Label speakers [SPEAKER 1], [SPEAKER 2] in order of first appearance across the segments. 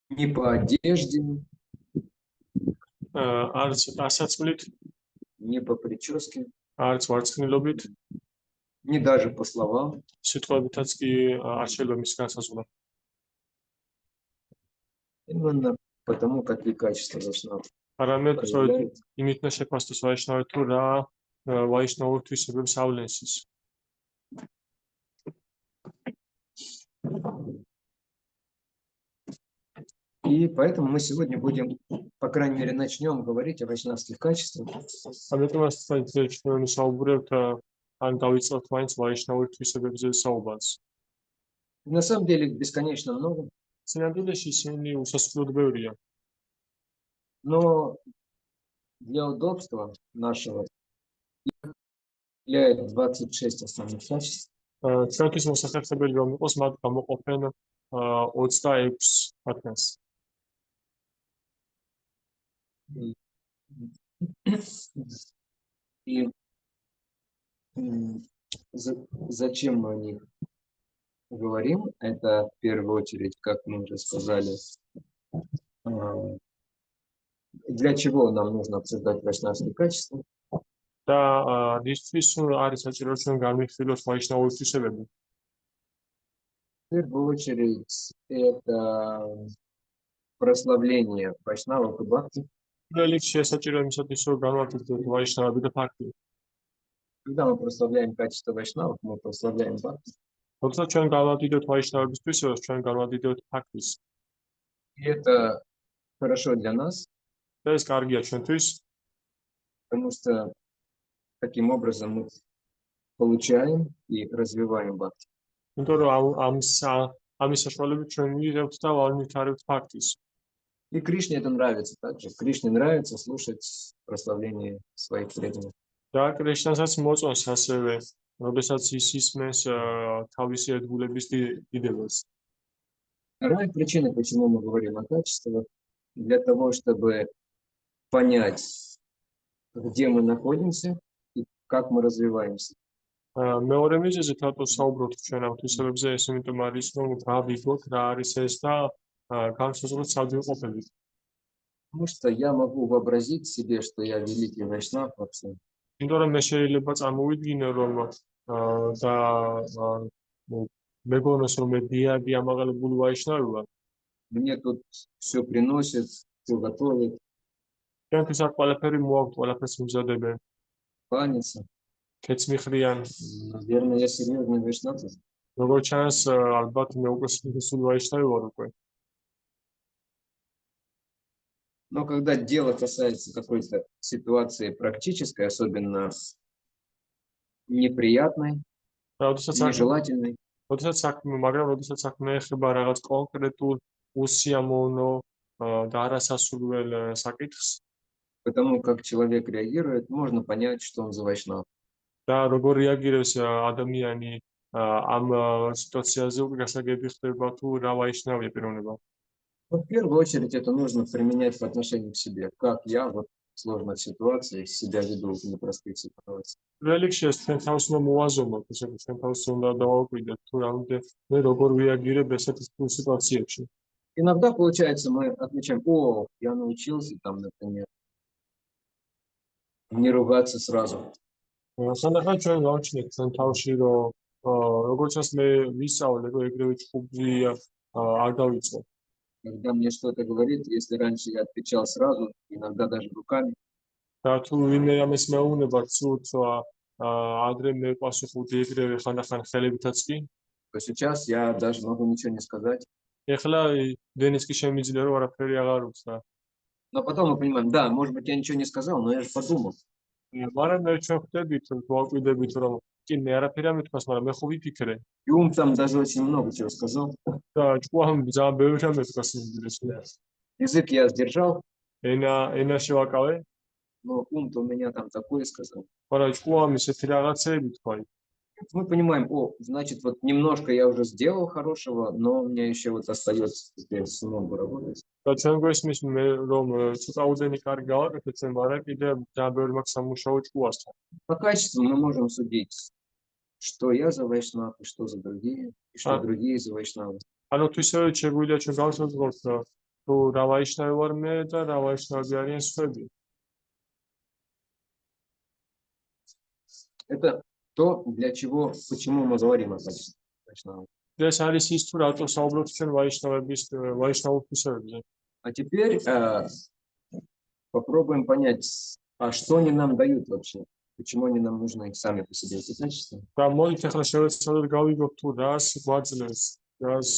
[SPEAKER 1] ни по одежде,
[SPEAKER 2] არც დასაცვლით,
[SPEAKER 1] ни по прическе,
[SPEAKER 2] არც ვარცხნილობით,
[SPEAKER 1] ни даже по словам.
[SPEAKER 2] სიტყვებითაც კი არ შეიძლება მის განსაზღვრა.
[SPEAKER 1] Именно потому, какие качества вайшнава
[SPEAKER 2] არამედ
[SPEAKER 1] проявляет.
[SPEAKER 2] იმით უნდა შეფასდეს ვაიშნავი თუ რა ვაიშნაურ თვისებებს ავლენს ის.
[SPEAKER 1] И поэтому мы сегодня будем, по крайней мере, начнем говорить о вайшнавских качествах.
[SPEAKER 2] ამიტომაც ჩვენ საუბრებთ ან დავიწყოთ მაინც ვაიშნაურ თვისებებზე საუბარს.
[SPEAKER 1] На самом деле их бесконечно много.
[SPEAKER 2] სინამდვილეში ისინი უსასრულოდ ბევრია.
[SPEAKER 1] Но для удобства нашего их являет 26 основных качеств.
[SPEAKER 2] ჩვენთვის მოსახერხებელი რომ იყოს მათ გამოყოფენ 26 მათგანს.
[SPEAKER 1] И зачем мы о них говорим? Это в первую очередь, как мы уже сказали, для чего нам нужно обсуждать вайшнавские качества.
[SPEAKER 2] და ისთვის არის საჭირო ჩვენ განვიხილოთ ვაიშნაური თვისებები.
[SPEAKER 1] В первую очередь, это прославление вайшнавов и бхакти.
[SPEAKER 2] Когда
[SPEAKER 1] мы прославляем качество вайшнавов, мы прославляем бхакти. И это хорошо для нас, потому что таким образом мы получаем и развиваем бхакти. И Кришне это нравится также. Кришне нравится слушать прославление своих преданных.
[SPEAKER 2] Да, Кришнаსაც მოწონს ასევე, როდესაც ის ისმენს თავისი ერთგულების დიდებას.
[SPEAKER 1] Вторая причина, почему мы говорим о качествах, для того, чтобы понять, где мы находимся и как мы развиваемся.
[SPEAKER 2] მეორე მიზეზით რატო საუბრობთ ჩვენ ამ თვისებებზე, ეს იმიტომ არის, რომ გავიგოთ რა არის ეს და განსაზღვროთ სავდიყოფებით.
[SPEAKER 1] Потому что я могу вообразить себе, что я великий вайшнав вообще.
[SPEAKER 2] იმიტომ რომ მე შეიძლება წარმოვიდგინე რომ და მეგონოს რომ მე დიადი ამაღლებული ვაიშნავი ვარ.
[SPEAKER 1] Мне тут все приносит, все готовит.
[SPEAKER 2] ჩვენთვის აქ ყველაფერი მოაქვს, ყველაფერს მზადებენ.
[SPEAKER 1] Кланяться.
[SPEAKER 2] კეთს მიხრიან.
[SPEAKER 1] Наверное, я серьезный вайшнав.
[SPEAKER 2] როგორც ჩანს, ალბათ მე უკვე სულ ვაიშნავი вар უკვე.
[SPEAKER 1] Но когда дело касается какой-то ситуации практической, особенно неприятной, нежелательной, потому как человек реагирует, можно понять, что он за вайшнав. В первую очередь это нужно применять по отношению к себе. Как я вот в сложных ситуациях себя веду в непростых ситуациях. Иногда получается, мы отмечаем, о, я научился там, например, не ругаться сразу. Когда мне что-то говорит, если раньше я отвечал сразу, иногда даже руками. То сейчас я даже могу ничего не сказать. Но потом мы понимаем, да, может быть, я ничего не сказал, но я же подумал. И ум там даже очень много чего сказал. Язык я сдержал, но ум-то у меня там такое сказал. Мы понимаем, о, значит, вот немножко я уже сделал хорошего, но у меня еще вот остается теперь с умом работать. По качеству мы можем судить, что я за вайшнав, и что за другие, и что другие за вайшнавы.
[SPEAKER 2] თუ რა ვაიშნავი ვარ მე და რა ვაიშნავები არიან სხვები.
[SPEAKER 1] Это то, для чего, почему мы говорим о качестве вайшнава.
[SPEAKER 2] ეს არის ის თუ რატო საუბრობთ ჩვენ ვაიშნავურ თვისებებზე.
[SPEAKER 1] А теперь попробуем понять, а что они нам дают вообще? Почему они нам нужны сами по себе, эти качества?
[SPEAKER 2] და მოდით ახლა შევეცადოთ გავიგოთ თუ რას გვაძლევს, რას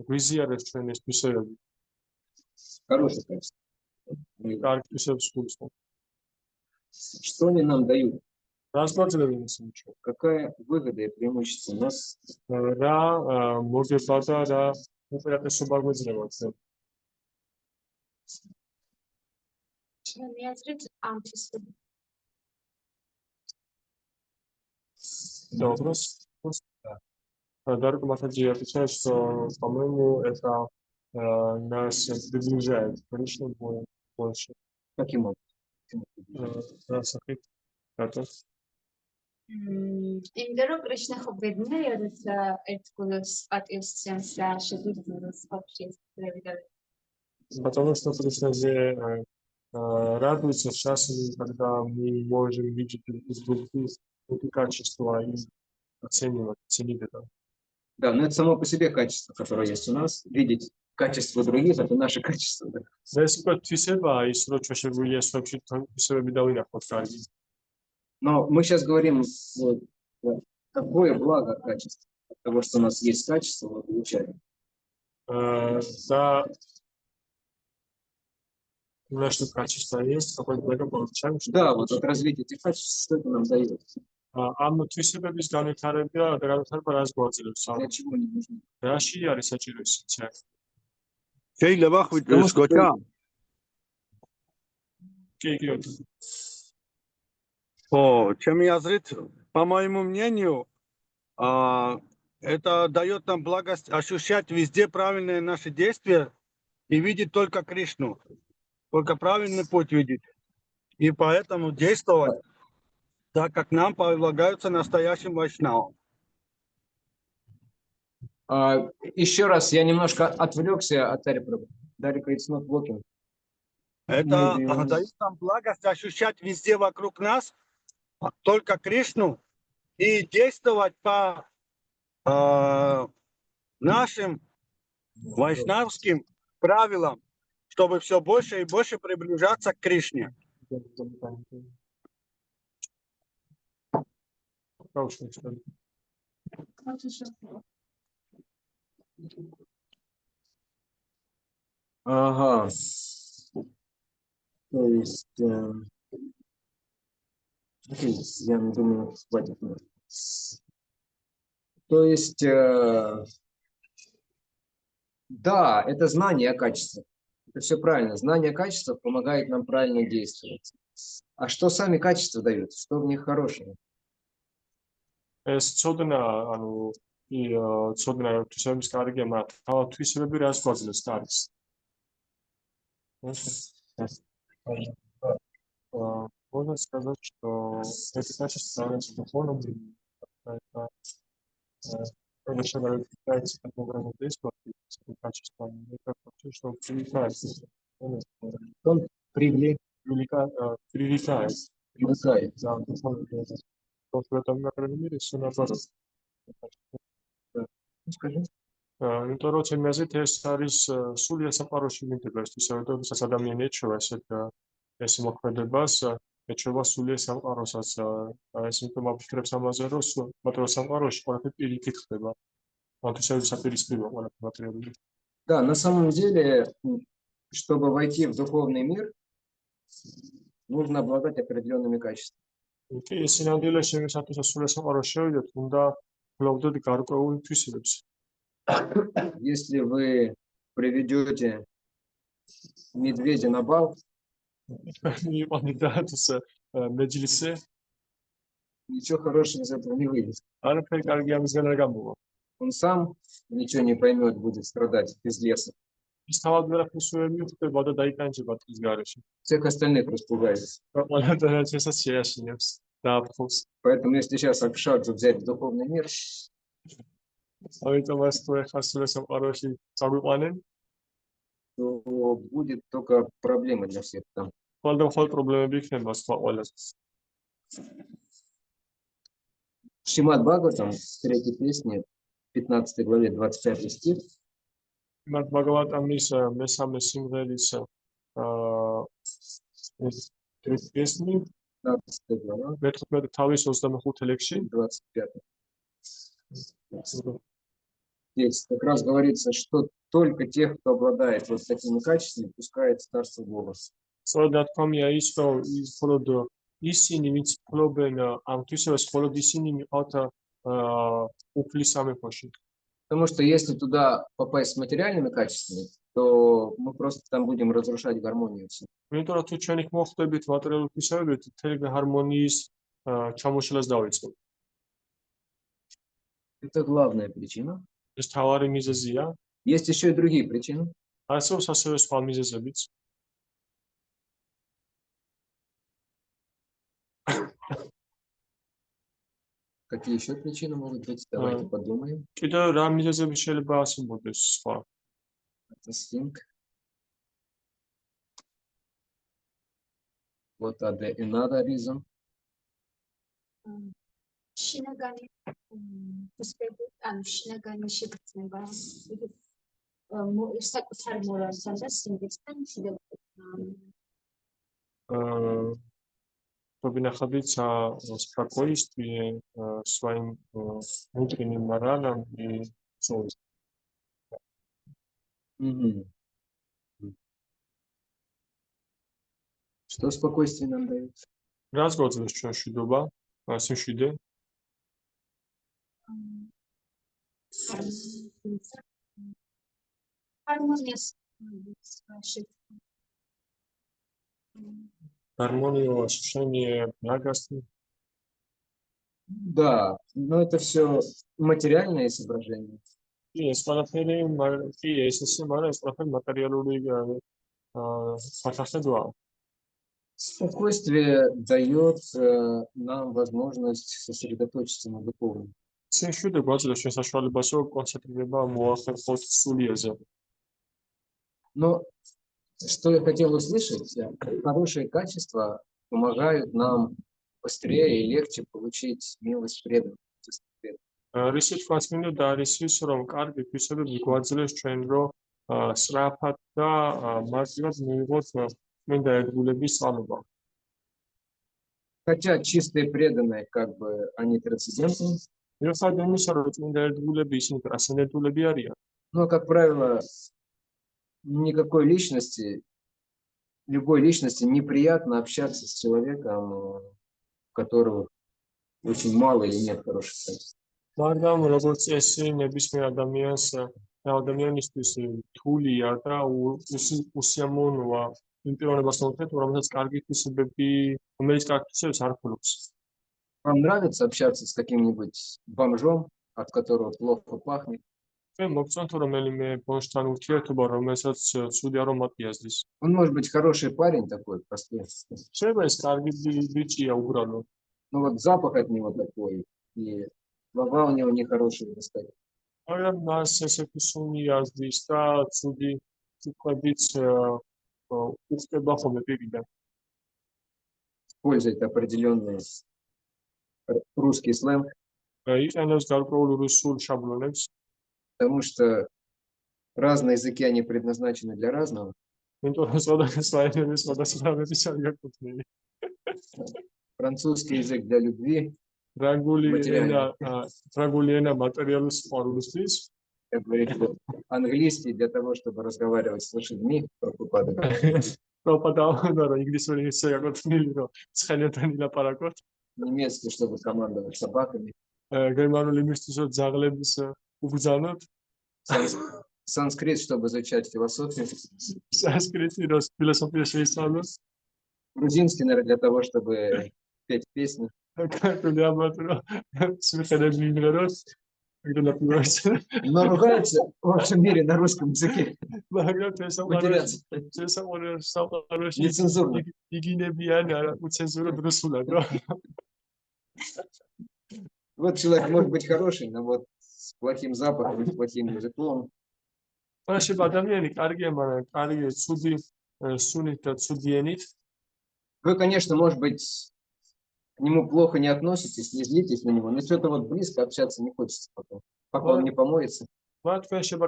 [SPEAKER 2] გვიზიარებს ჩვენ ეს თვისებები.
[SPEAKER 1] Хорошее качество.
[SPEAKER 2] კარგი თვისებს გვაქვს.
[SPEAKER 1] Что они нам дают?
[SPEAKER 2] რას გვაძლევენ ისინი ჩვენ?
[SPEAKER 1] Какая выгода и преимущество у нас?
[SPEAKER 2] რა მოგება და რა უპირატესობა გვეძლევა ჩვენ?
[SPEAKER 3] ჩვენი აზრით ამ თვისებები
[SPEAKER 2] Добро. Дарья Матаджи отвечает, что, по-моему, это нас приближает к личному больше.
[SPEAKER 1] Каким
[SPEAKER 2] Нас это.
[SPEAKER 3] იმდენ რომ კრიშნა ხო ბედნიერად ერთ გულს პატივს ცემს და შეგვიძლია სხვაფრის პრევიდა.
[SPEAKER 2] Потому что Кришна же радуется счастливым, когда мы можем видеть из души эти качества и оценивать, ценить это.
[SPEAKER 1] Да, но это само по себе качество, которое есть у нас. Видеть качество других – это наше качество. Да.
[SPEAKER 2] ეს უკვე თვისებაა ის, რომ ჩვენ შეგვიძლია სხვებში თვისებები დავინახოთ კარგი.
[SPEAKER 1] Но мы сейчас говорим, вот, какое благо качество. От того, что у нас есть качество, мы получаем.
[SPEAKER 2] Да, у нас что качество есть, какое благо получаем.
[SPEAKER 1] Да, вот от развития этих качеств, что это нам дает?
[SPEAKER 2] Ამ თვისებების განვითარება და განვითარება რას გვაძლევს?
[SPEAKER 1] Для чего они нужны?
[SPEAKER 2] რაში არის საჭირო ისიც?
[SPEAKER 4] შეიძლება ხვიტეს გოჩა?
[SPEAKER 2] კი.
[SPEAKER 4] Чем язрит, по моему мнению, это дает нам благость ощущать везде правильные наши действия и видеть только Кришну, только правильный путь видеть. И поэтому действовать так, как нам полагаются настоящим вайшнавам.
[SPEAKER 1] Еще раз, я немножко отвлекся от Дарьи Прабhu. Дарья It's not working.
[SPEAKER 4] Это дает нам благость ощущать везде вокруг нас только Кришну и действовать по нашим вайшнавским правилам, чтобы все больше и больше приближаться к Кришне.
[SPEAKER 1] Ага. То есть, я думаю, хватит. То есть, да, это знание о качестве. Это все правильно. Знание качества помогает нам правильно действовать. А что сами качества дают? Что в них хорошего?
[SPEAKER 2] ეს ცოდნა, ანუ ცოდნა თვისებების კარგია, მაგრამ თავად თვისებები რას გვაძლევს კარგს? Можно сказать, что эти качества становятся духовными, когда человек пытается таким образом действовать с этим качеством, это вообще, что привлекается.
[SPEAKER 1] Он
[SPEAKER 2] Привлекает.
[SPEAKER 1] привыкает.
[SPEAKER 2] Да, вот в этом, например, мире все наоборот.
[SPEAKER 1] Скажи.
[SPEAKER 2] იმიტომ რომ ჩემი აზრით ეს არის სულიერ საყაროში მიმდებარე თვისება, როდესაც ადამიანი ეჩვევა ეს მოქმედებას, ეჩვევა სულიერ სამყაროსაც. ეს იმიტომ ვაფიქრებს ამაზე, რომ მატერიალურ სამყაროში ყველაფერი პირიქით ხდება. ამ თვისებების საპირისპირო ყველაფერი მატერიალური.
[SPEAKER 1] Да, на самом деле, чтобы войти в духовный мир, нужно обладать определенными качествами.
[SPEAKER 2] კი, ეს სინამდვილე შემისათვის სულიერ სამყაროში შევიდეთ, უნდა გლოვდეთ გარკვეულ თვისებებს.
[SPEAKER 1] Если вы приведете медведя на бал, ничего хорошего из этого не выйдет. Он сам ничего не поймет, будет страдать без леса. Всех остальных распугается. Поэтому если сейчас Акшадзу взять в духовный мир, то будет только проблемы для всех там.
[SPEAKER 2] Მხოლოდ და მხოლოდ პრობლემები იქნება სხვა ყველას.
[SPEAKER 1] Шримад Бхагаватам, в 3 песне, 15 главе, 25 стих,
[SPEAKER 2] მათ ბაგავატამის მესამე სიმღერის პესნი
[SPEAKER 1] 15 глава,
[SPEAKER 2] მე-15 თავის 25 ლექსში
[SPEAKER 1] 25. Здесь как раз говорится, что только тех, кто обладает вот такими качествами, пускает в Царство Бога.
[SPEAKER 2] სწორედ თქვამია ის, რომ მხოლოდ ისინი, ვინც ფლობენ ამ თვისებას, მხოლოდ ისინი მიყავთ უფლის სამეფოში.
[SPEAKER 1] Потому что если туда попасть с материальными качествами, то мы просто там будем разрушать гармонию всю.
[SPEAKER 2] იმიტომ რომ თუ ჩვენ იქ მოხვდებით მატერიალური თვისებებით, მთელი ჰარმონიის ჩამოშლას დავიწყებთ.
[SPEAKER 1] Это главная причина.
[SPEAKER 2] ეს თავარი მიზეზია.
[SPEAKER 1] Есть еще и другие причины.
[SPEAKER 2] არსებობს ასევე სხვა მიზეზებიც.
[SPEAKER 1] Какие еще причины могут быть? Давайте подумаем.
[SPEAKER 2] კიდევ რა მიზეზები შეიძლება არსებობდეს სხვა?
[SPEAKER 1] Это think. Вот another reason.
[SPEAKER 3] შინაგანი უსპექი, ანუ შინაგანი შეგრძნება საკუთარ მორალთან და სიმდიდრესთან შედარებით.
[SPEAKER 2] Побинахадить спокойствие своим внутренним моралом и совестью.
[SPEAKER 1] Мгм. Что спокойствие нам дает?
[SPEAKER 2] Разгоdzes ჩვენ შვიდობა, სიმშვიდე,
[SPEAKER 3] ჰარმონიას
[SPEAKER 2] гармонию, ощущение благости.
[SPEAKER 1] Да, но это все материальные соображения.
[SPEAKER 2] И ეს ყველაფერი კი ეს ისე, მაგრამ ეს ყველაფერი მატერიალური საფასადოა.
[SPEAKER 1] Спокойствие дает нам возможность сосредоточиться на духовном.
[SPEAKER 2] სიმშვიდე გვაძლევს ჩვენ საშუალებას, რომ კონცენტრირება მოახერხოთ სულიაზე.
[SPEAKER 1] Но что я хотел услышать, хорошие качества помогают нам быстрее и легче получить милость преданных.
[SPEAKER 2] რისი თქვაც მინდოდა არის ის, რომ კარგი თვისებები გვაძლევს ჩვენ, რომ სწრაფად და მარტივად მივიღოთ წმინდა ერთგულების წყალობა.
[SPEAKER 1] Хотя чистые преданные, как бы, они трансцендентные,
[SPEAKER 2] მიუხედავად იმისა, რომ წმინდა ერთგულები ისინი ტრანსცენდენტულები არიან,
[SPEAKER 1] но, как правило, никакой личности, любой личности неприятно общаться с человеком, у которого очень мало или нет хороших качеств.
[SPEAKER 2] მაგრამ როგორც წესი, ნებისმიერ ადამიანისთვის რთულია და უსიამოვნოა იმ პიროვნებას მომხდეთ, რომელსაც კარგი თვისებები, რომელიც კარგი თვისებებს არ ფლობს.
[SPEAKER 1] Вам нравится общаться с каким-нибудь бомжом, от которого плохо пахнет?
[SPEAKER 2] ჩვენ მოგწონთ რომელიმე ბოშთან ურთიერთობა, რომელსაც ცუდი არომატი აზრის.
[SPEAKER 1] Он может быть хороший парень такой, простой,
[SPEAKER 2] შეიძლება ეს კარგი ბიჭია უბრალოდ.
[SPEAKER 1] но вот запах от него такой, и слова у него нехорошие достаточно.
[SPEAKER 2] მაგრამ მას ესეთი სუნი აზრის და ცუდი სიტყვებიც უხდება ხოლმე პირიდან.
[SPEAKER 1] Использует определенный русский сленг,
[SPEAKER 2] იყენებს გარკვეულ რუსულ შაბლონებს,
[SPEAKER 1] потому что разные языки, они предназначены для разного.
[SPEAKER 2] იმიტომ რომ სხვადასხვა ენები სხვადასხვა რამების არის გაკუთვნილი.
[SPEAKER 1] Французский язык для любви,
[SPEAKER 2] ფრანგული ენა მატერიალურ სიყვარულისთვის,
[SPEAKER 1] как говорится, английский для того, чтобы разговаривать с лошадьми, Прабхупада.
[SPEAKER 2] პროპაგანდა რა ინგლისური ისე გაკუთვნილი, რომ ცხენებთან ილაპარაკოთ,
[SPEAKER 1] Немецкий, чтобы командовать собаками.
[SPEAKER 2] გერმანული იმისთვის რომ ძაღლებს უგზავნოთ,
[SPEAKER 1] Санскрит, чтобы изучать философию.
[SPEAKER 2] სანსკრიტი რომ ფილოსოფიაში ისწავლოთ,
[SPEAKER 1] Грузинский, наверное, для того, чтобы петь песни.
[SPEAKER 2] ქართული ამათ რომ სიმღერები იმღეროს,
[SPEAKER 1] Но ругаются во всем мире на русском языке.
[SPEAKER 2] მაგრამ
[SPEAKER 1] Матерятся.
[SPEAKER 2] სამყაროში
[SPEAKER 1] Нецензурно.
[SPEAKER 2] იგინებიან არა უცენზუროდ რუსულად, რა.
[SPEAKER 1] Вот человек может быть хороший, но вот с плохим запахом, с плохим языком.
[SPEAKER 2] შეიძლება ადამიანი კარგია, მაგრამ კარგი ცუდი სუნით და ცუდი ენით.
[SPEAKER 1] Вы, конечно, может быть, к нему плохо не относитесь, не злитесь на него, но что-то вот близко общаться не хочется потом, пока он не помоется.
[SPEAKER 2] მათ თქვენ შეიძლება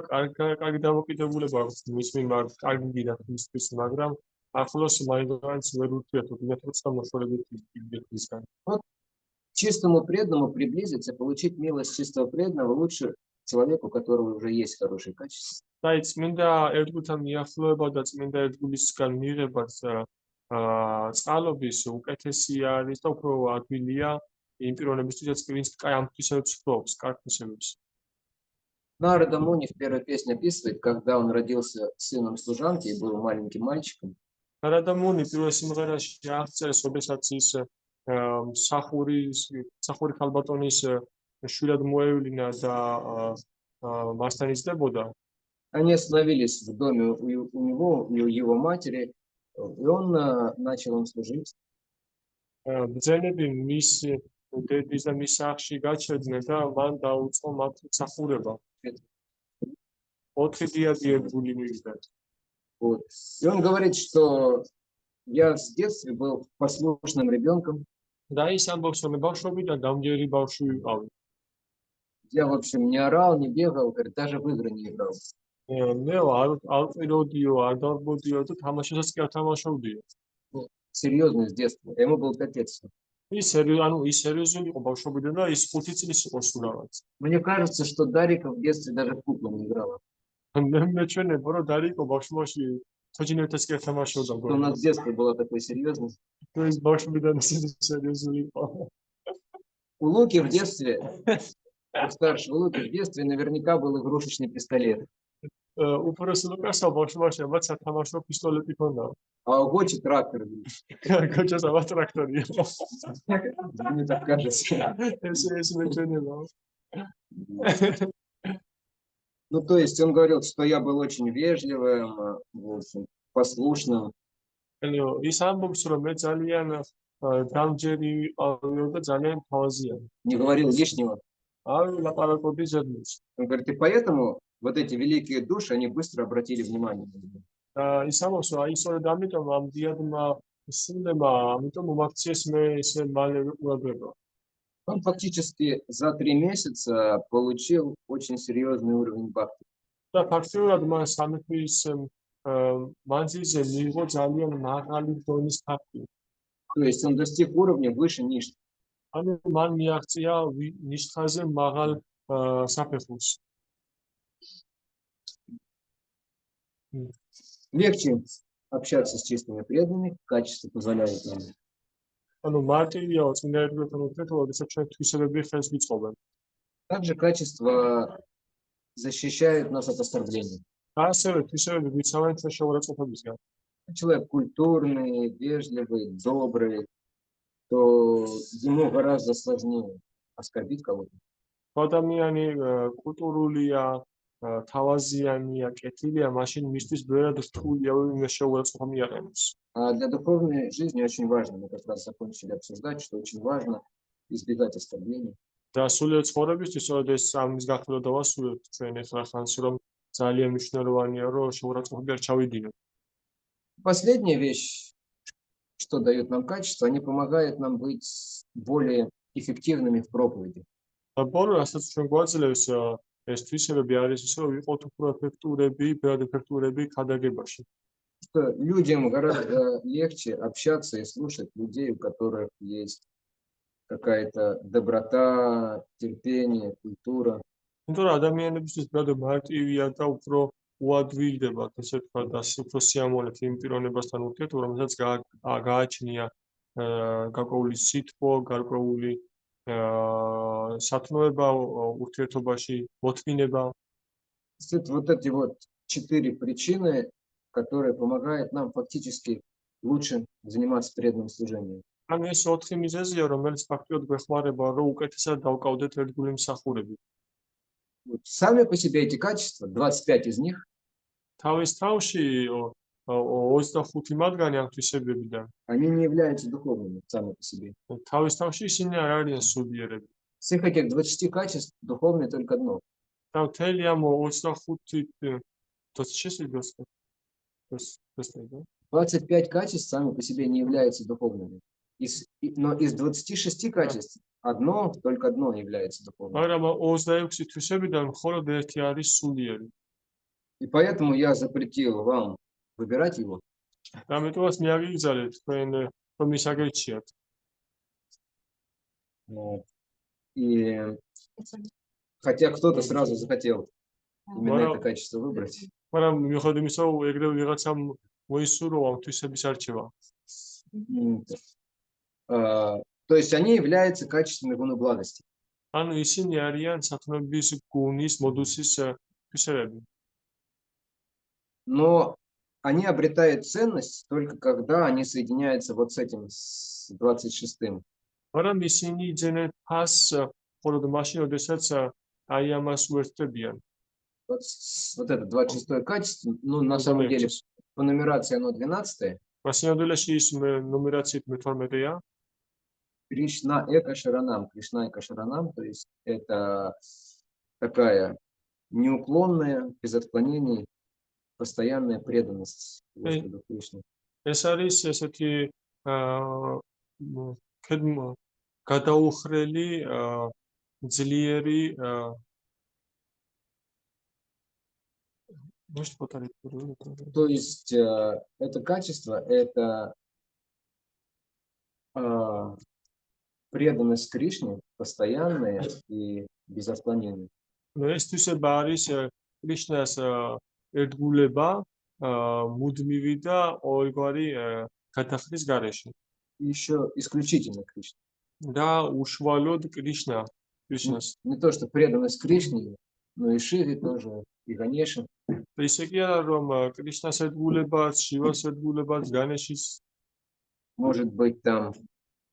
[SPEAKER 2] კარგი დამოკიდებულება აქვს მის მიმართ, კარგი გიდათ მისთვის, მაგრამ ახლოს მაინც ვერ ურთიერთობ, მეტად სამოშორებით იგებისგან.
[SPEAKER 1] Чистому преданному приблизиться, получить милость чистого преданного лучше человеку, у которого уже есть хорошие качества.
[SPEAKER 2] და წმინდა ერთგულთან მიახლოება და წმინდა ერთგულისგან მიღება წყალობის უკეთესი არის და უფრო ადვილია იმ პიროვნებისთვისაც, ვინც კაი ამ ღვთისმსახურებს ფლობს, კარგ ღვთისმსახურებს.
[SPEAKER 1] Нарада Муни в первой песне описывает, когда он родился сыном служанки и был маленьким мальчиком.
[SPEAKER 2] Нарада Муни პირველ სიმღერაში აღწერს, როდესაც ის მსახური ქალბატონის შვილად მოევლინა და მასთან იზრდებოდა.
[SPEAKER 1] Они остановились в доме у него, у его матери, и он начал им служить.
[SPEAKER 2] ბრძენები მის დედის და მის სახლში გაჩერდნენ და მან დაუწყო მათ მსახურება. 4 დიადი ერთგული მივიდა.
[SPEAKER 1] Вот. И он говорит, что я с детства был послушным ребенком.
[SPEAKER 2] და ის ამბობს, რომ ბავშვობიდან დამჯერი ბავშვი ვიყავი.
[SPEAKER 1] Я, в общем, не орал, не бегал, говорит, даже в игры не играл.
[SPEAKER 2] მე არ ყიროდიო, არ დარბოდიო და თამაშებსაც კი არ თამაშობდიო.
[SPEAKER 1] Серьезно, с детства. Ему было 5 лет.
[SPEAKER 2] ის სერიოზული იყო ბავშვობიდან და ის 5 წლის იყო სულ რაღაც.
[SPEAKER 1] Мне кажется, что Дарика в детстве даже в куклу не играла.
[SPEAKER 2] მე მეჩვენებო, რომ დარიკო ბავშვობაში თოჯინებთან კი არ თამაშობდა.
[SPEAKER 1] Что у нас с детства была такой серьезный.
[SPEAKER 2] ის ბავშვობიდან სერიოზული იყო.
[SPEAKER 1] У Луки в детстве, у старшего Луки в детстве наверняка был игрушечный пистолет.
[SPEAKER 2] უპირველეს ლუკასა ბავშვობაში ამაც სათამაშო პისტოლეტი ჰქონდა.
[SPEAKER 1] А у Гочи трактор.
[SPEAKER 2] გოჩას ამას ტრაქტორია.
[SPEAKER 1] Мне так кажется.
[SPEAKER 2] ეს მეჩვენება.
[SPEAKER 1] Ну, то есть он говорил, что я был очень вежливым, в общем, послушным.
[SPEAKER 2] ის ამბობს, რომ მე ძალიან დამჯერი ვიყავი და ძალიან თავაზიანი.
[SPEAKER 1] Не говорил лишнего.
[SPEAKER 2] არ ლაპარაკობდი ზედმეტს.
[SPEAKER 1] Он говорит, и поэтому вот эти великие души, они быстро обратили внимание на меня.
[SPEAKER 2] ის ამბობს, რომ აი სწორედ ამიტომ ამ დიადმა სულემა, ამიტომ მომაქციეს მე ესე მალე ვიყურებება.
[SPEAKER 1] Он фактически за 3 месяца получил очень серьезный уровень бхакти.
[SPEAKER 2] და ფაქტიურად მან 3 თვის მანძილზე მიიღო ძალიან მაღალი დონის ფაქტი.
[SPEAKER 1] То есть он достиг уровня выше ништы.
[SPEAKER 2] ანუ მან მიაღწია ნიშტაზე მაღალ საფეხურს.
[SPEAKER 1] Легче общаться с чистыми преданными, качество позволяет нам.
[SPEAKER 2] ანუ მარტივია წმინდა ერთგულთან ურთიერთობა, როდესაც ჩვენ თვისებები ხელს ვიწყობენ.
[SPEAKER 1] Также качество защищает нас от оскорблений.
[SPEAKER 2] ასევე თვისებები ვიცავენ ჩვენ შეურაცხყოფებისგან.
[SPEAKER 1] Человек культурный, вежливый, добрый, то ему гораздо сложнее оскорбить кого-то.
[SPEAKER 2] ადამიანი კულტურულია, თავაზიანია, კეთილია, მაშინ მისთვის ბევრად რთულია იმ შეურაცხყოფა მიაყენოს.
[SPEAKER 1] А для духовной жизни очень важно, мы как раз закончили обсуждать, что очень важно избегать оскорблений.
[SPEAKER 2] და სულიერ ცხოვრებისთვის, როდეს ამის გახდა დავასრულებთ ჩვენ ახლა ხანს, რომ ძალიან მნიშვნელოვანია, რომ შეურაცხყოფები არ ჩავიდინოთ.
[SPEAKER 1] Последняя вещь, что дает нам качество, они помогают нам быть более эффективными в проповеди.
[SPEAKER 2] ბოლო რასაც ჩვენ გვაძლევს ეს თვისებები არის ის, რომ ვიყოთ უფრო ეფექტურები, ბევრად ეფექტურები ქადაგებაში.
[SPEAKER 1] Что людям гораздо легче общаться и слушать людей, у которых есть какая-то доброта, терпение, культура.
[SPEAKER 2] იმიტომ რომ ადამიანებისთვის ბევრად მარტივია და უფრო უადვილდება, ესე ვთქვა, და უფრო სიამოვნებთ იმ პიროვნებასთან ურთიერთობა, რომელსაც გააჩნია გარკვეული სითბო, გარკვეული სათნოება ურთიერთობაში, მოთმინება.
[SPEAKER 1] Вот эти вот 4 причины, которые помогают нам фактически лучше заниматься преданным служением.
[SPEAKER 2] ანუ ეს 4 მიზეზია, რომელიც ფაქტიურად გვეხმარება, რომ უკეთესად დავკავდეთ ერთგული მსახურები.
[SPEAKER 1] Сами по себе эти качества, 25 из них,
[SPEAKER 2] თავის თავში 25 მათგანი ამ თვისებებიდან.
[SPEAKER 1] они не являются духовными сами по себе.
[SPEAKER 2] თავის თავში ისინი არ არიან სულიერები.
[SPEAKER 1] Из всех этих 20 качеств духовное только одно.
[SPEAKER 2] და მთელი ამ 25
[SPEAKER 1] 25 качеств сами по себе не являются духовными. Но из 26 качеств только одно является духовным.
[SPEAKER 2] მაგრამ 26 თვისებიდან მხოლოდ ერთი არის სულიერი.
[SPEAKER 1] И поэтому я запретил вам выбирать его.
[SPEAKER 2] ამიტომაც მიაგიგზავნეთ თქვენ რომ ისაგერჩიათ.
[SPEAKER 1] Вот. И хотя кто-то сразу захотел именно это качество выбрать.
[SPEAKER 2] მაგრამ მიუხედავად იმისა, რომ ეგრევე ვიღაცამ მოისურვა ამ თვისების არჩევა.
[SPEAKER 1] То есть они являются качествами гуна благости.
[SPEAKER 2] ანუ ისინი არიან სათნოების გუნის მოდუსის თვისებები.
[SPEAKER 1] Но они обретают ценность только когда они соединяются вот с этим, с 26-м.
[SPEAKER 2] მაგრამ ისინი იძენენ ფას მხოლოდ მაშინ, როდესაც აი ამას უერთდებიან.
[SPEAKER 1] Вот это 26-е качество, ну на самом деле по нумерации оно 12-е.
[SPEAKER 2] Масинодулеши ის нумерациით მე-12-ია.
[SPEAKER 1] Кришна Эка Шаранам, то есть это такая неуклонная, без отклонений, постоянная преданность Господу Кришне.
[SPEAKER 2] ეს არის ესეთი გადაუხრელი ძლიერი
[SPEAKER 1] То есть это качество, это преданность Кришне, постоянная и без отклонений.
[SPEAKER 2] ეს თვისება არის კრიშნას ერთგულება, მუდმივი და ყოველგვარი გადახდის გარეშე.
[SPEAKER 1] Еще исключительно Кришне.
[SPEAKER 2] და უშუალოდ კრიშნას.
[SPEAKER 1] Не то, что преданность Кришне, но и Шиве тоже, и Ганеше.
[SPEAKER 2] ისე კი არა, რომ კრიშნას ერთგულებაც, შივას ერთგულებაც, განეშის.
[SPEAKER 1] Может быть, там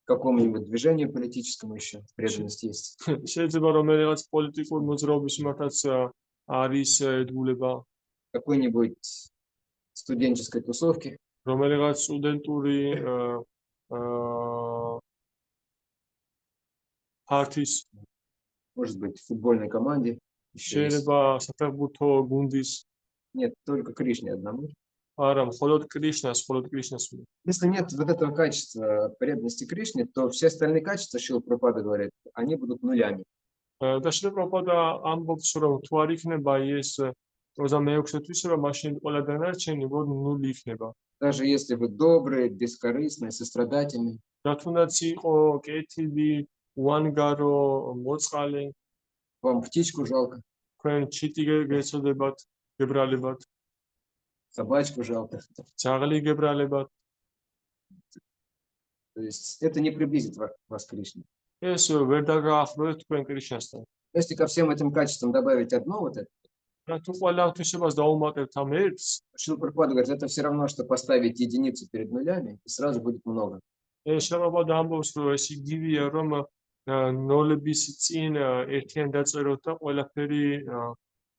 [SPEAKER 1] какому-нибудь движению политическому еще преданность есть.
[SPEAKER 2] შეიძლება რომელიღაც პოლიტიკურ მოძრაობის მათაც არის ერთგულება.
[SPEAKER 1] Какой-нибудь студенческой тусовки.
[SPEAKER 2] რომელიღაც სტუდენტური партис.
[SPEAKER 1] Может быть, в футбольной команде.
[SPEAKER 2] შეიძლება საფეხბურთო გუნდის.
[SPEAKER 1] Нет, только Кришне одному.
[SPEAKER 2] არა, მხოლოდ კრიშნას.
[SPEAKER 1] Если нет вот этого качества преданности Кришне, то все остальные качества, Шрила Прабхупада говорит, они будут нулями.
[SPEAKER 2] და შრила პრაბჰუპადა ამბობს, რომ თუ არ იქნება ეს 26 თვისება, მაშინ ყველა დანარჩენი ნული იქნება.
[SPEAKER 1] Даже если вы добрые, бескорыстные, сострадательные.
[SPEAKER 2] რა თუნდაც იყო კეთილი, უანგარო, მოწყალე.
[SPEAKER 1] Вам птичку жалко.
[SPEAKER 2] თქვენ ჩიტი გეცოდებათ, გებრალებათ.
[SPEAKER 1] Собачку жалко.
[SPEAKER 2] ძაღლი გებრალებათ.
[SPEAKER 1] То есть это не приблизит вас к Кришне.
[SPEAKER 2] ეს ვერ დაგაახლოვებთ თქვენ კრიშნასთან.
[SPEAKER 1] Если ко всем этим качествам добавить одно вот это,
[SPEAKER 2] თუ ყველა თვისებას დაუმატებთ ამ ერთს,
[SPEAKER 1] Шрила Прабхупада говорит, это все равно, что поставить единицу перед нулями, и сразу будет много.
[SPEAKER 2] შრила პრაბჰუპადა ამბობს, რომ ეს იგივეა, რომ ნოლების წინ ერთიან დაწეროთ და ყველაფერი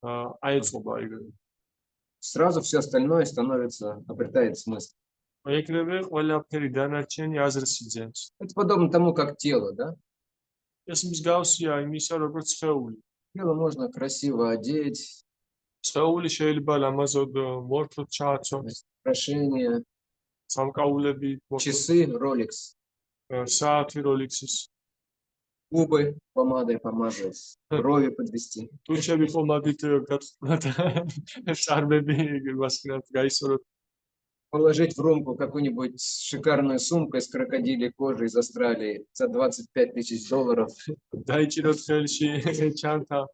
[SPEAKER 2] აეწყობა ეგრევე.
[SPEAKER 1] Сразу все остальное обретает смысл.
[SPEAKER 2] ეგრევე ყველაფერი დანარჩენი აზრს იძენს.
[SPEAKER 1] Это подобно тому, как тело, да?
[SPEAKER 2] ეს მსგავსია იმისა, როგორც სხეული.
[SPEAKER 1] Тело можно красиво одеть.
[SPEAKER 2] სხეული შეიძლება ლამაზად მორთლად ჩააცვას.
[SPEAKER 1] Украшения,
[SPEAKER 2] სამკაულები,
[SPEAKER 1] часы, Rolex,
[SPEAKER 2] საათი როლექსის.
[SPEAKER 1] губы помадой помазать, брови подвести.
[SPEAKER 2] ტუჩები პომადით გაწვნათ, წარბები გასკნათ, გაისურვოთ.
[SPEAKER 1] Положить в румку какую-нибудь шикарную сумку из крокодилей кожи из Австралии за $25 000.
[SPEAKER 2] დაიჭიროთ ხელში ჩანთა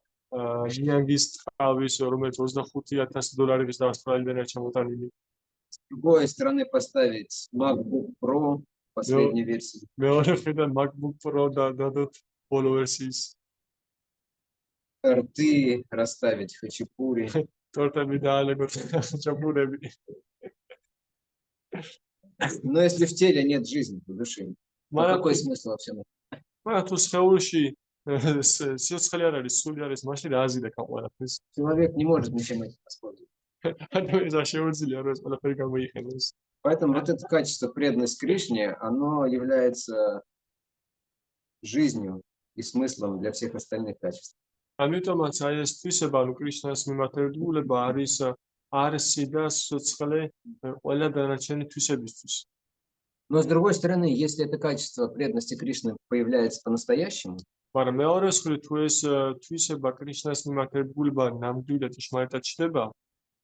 [SPEAKER 2] ნიანგის ტყავის, რომელიც $25,000 და ავსტრალიიდან ჩამოტანილი.
[SPEAKER 1] С другой стороны поставить MacBook Pro последней версии.
[SPEAKER 2] მეორე მხრიდან MacBook Pro და დადოთ ბოლო ვერსიის.
[SPEAKER 1] Торты расставить, хачапури.
[SPEAKER 2] ტორტები დაალეგოთ, ჩაფურები.
[SPEAKER 1] Но если в теле нет жизни, души, то какой смысл во всем этом?
[SPEAKER 2] მაგრამ თუ სხეულში სიცხლე არ არის, სული არის, მაშინ რა აზრი და ყველაფერს.
[SPEAKER 1] Человек не может ничем этим воспользоваться.
[SPEAKER 2] ადამიანს შეუძლია რომ ეს ყველაფერი გამოიყენოს.
[SPEAKER 1] Поэтому вот это качество преданность Кришне, оно является жизнью и смыслом для всех остальных качеств.
[SPEAKER 2] ამიტომაც აი ეს თვისება, ანუ კრიშნას მიმართ ერთგულება არის არსი და სიცხლე ყველა დანარჩენი თვისებისთვის.
[SPEAKER 1] Но с другой стороны, если это качество преданности Кришне появляется по-настоящему,
[SPEAKER 2] მაგრამ მეორე მხრივ თუ ეს თვისება კრიშნას მიმართ ერთგულება ნამდვილად ჭეშმარიტად ჩდება,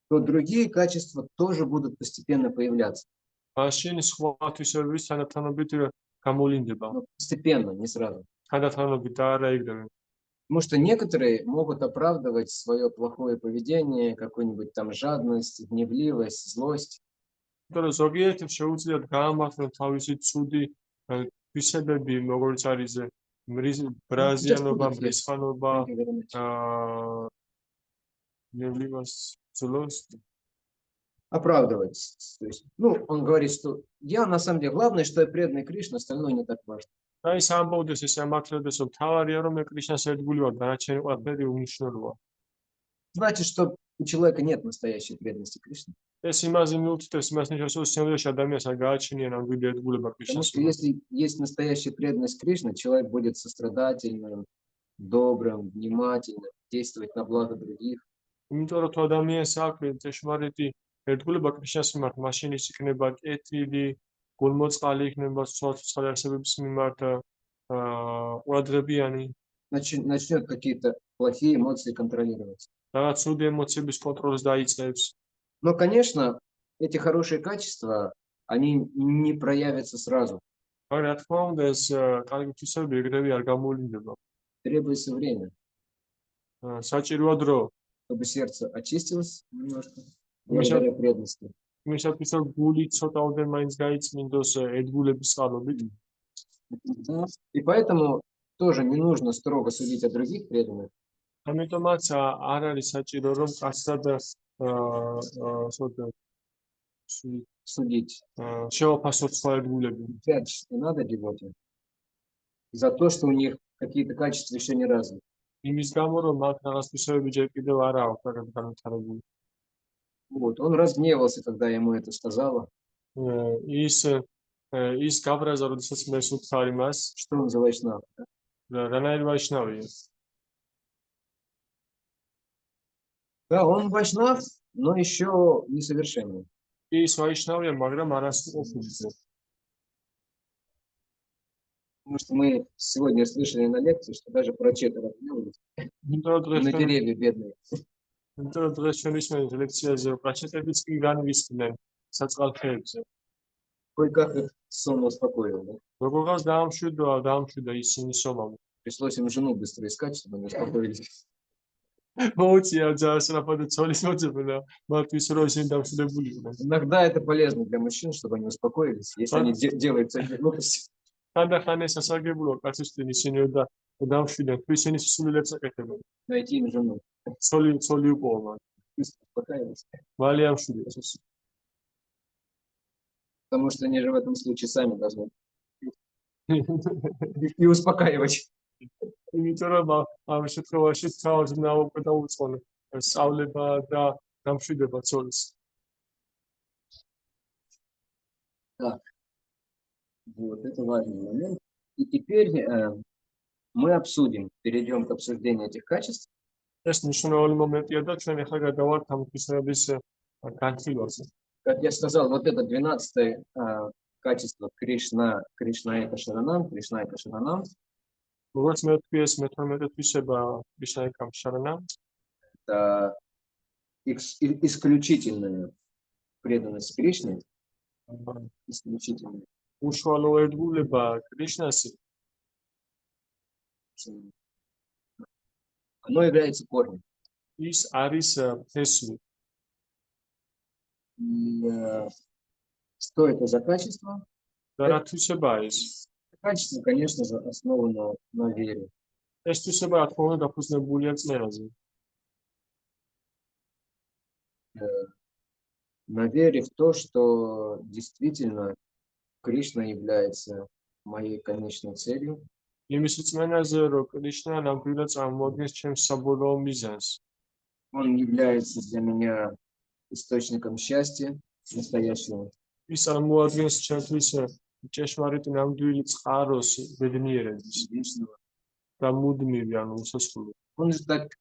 [SPEAKER 1] то другие качества тоже будут постепенно появляться.
[SPEAKER 2] მაშინ სხვა თვისებების თანდათანობით გამოვლინდება.
[SPEAKER 1] Но постепенно, не сразу.
[SPEAKER 2] თანდათანობით და არა იგივე.
[SPEAKER 1] Потому что некоторые могут оправдывать свое плохое поведение, какую-нибудь там жадность, гневливость, злость.
[SPEAKER 2] იმიტომ რომ ზოგიერთი შეუძლიათ გაამართლონ თავისი ცუდი თვისებები, როგორც არის ბრაზიანობა, მრისხანობა,
[SPEAKER 1] Thank you very much.
[SPEAKER 2] ნევლივას ზლოსť.
[SPEAKER 1] Оправдывать. То есть, он говорит, что я на самом деле, главное, что я преданный Кришне, остальное не так важно.
[SPEAKER 2] და ის ამბობდეს ეს ამართლებს, რომ თავარია რომ მე კრიშნას ერთგული ვარ, დანარჩენი ყველაფერი უმნიშვნელოა.
[SPEAKER 1] Значит, что у человека нет настоящей преданности Кришне.
[SPEAKER 2] ეს იმაზე მიუთითებს, იმას ნიშნავს, რომ სინამდვილეში ადამიანს არ გააჩნია ნამდვილი ერთგულება
[SPEAKER 1] Потому
[SPEAKER 2] კრიშნას.
[SPEAKER 1] что если есть настоящая преданность Кришне, человек будет сострадательным, добрым, внимательным, действовать на благо других.
[SPEAKER 2] იმიტომ რომ თუ ადამიანს აქვს ჭეშმარიტი ერთგულება კრიშნას მიმართ, მაშინ ის იქნება კეთილი, გულმოწყალი იქნება ცოცხალი არსებების მიმართ, ყურადღებიანი,
[SPEAKER 1] Начнет какие-то плохие эмоции контролировать.
[SPEAKER 2] რაღაც ცუდი ემოციების კონტროლს დაიწყებს.
[SPEAKER 1] Но, конечно, эти хорошие качества, они не проявятся сразу.
[SPEAKER 2] მაგრამ რა თქმა უნდა, ეს კარგი თვისებები ეგრევე არ გამოვლინდება.
[SPEAKER 1] Требуется время,
[SPEAKER 2] საჭიროა დრო.
[SPEAKER 1] чтобы сердце очистилось немножко,
[SPEAKER 2] Мы щас-
[SPEAKER 1] благодаря преданности.
[SPEAKER 2] იმისათვის რომ გული ცოტაოდენ მაინც გაიწმინდოს ერთგულების წყალობით.
[SPEAKER 1] И поэтому тоже не нужно строго судить о других преданных.
[SPEAKER 2] ამიტომაც არ არის საჭირო რომ კაცად
[SPEAKER 1] Судить.
[SPEAKER 2] შევაფასოთ სხვა ერთგულები.
[SPEAKER 1] Опять же, не надо девоте. За то, что у них какие-то качества еще не развиты.
[SPEAKER 2] იმის გამო რომ მათ რაღაც თვისებები ჯერ კიდევ არ აქვს რაღაც განვითარებული.
[SPEAKER 1] Вот. Он разгневался, когда я ему это сказала.
[SPEAKER 2] ის გაბრაზა, როდესაც მე ვუთხარი მას,
[SPEAKER 1] Что он за вайшнав?
[SPEAKER 2] რანაირი ვაიშნავია.
[SPEAKER 1] Да, он вайшнав, но еще несовершенный.
[SPEAKER 2] ის ვაიშნავია, მაგრამ არასრულყოფილი.
[SPEAKER 1] Потому что мы сегодня слышали на лекции, что даже врачи разгневались
[SPEAKER 2] იმიტომ რომ
[SPEAKER 1] на деревья бедные.
[SPEAKER 2] დღეს ჩვენ ისმენთ ლექციაზე პრაჩეტებიც კი განვისწნენ საწყალხეებზე.
[SPEAKER 1] Кое-как их сон успокоил. Да?
[SPEAKER 2] როგორღაც დაამშვიდა ისინი სომამ.
[SPEAKER 1] Пришлось им жену быстро искать, чтобы они успокоились.
[SPEAKER 2] მოუწია ძაასრაფად ცოლის მოძებნა, მათთვის რომ ისინი დამშვიდებულიყვნენ.
[SPEAKER 1] Иногда это полезно для мужчин, чтобы они успокоились, если они делают всякие глупости.
[SPEAKER 2] ხანდახან ეს ასაგებულა კაცისთვის ისინი და დამშვიდნენ, თუ ისინი სულელებს აკეთებენ.
[SPEAKER 1] Найти им жену.
[SPEAKER 2] ცოლი უყოლა.
[SPEAKER 1] Быстро успокаиваться.
[SPEAKER 2] მალე ამშვიდეს.
[SPEAKER 1] Потому что они же в этом случае сами должны и успокаивать.
[SPEAKER 2] იმიტომ რომ ამ შემთხვევაში თავად უნდა დაუწყონ სწავლება და დამშვიდება ცოლის.
[SPEAKER 1] Так. Вот, это важный момент. И теперь мы обсудим, перейдем к обсуждению этих качеств.
[SPEAKER 2] ეს მნიშვნელოვანი момენტია და ჩვენ ახლა გადავართ ამ თვისებების განხილვაზე.
[SPEAKER 1] Как я сказал, вот это 12-е качество Кришна, Кришна это Шаранам, Кришна это Шаранам.
[SPEAKER 2] როგორც მე ვთქვი, ეს მე-12 თვისება Кришна ეკამ Шаранам.
[SPEAKER 1] Это исключительная преданность Кришне. Исключительная.
[SPEAKER 2] უშუალო ერთგულება კრიშნასი
[SPEAKER 1] Оно является корнем.
[SPEAKER 2] ის არის ფესვი.
[SPEAKER 1] Что это за качество?
[SPEAKER 2] და რა თვისებაა ეს?
[SPEAKER 1] Качество, конечно же, основано на вере.
[SPEAKER 2] ეს თვისება რა თქმა უნდა დაფუძნებულია წმენაზე.
[SPEAKER 1] На вере в то, что действительно Кришна является моей конечной целью.
[SPEAKER 2] იმის წმენაზე, რომ კრიშნა ნამდვილად წარმოადგენს ჩემს საბოლოო მიზანს.
[SPEAKER 1] Он является для меня источником счастья настоящего.
[SPEAKER 2] ის წარმოადგენს ჩემთვის ჭეშმარიტ ნამდვილი წყაროს ბედნიერების
[SPEAKER 1] вечного.
[SPEAKER 2] და მუდმივი, ანუ უსასრულო.
[SPEAKER 1] Он же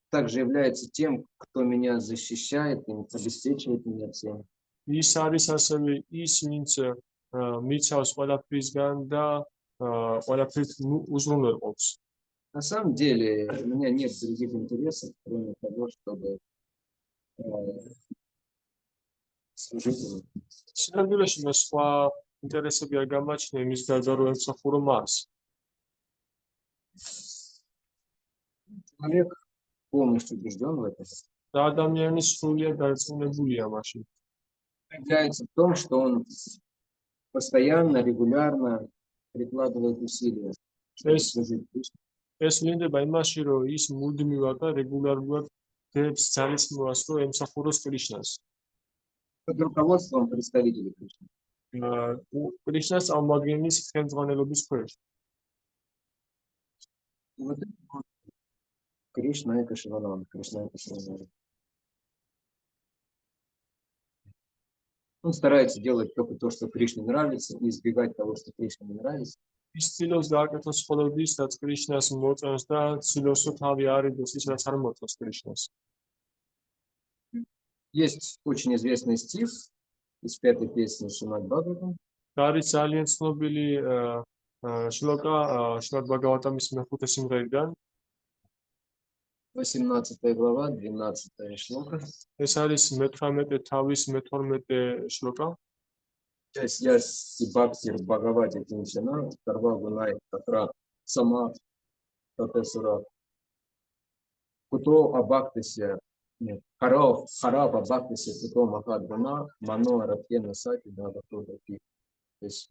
[SPEAKER 1] также является тем, кто меня защищает, и обеспечивает меня всем.
[SPEAKER 2] ის არის ასევე ის, ვინც მიცავს ყველაფრისგან და ყველაფრით უზრუნველყოფს.
[SPEAKER 1] На самом деле у меня нет других интересов, кроме того, чтобы служить ему.
[SPEAKER 2] სინამდვილეში მე სხვა ინტერესები არ გამაჩნია იმის გარდა რომ ემსახურო მას.
[SPEAKER 1] Человек полностью убежден в этом.
[SPEAKER 2] და ადამიანი სრულიად დარწმუნებულია მაშინ.
[SPEAKER 1] Является в том, что он постоянно, регулярно прикладывает усилия, чтобы служить Кришне.
[SPEAKER 2] ეს ვლინდება იმაში, რომ ის მუდმივად და რეგულარულად დებს ძალისხმევას, რომ ემსახუროს კრიშნას.
[SPEAKER 1] Под руководством представителей Кришны.
[SPEAKER 2] კრიშნას წარმომადგენლის ხელმძღვანელობის ქვეშ.
[SPEAKER 1] И вот это вот Кришна Эка Шивананда, Кришна Эка Шивананда. Он старается делать только то, что Кришне нравится, и избегать того, что Кришне не нравится.
[SPEAKER 2] ის ცდილობს გააკეთოს ყოველთვის, რაც კრიშნას მოწონს და ცდილობს, რომ თავი არ იდოს ის, რაც არ მოწონს კრიშნას.
[SPEAKER 1] Есть очень известный стих из 5-й песни Шримад Бхагаватам.
[SPEAKER 2] არის ძალიან ცნობილი შლოკა შრიმად ბაგავატამის მეხუთე სიმღერიდან.
[SPEAKER 1] 18 глава, 12 шлока.
[SPEAKER 2] ეს არის მე-18 თავის მე-12 შლოკა.
[SPEAKER 1] Часть ясти бхакти бхагавати кинчана, тарва гунай татра сама татесура. Куто абхактися, нет, хара абхактися, куто махадгуна, мано аратхена сати, дагатодаки. То есть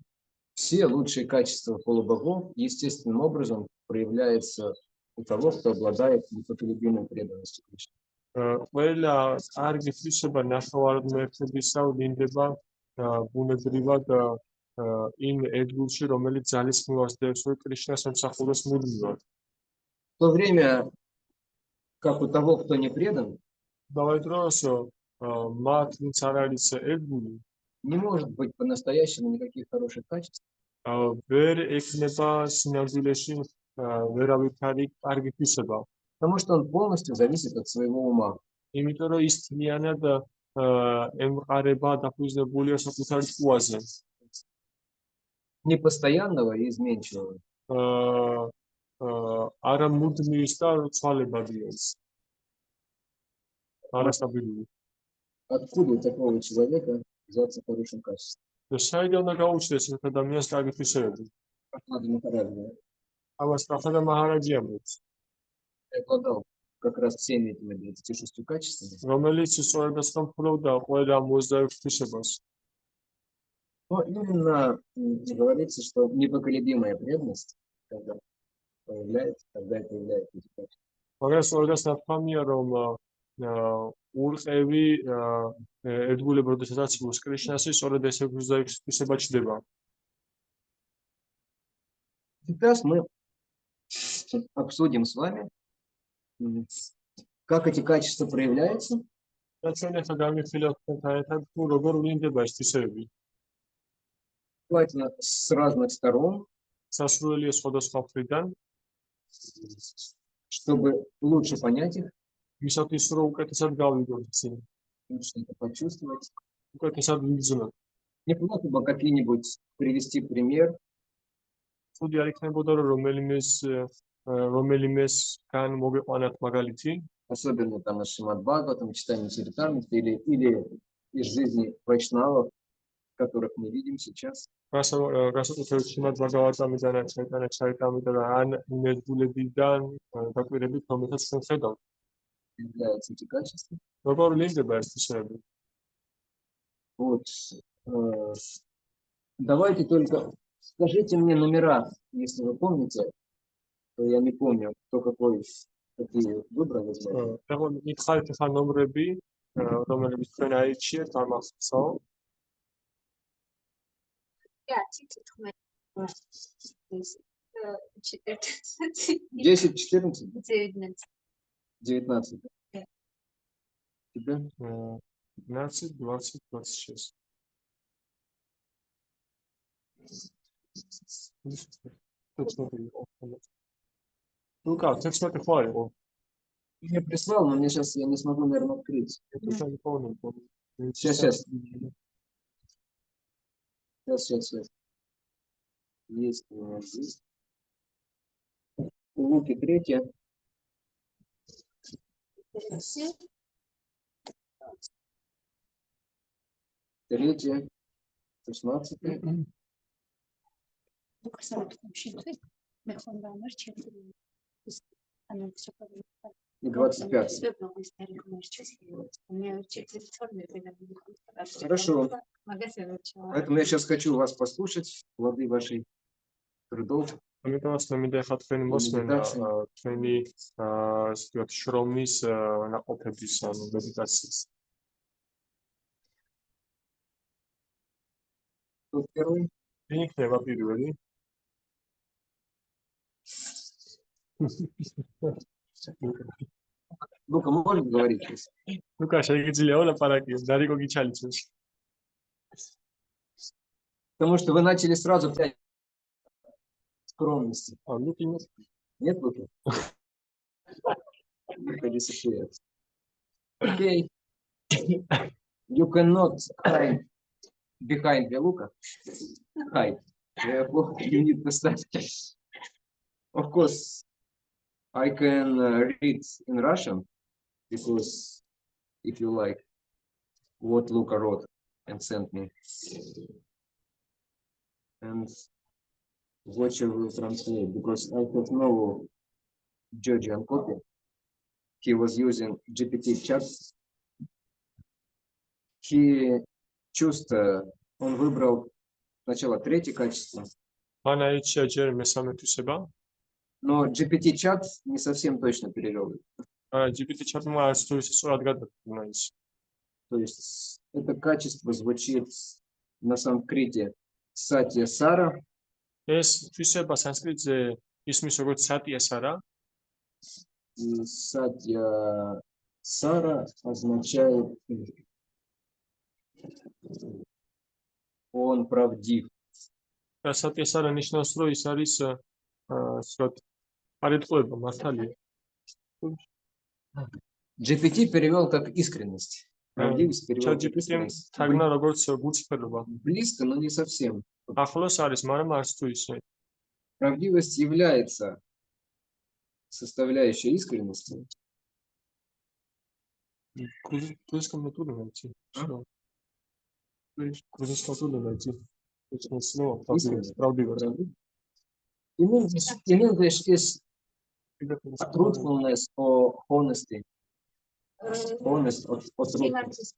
[SPEAKER 1] все лучшие качества полубогов естественным образом проявляются у того, кто обладает непоколебимой преданностью Кришне.
[SPEAKER 2] ყველა კარგი თვისება ნახევარადმოერთებისა ვლინდება ბუნებრივად იმ ერთგულში, რომელიც ძალისხმევას დევს, რომ კრიშნას ემსახუროს მუდმივად.
[SPEAKER 1] В то время, как у того, кто не предан,
[SPEAKER 2] დავაი დროს მათ ვინც არ არის ერთგული,
[SPEAKER 1] не может быть по-настоящему никаких хороших качеств.
[SPEAKER 2] ვერ ექნება სინამდვილეში ვერავითარი კარგი თვისება.
[SPEAKER 1] Потому что он полностью зависит от своего ума.
[SPEAKER 2] იმიტომ რომ ის მთლიანად ემყარება დაფუძნებულია საკუთარ ყუაზე.
[SPEAKER 1] Непостоянного и изменчивого.
[SPEAKER 2] არა მუდმივის და ცვალებადია ის. არასტაბილური.
[SPEAKER 1] Откуда у такого человека взяться хорошим качеством?
[SPEAKER 2] საიდან უნდა გაუჩნდეს ეს ადამიანს კარგი თვისებები?
[SPEAKER 1] Прохлада Махараджа
[SPEAKER 2] ამას პრახადა მაჰარაჯი ამბობს,
[SPEAKER 1] обладал как раз всеми этими 26 качествами.
[SPEAKER 2] რომელიც სწორედ ასამფლობდა ყველა 26 თვისებას.
[SPEAKER 1] Но именно говорится, что непоколебимая преданность, когда это является эти качества.
[SPEAKER 2] მაგრამ სწორედ ნათქვამია, რომ ურყევი ერთგულება, როდესაც იბოს კრიშნასი, სწორედ ეს 26 თვისება ჩდება.
[SPEAKER 1] Сейчас мы обсудим с вами, как эти качества проявляются,
[SPEAKER 2] და ჩვენ ახლა გამიხილავთ ერთად, თუ როგორ ვლინდება ეს თვისებები.
[SPEAKER 1] желательно с разных сторон,
[SPEAKER 2] სასურველია სხვადასხვა მხრიდან,
[SPEAKER 1] чтобы лучше понять их,
[SPEAKER 2] ვისათვის რომ უკეთესად გავიგოთ ისინი,
[SPEAKER 1] лучше это почувствовать.
[SPEAKER 2] უკეთესად ვიგრძნოთ.
[SPEAKER 1] Неплохо бы какие-нибудь привести пример,
[SPEAKER 2] ცუდი არ იქნებოდა, რომ რომელიმესგან მოგეყვანათ მაგალითი,
[SPEAKER 1] особенно там из Шримад Бхагаватам, читаем Чаритамриту или из жизни вайшнавов, которых мы видим сейчас.
[SPEAKER 2] განსაკუთრებით შრიმად ბაგავატამიდან, ჩარიტამრიტიდან ან ერთგულებიდან დაკვირებით, რომელსაც ჩვენ ხედავთ.
[SPEAKER 1] Являются эти качества.
[SPEAKER 2] როგორ ვლინდება ეს თვისებები?
[SPEAKER 1] Вот. Давайте только скажите мне номера, если вы помните, то я не помню, кто какие выбрал из вас.
[SPEAKER 2] მითხარით ახლა ნომრები, რომლებიც თქვენ აირჩიეთ ამ ახსოვ.
[SPEAKER 3] Jā, cik tu
[SPEAKER 1] 10, 14,
[SPEAKER 3] 19.
[SPEAKER 1] 19.
[SPEAKER 3] Да.
[SPEAKER 1] Тебя?
[SPEAKER 2] 15, 20, 26. Точно. Ну как, 16 ხო იყო?
[SPEAKER 1] Мне прислал, но мне сейчас я не смогу, наверное, открыть.
[SPEAKER 2] Tutaj powiem, bo
[SPEAKER 1] Сейчас. Сейчас. Есть у нас здесь. У Луки 3. Третье. 16. И 25. Хорошо. Поэтому я сейчас хочу вас послушать, плоды вашей трудов.
[SPEAKER 2] ამიტომ ასე მინდა ხა თქვენი მოსმენა თქვენი ასე ვთქვათ შრომის ნაყოფების ანუ მედიტაციის.
[SPEAKER 1] Кто первый?
[SPEAKER 2] ვინ იქნება პირველი?
[SPEAKER 1] Лука, можешь говорить?
[SPEAKER 2] ლუკა შეიძლება ვლაპარაკიო, დარიკო გიჩალიჩოს.
[SPEAKER 1] Потому что вы начали сразу в скромности.
[SPEAKER 2] А, Луки нет.
[SPEAKER 1] Нет, Луки? Лука disappeared. Okay. You cannot hide behind the Luca. Hide. You need to start. Of course, I can read in Russian because if you like what Luca wrote and sent me. And what you will translate because I have no Georgian copy. He was using GPT chat. Он выбрал сначала третье качество.
[SPEAKER 2] Аналитика ჯერ მესამე თვისება.
[SPEAKER 1] Но GPT chat не совсем точно перевел.
[SPEAKER 2] GPT chat-მა არც თუ ისე სწორად გადაგვნა ის.
[SPEAKER 1] То есть это качество звучит на санскрите Сатья Сара.
[SPEAKER 2] ეს თვისება სანსკრიტზე ისმის როგორც სატია сара.
[SPEAKER 1] И Сатья Сара означает он правдив.
[SPEAKER 2] სატია сара ნიშნავს, რომ ის არის სწორად არეთყובה მართალია.
[SPEAKER 1] GPT перевел как искренность. Правдивость перевел как искренность.
[SPEAKER 2] თარგმნა როგორც გულწრფელობა.
[SPEAKER 1] Близко, но не совсем.
[SPEAKER 2] ახლოს არის, მაგრამ არც თუ ისე.
[SPEAKER 1] Правдивость является составляющей искренности.
[SPEAKER 2] Кто комнатуру найти? Что? Кто комнатуру найти? Точно слово. Правдивость.
[SPEAKER 1] In English is truthfulness or honesty. Honest or truthfulness.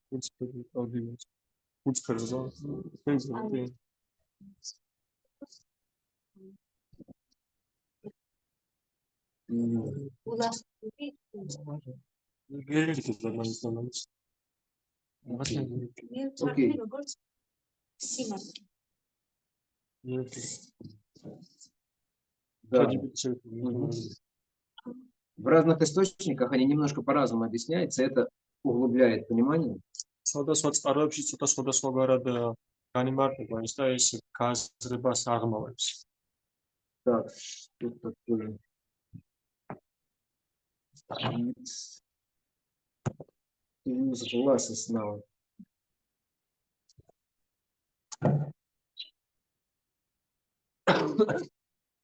[SPEAKER 2] Правдивость. Гулцпелობა. Facebook.
[SPEAKER 1] Окей. Да. В разных источниках они немножко по-разному объясняются, это углубляет понимание.
[SPEAKER 2] სხვადასხვა წყაროებში ცოტა სხვადასხვაგვარად განიმარტება ის და ეს გაზრებას აღმავებს.
[SPEAKER 1] Так, что такое? Use glasses now.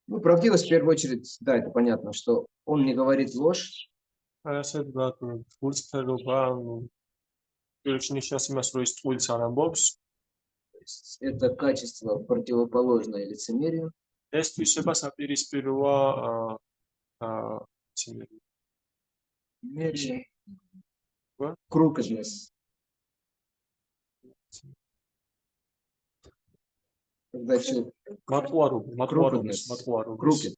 [SPEAKER 1] Ну, правдивость в первую очередь, да, это понятно, что он не говорит ложь.
[SPEAKER 2] ასე ვთქვათ, გულწრფელობა, ნიშნავს იმას, რომ ის წყვილს არ ამბობს.
[SPEAKER 1] Это качество противоположное лицемерию.
[SPEAKER 2] ეს თვისება საპირისპიროა
[SPEAKER 1] Crookedness. Когда человек
[SPEAKER 2] მატყუარობის.
[SPEAKER 1] crooked.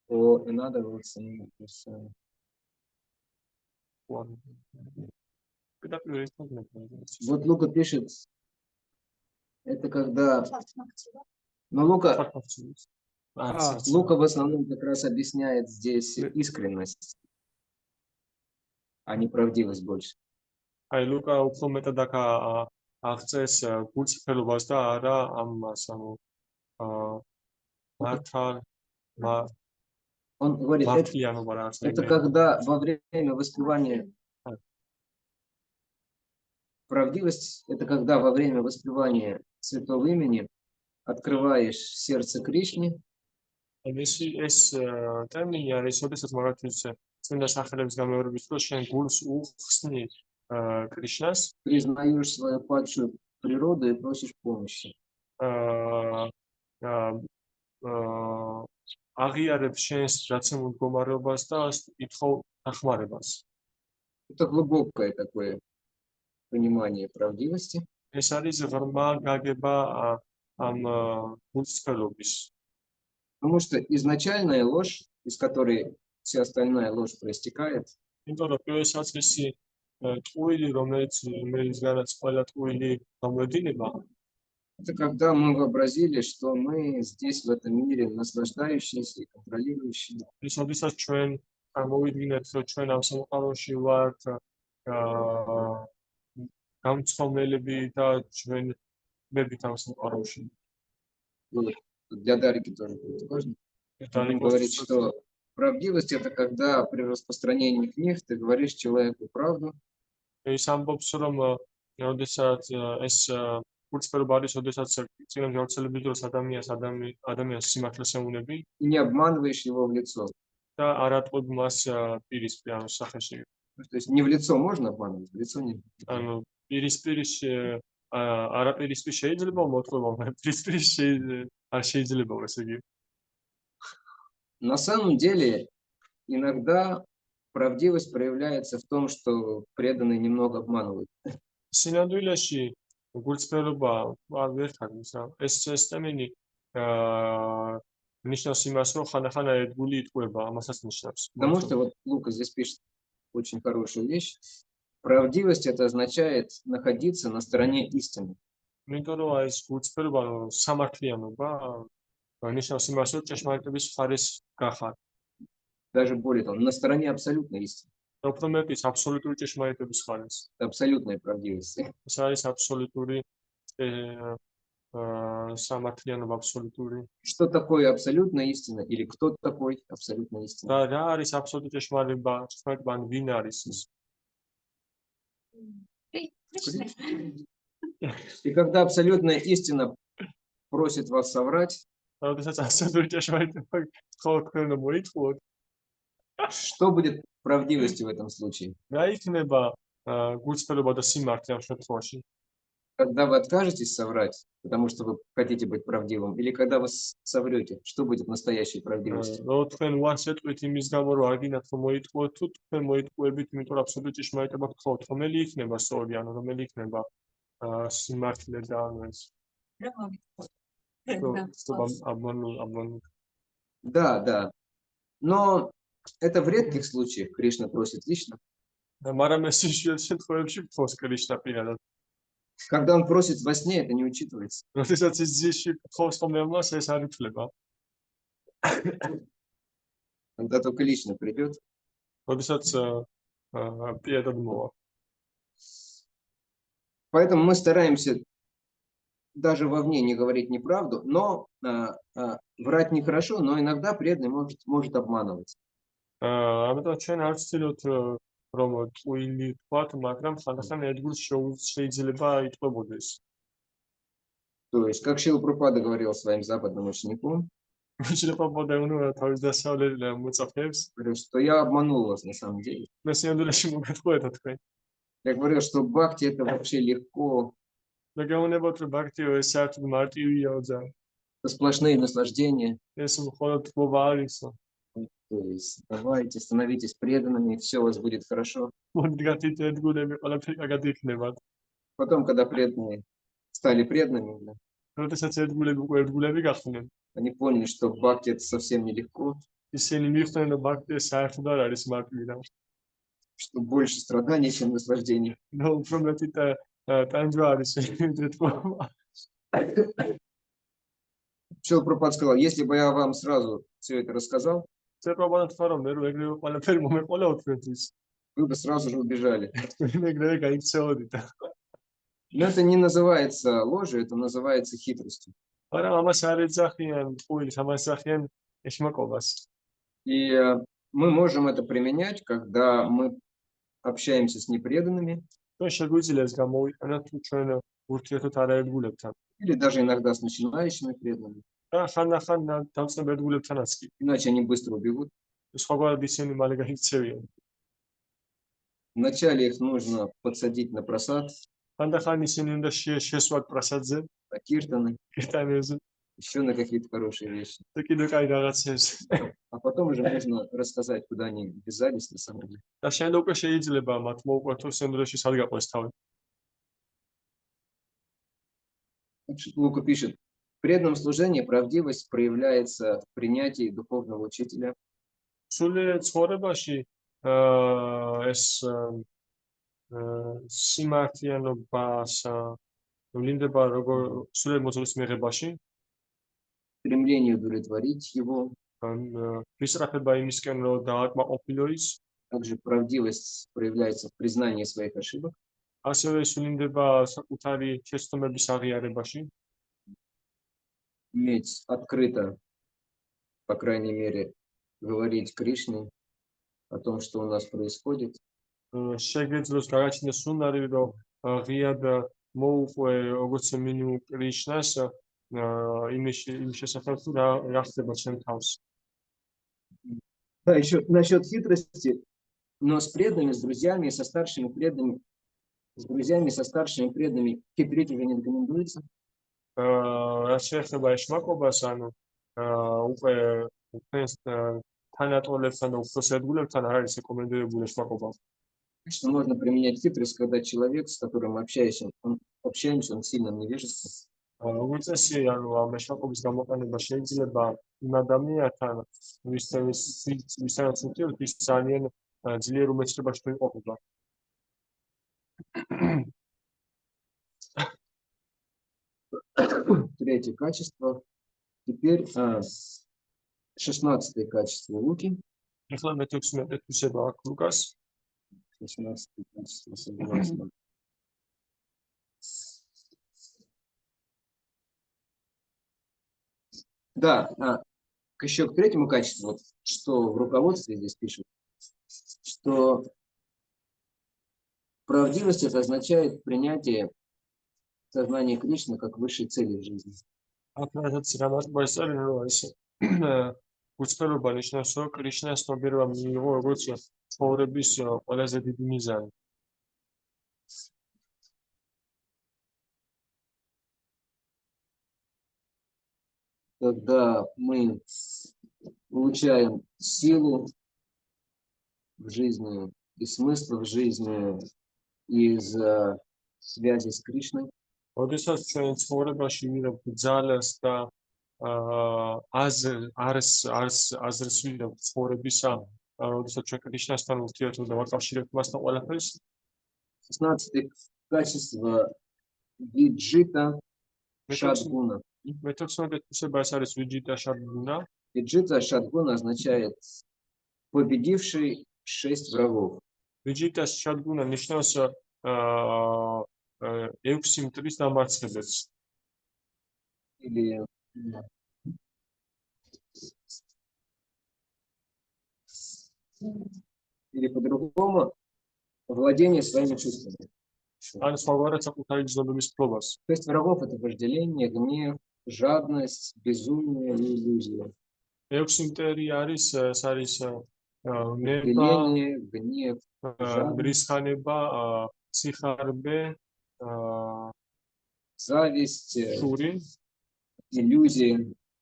[SPEAKER 1] Or in other words, вот Лука пишет, это когда... Но Лука в основном как раз объясняет здесь искренность, а не правдивость больше.
[SPEAKER 2] აი ლუკა უფრო მეტად აღწევს გულწრფელობას და არა ამას, ანუ მართალ
[SPEAKER 1] Он говорит,
[SPEAKER 2] მართლიანობა რაღაც
[SPEAKER 1] это
[SPEAKER 2] ეგრე.
[SPEAKER 1] когда во время воспевания правдивость, это когда во время воспевания святого имени открываешь сердце Кришне,
[SPEAKER 2] ეს ტერმინი არის, როდესაც მაგათაც წმინდა სახელების გამეორების დროს შენ გულს უხსნი კრიშნას,
[SPEAKER 1] признаешь свою падшую природу и просишь помощи.
[SPEAKER 2] აღიარებ შენს რაცემულ მდგომარეობას და ითხოვ დახმარებას.
[SPEAKER 1] Это глубокое такое понимание правдивости.
[SPEAKER 2] ეს არის ღრმა გაგება ამ გულწრფელობის.
[SPEAKER 1] Потому что изначальная ложь, из которой вся остальная ложь проистекает,
[SPEAKER 2] იმიტომ რომ პირველ საწყისი ტყუილი, რომელიცგანაც ყველა ტყუილი გამოედინება,
[SPEAKER 1] это когда мы вообразили, что мы здесь, в этом мире, наслаждающиеся и контролирующие.
[SPEAKER 2] ის როდესაც ჩვენ გამოვიდგინეთ, რომ ჩვენ ამ სამყაროში ვართ გამცხოვნელები და ჩვენ მებით ამ სამყაროში.
[SPEAKER 1] Вот. Для Дарики тоже будет важно. Он говорит, что правдивость – это когда при распространении книг ты говоришь человеку правду,
[SPEAKER 2] ის ამბობს, რომ როდესაც ეს გულწრფელობა არის, როდესაც წინამ გავრცელების დროს ადამიანს სიმართლეს ეუბნები
[SPEAKER 1] и не обманываешь его в лицо.
[SPEAKER 2] და არ ატყობ მას პირისპირ ამ სახეში.
[SPEAKER 1] То есть не в лицо можно обманывать, в лицо не.
[SPEAKER 2] ანუ პირისპირ არაპირისპირ შეიძლება მოტყობა, პირისპირ არ შეიძლება ესე იგი.
[SPEAKER 1] На самом деле, иногда правдивость проявляется в том, что преданные немного обманывают.
[SPEAKER 2] სინამდვილეში გულწრფელობა არ ვერթაგის ეს ტერმინი ნიშნავს იმას, რომ ხანახანაირად გული იტყუება, ამასაც ნიშნავს.
[SPEAKER 1] Потому что вот Лука здесь пишет очень хорошую вещь. Правдивость это означает находиться на стороне истины.
[SPEAKER 2] იმიტომ რომ ეს გულწრფელობა, სამართლიანობა ნიშნავს იმას, რომ ჭეშმარიტების მხარეს გახარ.
[SPEAKER 1] Даже более того, на стороне абсолютной истины.
[SPEAKER 2] უფრო მეტის აბსოლუტური ჭეშმარიტების მხარეს.
[SPEAKER 1] Абсолютной правдивости.
[SPEAKER 2] ეს არის აბსოლუტური სამართლიანობა, აბსოლუტური.
[SPEAKER 1] Что такое абсолютная истина или кто такой абсолютная истина?
[SPEAKER 2] და რა არის აბსოლუტური ჭეშმარიტება, ან ვინ არის ის?
[SPEAKER 1] И когда абсолютная истина просит вас соврать,
[SPEAKER 2] როდესაც აბსოლუტური ჭეშმარიტება თქვენ თქვენ მოითხოვოთ,
[SPEAKER 1] что будет правдивостью в этом случае?
[SPEAKER 2] რა იქნება გულწრფელობა და სიმართლე ამ შემთხვევაში?
[SPEAKER 1] Когда вы откажетесь соврать, потому что вы хотите быть правдивым, или когда вы соврете, что будет настоящей правдивостью?
[SPEAKER 2] რო თქვენ უარს ეტყვით იმის გამო, რომ არ გინდათ რომ მოიტყუოთ, თუ თქვენ მოიტყუებით, იმიტომ რომ აბსოლუტური ჭეშმარიტება გთხოვთ, რომელი იქნება სწორი, ანუ რომელი იქნება სიმართლე და ანუ ეს обманул.
[SPEAKER 1] Да, да. Но это в редких случаях Кришна просит лично.
[SPEAKER 2] მაგრამ ეს იშვიათ შემთხვევებში გთხოვს კრიშნა პირადად.
[SPEAKER 1] Когда он просит во сне, это не учитывается.
[SPEAKER 2] როდესაც ის ძიში გთხოვს ხოლმე ამას, ეს არ ითვლება.
[SPEAKER 1] Когда только лично придет.
[SPEAKER 2] როდესაც პირადად მოვა.
[SPEAKER 1] Поэтому мы стараемся даже вовне не говорить неправду, но врать нехорошо, но иногда преданный может обманывать.
[SPEAKER 2] ამიტომ ჩვენ არ ვცდილობთ რომ ტყუილი ვთქვათ, მაგრამ ხანდახან ერთგულს შეიძლება იტყუებოდეს.
[SPEAKER 1] То есть, как Шрила Прабхупада говорил своим западным ученикам, говорил, что я обманул вас на самом деле. Я говорил, что бхакти это вообще легко. Это сплошные наслаждения. То есть, давайте, становитесь преданными, все у вас будет хорошо. Потом, когда преданные стали преданными, да, они поняли, что бхакти это совсем нелегко, что больше страданий, чем наслаждений. Шрила Прабхупада сказал, если бы я вам сразу все это рассказал, вы бы сразу же убежали. Но это не называется ложью, это называется хитростью.
[SPEAKER 2] მაგრამ ამას არ ეძახიან პუილს, ამას ეძახიან ეშმაკობას.
[SPEAKER 1] И мы можем это применять, когда мы общаемся с непреданными,
[SPEAKER 2] ჩვენ შეგვიძლია ეს გამოვიყენოთ თუ ჩვენ ურთიერთოდ არაერთგულებთან
[SPEAKER 1] или даже иногда с начинающими преданными.
[SPEAKER 2] და ხანდახან დამწყებ ერთგულებთანაც კი.
[SPEAKER 1] Иначе они быстро убегут.
[SPEAKER 2] სხვაგვარად ისინი მალე გაიქცევიან.
[SPEAKER 1] Вначале их нужно подсадить на просад,
[SPEAKER 2] ხანდახან ისინი უნდა შესვათ პრასადზე,
[SPEAKER 1] на киртаны,
[SPEAKER 2] კირტანებზე
[SPEAKER 1] еще на какие-то хорошие вещи.
[SPEAKER 2] და კიდევ კაი რაღაცებს.
[SPEAKER 1] А потом уже можно рассказать, куда они ввязались на самом деле.
[SPEAKER 2] და შემდეგ უკვე შეიძლება მათ მოუკვეთოს სენდროში სად გაყვეს თავი.
[SPEAKER 1] Лука пишет, в преданном служении правдивость проявляется в принятии духовного учителя,
[SPEAKER 2] სულ ცხოვრებაში ეს სიმართლიანობას ვლინდება როგორ სულ მოძღვრის მიღებაში,
[SPEAKER 1] стремление удовлетворить его,
[SPEAKER 2] ვისწრაფება იმისკენ რომ დააკმაყოფილო ის,
[SPEAKER 1] также правдивость проявляется в признании своих ошибок,
[SPEAKER 2] ასევე სულინდება საკუთარი შეცდომების აღიარებაში,
[SPEAKER 1] уметь открыто, по крайней мере, говорить Кришне о том, что у нас происходит,
[SPEAKER 2] შეგეძლოს გაგაჩნდეს უნარი რომ ღიად მოუყვე როგორც მინიმუმ კრიშნას იმის შესახებ თუ რა ხდება ჩემ თავს.
[SPEAKER 1] Да, еще насчет хитрости, но с преданными, с друзьями, и со старшими преданными, с друзьями, со старшими преданными хитрить уже не рекомендуется.
[SPEAKER 2] რაც შეეხება ეშმაკობას, ანუ უკვე თანატოლებთან და უფროს ერთგულებთან არ არის რეკომენდებული ეშმაკობა.
[SPEAKER 1] Конечно, можно применять хитрость, когда человек, с которым общаемся, он сильно невежествен.
[SPEAKER 2] როგორც წესი, ანუ ამ ეშმაკობის გამოყენება შეიძლება იმ ადამიანთან, ვისაც უთხრობთ, ის ძალიან ძლიერ უმეცრებაში თუ იმყოფება.
[SPEAKER 1] Третье качество. Теперь 16-е качество Луки.
[SPEAKER 2] ეხლა მე-16 თვისება აქვს ლუკას.
[SPEAKER 1] 16-е качество, согласно. Да, еще к третьему качеству, вот, что в руководстве здесь пишут, что правдивость это означает принятие сознания Кришны как высшей цели в жизни.
[SPEAKER 2] Апрázat რამატყუას არის რომ ეს უცხოობა ნიშნავს რომ კრიშნას ცნობიერება მიიღო როგორც ცხოვრების ყველაზე დიდი მიზანი.
[SPEAKER 1] Когда мы получаем силу в жизни и смысл в жизни из связи с Кришной,
[SPEAKER 2] Odesas ჩვენ ცხოვრებაში ვიღებთ ძალას და აზრს ვიღებთ ცხოვრებისა, odesas ჩვენ კრიშნასთან ურთიერთობა ვაკავშირებთ მასთან ყველაფერს.
[SPEAKER 1] 16 качество виджита шадгуна.
[SPEAKER 2] მე-16 თვისება ეს არის ვიჯიტა შადგუნა.
[SPEAKER 1] Виджита шадгуна означает победивший 6 врагов.
[SPEAKER 2] ვიჯიტა შადგუნა ნიშნავს 6 მტრის დამარცხებელს.
[SPEAKER 1] Или по-другому, владение своими чувствами.
[SPEAKER 2] ან სხვაგვარად საკუთარი გრძნობის ფლობას.
[SPEAKER 1] 6 врагов это вожделение, гнев, жадность, безумие и иллюзия.
[SPEAKER 2] 6 მტერი არის ეს არის ნება,
[SPEAKER 1] Вожделение, гнев,
[SPEAKER 2] მრისხანება, სიხარბე,
[SPEAKER 1] зависть,
[SPEAKER 2] შური,
[SPEAKER 1] иллюзия,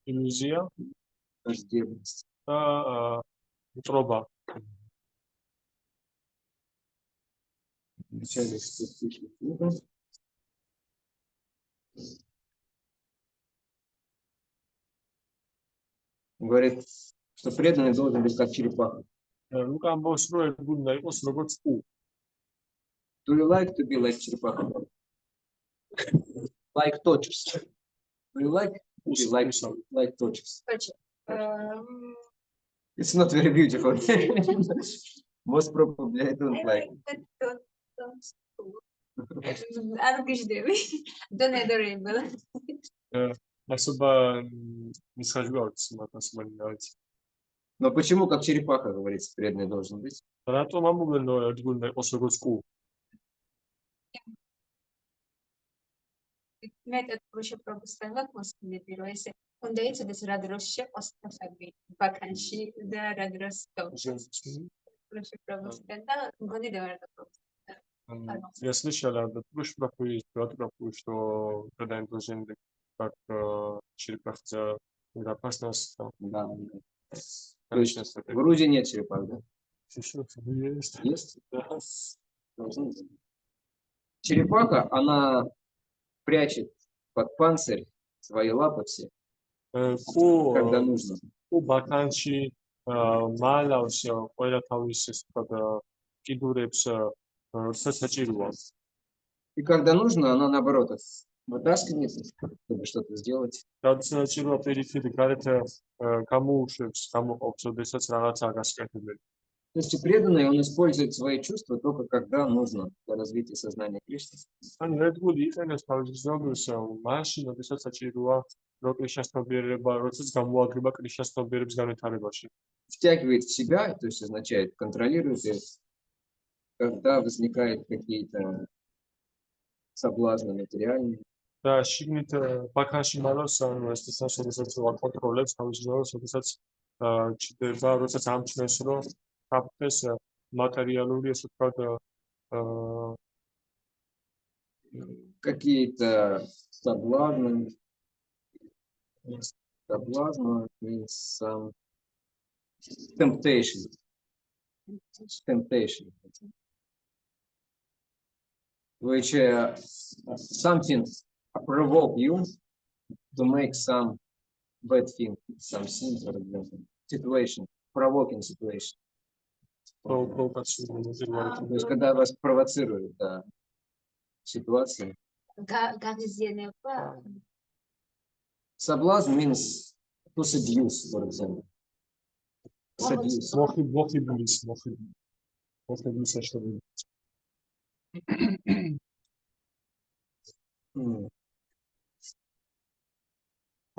[SPEAKER 2] ილუზია
[SPEAKER 1] враждебность.
[SPEAKER 2] და მტრობა.
[SPEAKER 1] Вначале что пишет Лука. Говорит, что преданный должен быть как черепаха.
[SPEAKER 2] ლუკა ამბობს რომ ეგ უნდა იყოს როგორც პუ.
[SPEAKER 1] Do you like to be like черепаха? Like tortoise. Do you like to be like tortoise? It's not very beautiful. Most probably I don't like.
[SPEAKER 3] არ გიждები. Don't adorable.
[SPEAKER 2] особо не схожу с математикой.
[SPEAKER 1] Но почему, как черепаха, говорится, преданный должен быть?
[SPEAKER 2] Рატომ ამბობენ რომ ერთგული უნდა იყოს როგორც კუ?
[SPEAKER 3] მეტად პროშეპრობუსტელა მოსკნები რომ ესე უნდა იცოდეს რა დროს შეყოს თასები ბაქანში და რა დროს პროშეპრობუსტელა მგონი დავარდა
[SPEAKER 2] Я слышала, да, про что когда им должен как черепахца опасность там.
[SPEAKER 1] Да. То есть
[SPEAKER 2] Конечно,
[SPEAKER 1] в Грузии нет черепах, да?
[SPEAKER 2] есть.
[SPEAKER 1] Есть?
[SPEAKER 2] Да.
[SPEAKER 1] Должны быть. Черепаха, она прячет под панцирь свои лапы все, когда
[SPEAKER 2] Кუ
[SPEAKER 1] нужно.
[SPEAKER 2] კუ ბაქანში მალავს ყველა თავის კიდურებს როცა საჭიროა.
[SPEAKER 1] И когда нужно, она наоборот вытаскивает, чтобы что-то сделать.
[SPEAKER 2] როცა საჭიროა პირიქით გარეთ გამოუშვებს, გამოყოფს, ოდესაც რაღაცა გასაკეთებელი.
[SPEAKER 1] То есть преданный, он использует свои чувства только когда нужно для развития сознания Кришны.
[SPEAKER 2] ანუ ერთგული იყენებს თავის გზნობებს მაშინ, ოდესაც საჭიროა რო კრიშნას თობიერება, როდესაც გამოაგრება კრიშნას თობიერების განვითარებაში.
[SPEAKER 1] Втягивает в себя, то есть означает контролирует, когда возникают какие-то соблазны материальные.
[SPEAKER 2] და შიგნით ბაქანში მალავს, ანუ ეს ისე როდესაც ვაკონტროლებს თავის გზნობას, ოდესაც ჩდება, როდესაც ამჩნევს, რომ საფრთხეს მატერიალური, ასე ვთქვათ,
[SPEAKER 1] какие-то соблазны. Соблазны means some temptation. Temptation. Which something provoke you to make some bad thing, some sin, for example. Situation, provoking situation. То есть, когда вас провоцируют, да, ситуация.
[SPEAKER 3] გაღიზიანება
[SPEAKER 1] Соблазн means to seduce, for example. Seduce.
[SPEAKER 2] მოხიბლის საშუალება.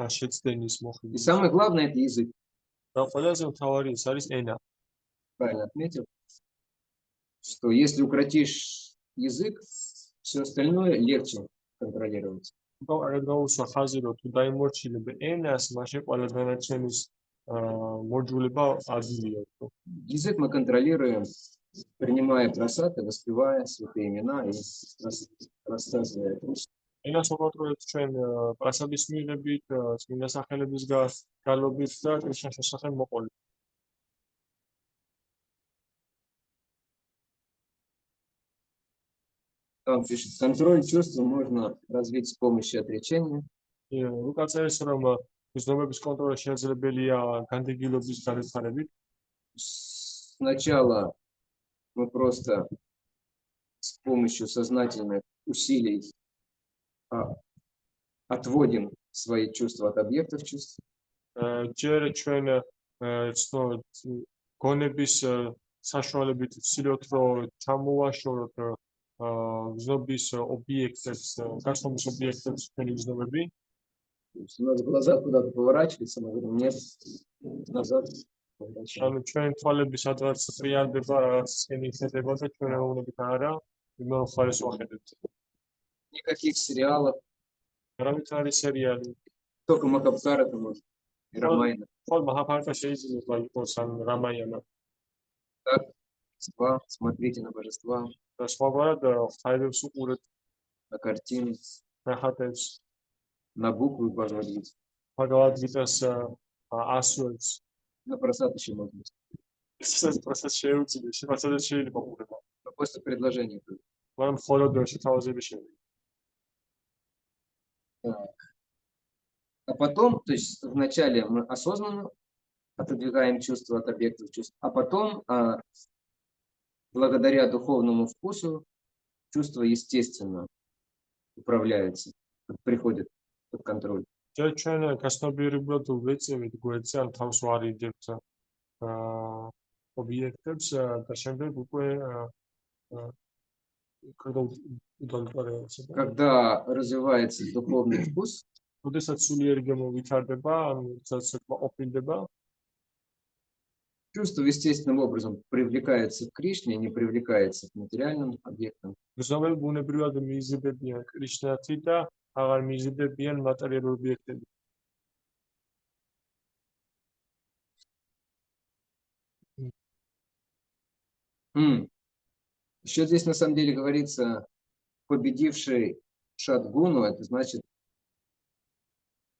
[SPEAKER 2] შეცდენის
[SPEAKER 1] И
[SPEAKER 2] მოხიბლის.
[SPEAKER 1] самое главное это язык.
[SPEAKER 2] და ყველაზე მთავარი ის არის ენა.
[SPEAKER 1] Правильно отметил, что если укротишь язык, все остальное легче контролировать.
[SPEAKER 2] გაუსვა ხაზი რომ თუ დაიმორჩილებ ენას, მაშინ ყველა განაჩენის მორჯულება ადვილია.
[SPEAKER 1] Язык мы контролируем, принимая прасады, воспевая святые имена и рассказывая.
[SPEAKER 2] ენას ვაკონტროლებთ ჩვენ პრასადის მიღებით, წმინდა სახელების გალობით და კრიშნას შესახებ მოყოლით.
[SPEAKER 1] Там пишет, контроль чувств можно развить с помощью отречения.
[SPEAKER 2] უკაც არის რომ გზნობების კონტროლი შესაძლებელია განდეგილობის განვითარებით.
[SPEAKER 1] Сначала мы просто с помощью сознательных усилий отводим свои чувства от объектов чувств.
[SPEAKER 2] ჯერ ჩვენ გონების საშუალებით ვცდილობთ რომ ჩამოვაშოროთ გზნობის ობიექტებს, გასწავლის ობიექტებს ჩვენი გზნობები.
[SPEAKER 1] У нас глаза куда-то поворачиваются, мы говорим, нет, назад.
[SPEAKER 2] ანუ ჩვენ თვალები სადღაც წრიალდება, რაღაც ისინი ხდება და ჩვენ ეუბნებით არა, იმენ ხარეს ვახედებთ.
[SPEAKER 1] Никаких сериалов,
[SPEAKER 2] არავით არის სერიალი.
[SPEAKER 1] только Махабхарата может. И Рамайна.
[SPEAKER 2] ხოლ მაჰაბჰარატა შეიძლება იყოს ან რამაიანა.
[SPEAKER 1] Так, смотрите на божества,
[SPEAKER 2] და სხვაგვარად ღვთაებებს უყურეთ,
[SPEAKER 1] на картины,
[SPEAKER 2] ნახატებს,
[SPEAKER 1] на буквы Бхагавад-гиты.
[SPEAKER 2] ბჰაგავად-გიტას ასვებს.
[SPEAKER 1] На просад еще можно.
[SPEAKER 2] ეს პროცესი შეუძლია, შეფასებად შეიძლება უყურება.
[SPEAKER 1] Но после предложения.
[SPEAKER 2] მაგრამ მხოლოდ შეთავაზების შემდეგ.
[SPEAKER 1] Так. А потом, то есть вначале мы осознанно отодвигаем чувства от объектов чувств, а потом, благодаря духовному вкусу, чувства естественно управляются, приходят под контроль.
[SPEAKER 2] ჯერ ჩვენ გასნობიერებლად ვეწევით გვერდზე ან თავს ვარიდებთ ობიექტებს და შემდეგ უკვე
[SPEAKER 1] Когда развивается духовный вкус,
[SPEAKER 2] როდესაც სულიერი გემო ვითარდება, ანუ როდესაც ყოფილდება,
[SPEAKER 1] Чувство естественным образом привлекается к Кришне, не привлекается к материальным объектам.
[SPEAKER 2] გრძნობები ბუნებრივად მიიზრდებიან კრიშნათი და აღარ მიიზრდებიან მატერიალური ობიექტები.
[SPEAKER 1] Еще здесь на самом деле говорится, победивший Шадгуну, это значит,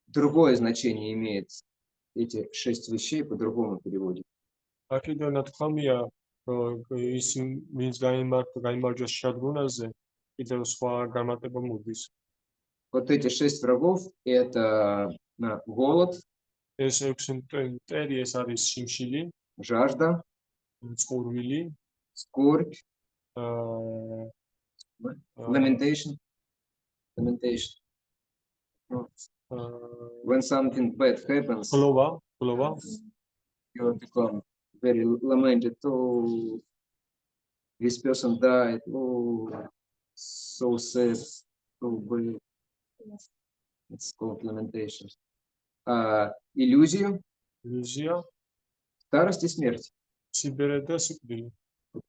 [SPEAKER 1] другое значение имеет эти 6 вещей, по-другому переводят.
[SPEAKER 2] აქედან ნათქვამია, ის ვინც გაიმარჯვეს შადგუნაზე, კიდევ სხვა განმარტება მოდის.
[SPEAKER 1] Вот эти 6 врагов – это голод,
[SPEAKER 2] ეს 6 მტერი ეს არის შიმშილი,
[SPEAKER 1] жажда,
[SPEAKER 2] წყურვილი,
[SPEAKER 1] скорбь,
[SPEAKER 2] აა
[SPEAKER 1] lamentation. When something bad happens,
[SPEAKER 2] გლოვა,
[SPEAKER 1] you become very lamented. Oh, this person died. Oh, so sad. So bad. It's called lamentation. Иллюзию,
[SPEAKER 2] ილუზია,
[SPEAKER 1] старость и смерть.
[SPEAKER 2] სიბერე და სიკვდილი.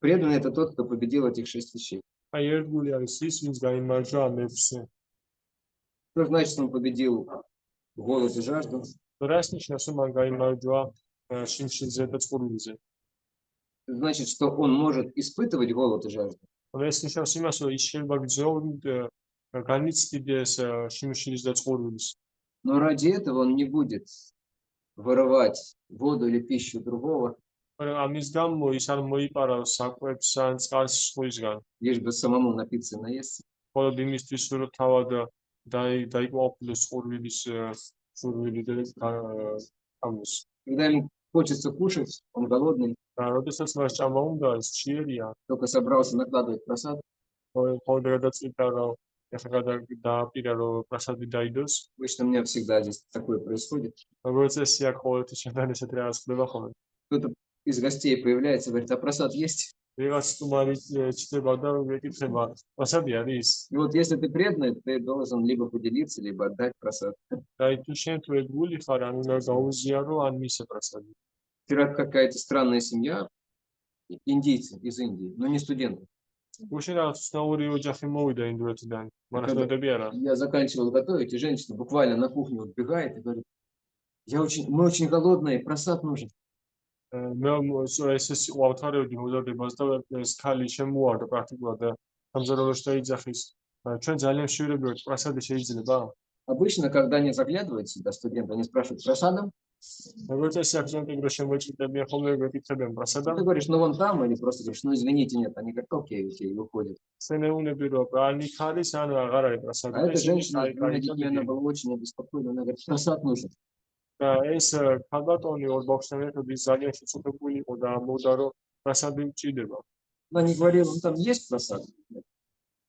[SPEAKER 1] Преданный – это тот, кто победил этих 6 вещей.
[SPEAKER 2] აი ერთგული არის ის, ვინც გაიმარჯვა ამ 6-ზე.
[SPEAKER 1] Что значит, что он победил голод и жажду?
[SPEAKER 2] რას ნიშნავს, რომ მან გაიმარჯვა შიმშილზე და წყურვილზე?
[SPEAKER 1] Значит, что он может испытывать голод и жажду.
[SPEAKER 2] ეს ნიშნავს იმას, რომ ის შეიძლება გრძნობით განიცდიდეს შიმშილის და წყურვილის.
[SPEAKER 1] Но ради этого он не будет воровать воду или пищу другого,
[SPEAKER 2] ამის გამო ის არ მოიპარავს საკვებს ან წყალს სხვისგან.
[SPEAKER 1] лишь бы самому напиться и наесться.
[SPEAKER 2] მხოლოდ იმისთვის, რომ თავად დაიკმაყოფილოს წყურვილის სურვილი და ამის.
[SPEAKER 1] Когда ему хочется кушать, он голодный,
[SPEAKER 2] როდესაც მას ჭამა უნდა, ის ჩიერია,
[SPEAKER 1] только собрался накладывать просад.
[SPEAKER 2] მხოლოდ გადაწყვიტა, რომ ეხლა დააპირა, რომ პრასადი დაიდოს.
[SPEAKER 1] Обычно у меня всегда здесь такое происходит.
[SPEAKER 2] როგორც წესია, ყოველთვის შენთან ესეთ რაღაც ხდება ხოლმე.
[SPEAKER 1] Кто-то из гостей появляется, говорит, а просад есть?
[SPEAKER 2] ვიღაც სტუმარი ჩდება და ეკითხება, პრასადი არის?
[SPEAKER 1] И вот если ты преданный, ты должен либо поделиться, либо отдать просад.
[SPEAKER 2] და თუ შენ თუ ეგული ხარ, ან უნდა გაუზიარო, ან მისე პრასადი.
[SPEAKER 1] Вчера какая-то странная семья, индийцы из Индии, но не студенты.
[SPEAKER 2] უშენ რაღაც ცნაური ოჯახი მოვიდა ინდოეთიდან, მაგრამ სტუდენტები არა.
[SPEAKER 1] Я заканчивал готовить, и женщина буквально на кухню убегает и говорит, мы очень голодные, просад нужен.
[SPEAKER 2] მე ეს იყო ავთარებდი მოზადებას და ეს ქალი შემოარდა პრაქტიკულად და სამზარეულოში დაიძახის. ჩვენ ძალიან მშვიდები ვართ, პრასადი შეიძლება?
[SPEAKER 1] Обычно, когда они заглядывают сюда, студенты, они спрашивают, просадом?
[SPEAKER 2] როგორც წესი აქცენტი რო შემოჭრდებიან ხოლმე ვეკითხებიან პრასადა.
[SPEAKER 1] Ты говоришь, ну вон там, или просто говоришь, ну извините, нет. Они говорят, окей, и выходят.
[SPEAKER 2] სენეუნები რო ani ხარის ან აღარ არის პრასადი.
[SPEAKER 1] А эта женщина, с двумя детьми, она была очень обеспокоена, она говорит, просад нужен.
[SPEAKER 2] და ეს ქალბატონი ორ ბავშვთან ერთად ის ძალიან შეწუხებული იყო და ამბობდა, რომ პრასადი მჭირდება.
[SPEAKER 1] Она не говорила, ну там есть просад?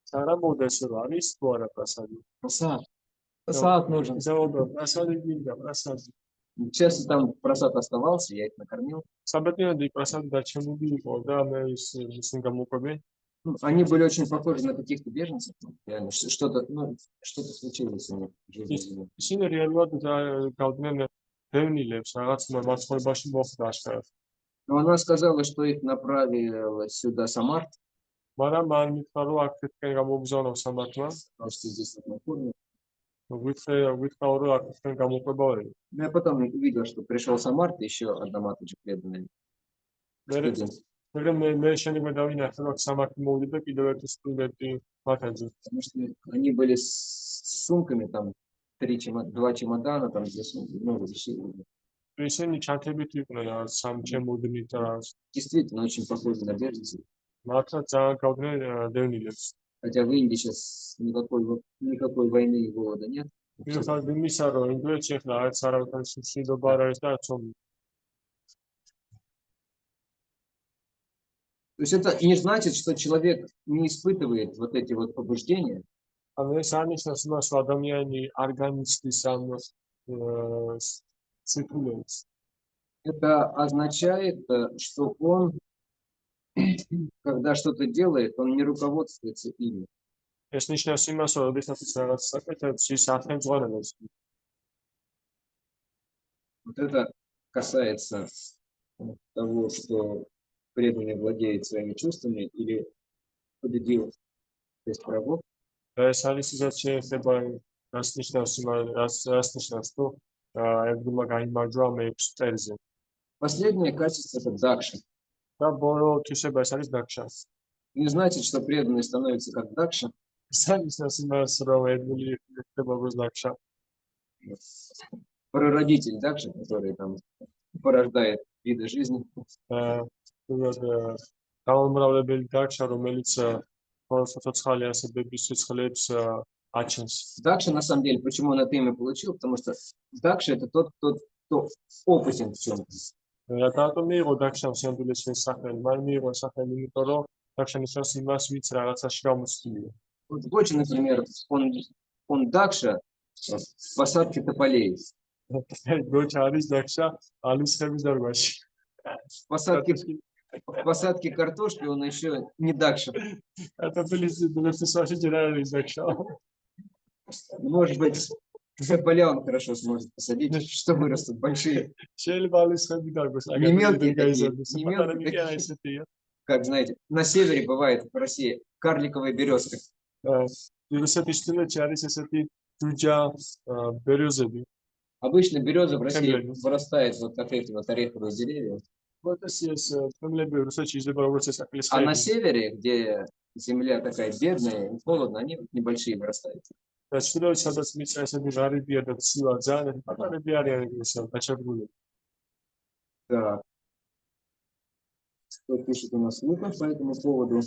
[SPEAKER 2] არა მოვდეს რომ არის თუ არა პრასადი.
[SPEAKER 1] Просад нужен.
[SPEAKER 2] ზაობა პრასადი გინდა, პრასადი.
[SPEAKER 1] Часто там просад оставался, я их накормил.
[SPEAKER 2] საბედნიეროდ იქ პრასადი დარჩენილი იყო და მე ისინი გამოყვები.
[SPEAKER 1] Они были очень похожи на каких-то беженцев. Реально, что-то случилось у них в жизни.
[SPEAKER 2] ისინი რეალურად გავდნენ დევნილებს, რაღაც მაცხოვრებაში მოხდა აშკარად.
[SPEAKER 1] Но она сказала, что их направила сюда Самарт.
[SPEAKER 2] მაგრამ მან მითხრა, რომ აქეთკენ გამოგზავნო სამართმა.
[SPEAKER 1] Просто здесь вот на форуме.
[SPEAKER 2] გვითხრა, რომ აქეთკენ გამოყვება ორი.
[SPEAKER 1] Я потом увидел, что пришел Самарт, еще одна матушка преданная.
[SPEAKER 2] მე შენიგმე დავინახე, რომ სამართი მოვიდა და კიდევ ერთი სტუდენტი მათაზე.
[SPEAKER 1] Потому что они были с сумками, там 2 чемодана, там 2 сумки, много вещей.
[SPEAKER 2] ისინი ჩანთებით იყვნენ რაღაც სამ ჩემოდნით და რაღაც.
[SPEAKER 1] Действительно, очень похожи на беженцев.
[SPEAKER 2] მართლა ძალიან გავდნენ დევნილებს.
[SPEAKER 1] Хотя в Индии сейчас никакой войны и голода нет.
[SPEAKER 2] მიუხედავად იმისა, რომ ინდოეთში ახლა არც არავითარ მშვიდობა არ არის და არც ომი.
[SPEAKER 1] То есть это не значит, что человек не испытывает вот эти вот побуждения.
[SPEAKER 2] ანუ ეს არ ნიშნავს იმას, რომ ადამიანი არ განიცდის ამ циклებს.
[SPEAKER 1] Это означает, что он, когда что-то делает, он не руководствуется ими.
[SPEAKER 2] ეს ნიშნავს იმას, რომ როდესაც რაღაც საკეთებს, ის ახერხებს.
[SPEAKER 1] Вот это касается того, что преданный владеет своими чувствами или победил весь врагов.
[SPEAKER 2] და ეს არის ისაც შეიძლება რას ნიშნავს რას ნიშნავს თუ ეგრუმა გაიმარჯვა მე-6 წელზე.
[SPEAKER 1] Последнее качество это дакша.
[SPEAKER 2] და ბოლო თვისება ეს არის დაქშა.
[SPEAKER 1] Не значит, что преданный становится как дакша.
[SPEAKER 2] ეს არ ნიშნავს იმას, რომ ერთგული ხდება როგორც დაქშა.
[SPEAKER 1] Прародитель дакши, который там порождает виды жизни.
[SPEAKER 2] გამომრავლებელი დაქშა, რომელიც ცოცხალი ასებების სიცხლეებს აჩენს.
[SPEAKER 1] Дакша, на самом деле, почему он это имя получил? Потому что дакша это тот, кто опытен в чем-то.
[SPEAKER 2] რატომ მიიღო დაქშამ სიამდვილეში სახელი? მან მიიღო სახელი, იმიტომ რომ დაქშა ნიშნავს იმას, ვინც რაღაცაში გამოცდილია.
[SPEAKER 1] Вот Гочи, например, он дакша в посадке тополей.
[SPEAKER 2] გოჩა არის დაქშა ალისხების დარბაზში.
[SPEAKER 1] В посадке картошки он еще не дакша.
[SPEAKER 2] კარტოფილის დულებსაში ჯერ არ არის დაქშა.
[SPEAKER 1] Может быть, поля он хорошо сможет посадить, что вырастут большие.
[SPEAKER 2] შეიძლება ალისხები დარბაზს.
[SPEAKER 1] Не мелкие такие,
[SPEAKER 2] не
[SPEAKER 1] не мелкие такие.
[SPEAKER 2] ესეთია.
[SPEAKER 1] Как знаете, на севере бывает в России карликовая березка.
[SPEAKER 2] რუსეთის ჩრდილოეთში არის ესეთი ჯუჯა ბერიოზები.
[SPEAKER 1] Обычно береза в России вырастает вот как эти вот ореховые деревья.
[SPEAKER 2] Вот ეს თემლები რუსეთში იზრდება როგორც ეს აკლის
[SPEAKER 1] А на
[SPEAKER 2] ხეები.
[SPEAKER 1] севере, где земля такая бедная, холодно, они вот небольшие вырастают.
[SPEAKER 2] და ჩრდილოეთში სადაც მიწა ესეთი ღარიბია და ცივა ძალიან პატარები არიან ესე გაჩერებული.
[SPEAKER 1] Так. Что пишет у нас Лука по этому поводу?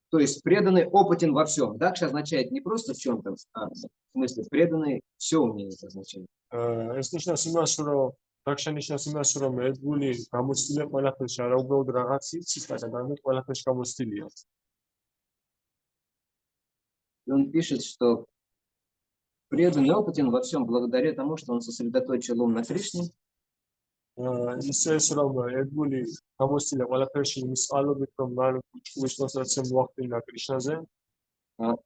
[SPEAKER 1] То есть преданный опытен во всем. Дакша означает не просто в чем-то, а в смысле преданный все умеет означает.
[SPEAKER 2] ეს ნიშნავს იმას, რომ დაქშა ნიშნავს იმას, რომ ერთგული გამოცდილია ყველაფერში, არა უბრალოდ რაღაც იცის, მაგრამ ყველაფერში გამოცდილია.
[SPEAKER 1] И он пишет, что преданный опытен во всем благодаря тому, что он сосредоточил ум на Кришне.
[SPEAKER 2] ისე რომ ერთგული გამოცდილია ყველაფერში იმის წყალობით, რომ მან ჭკუის კონცენტრაცია მოახდინა კრიშნაზე.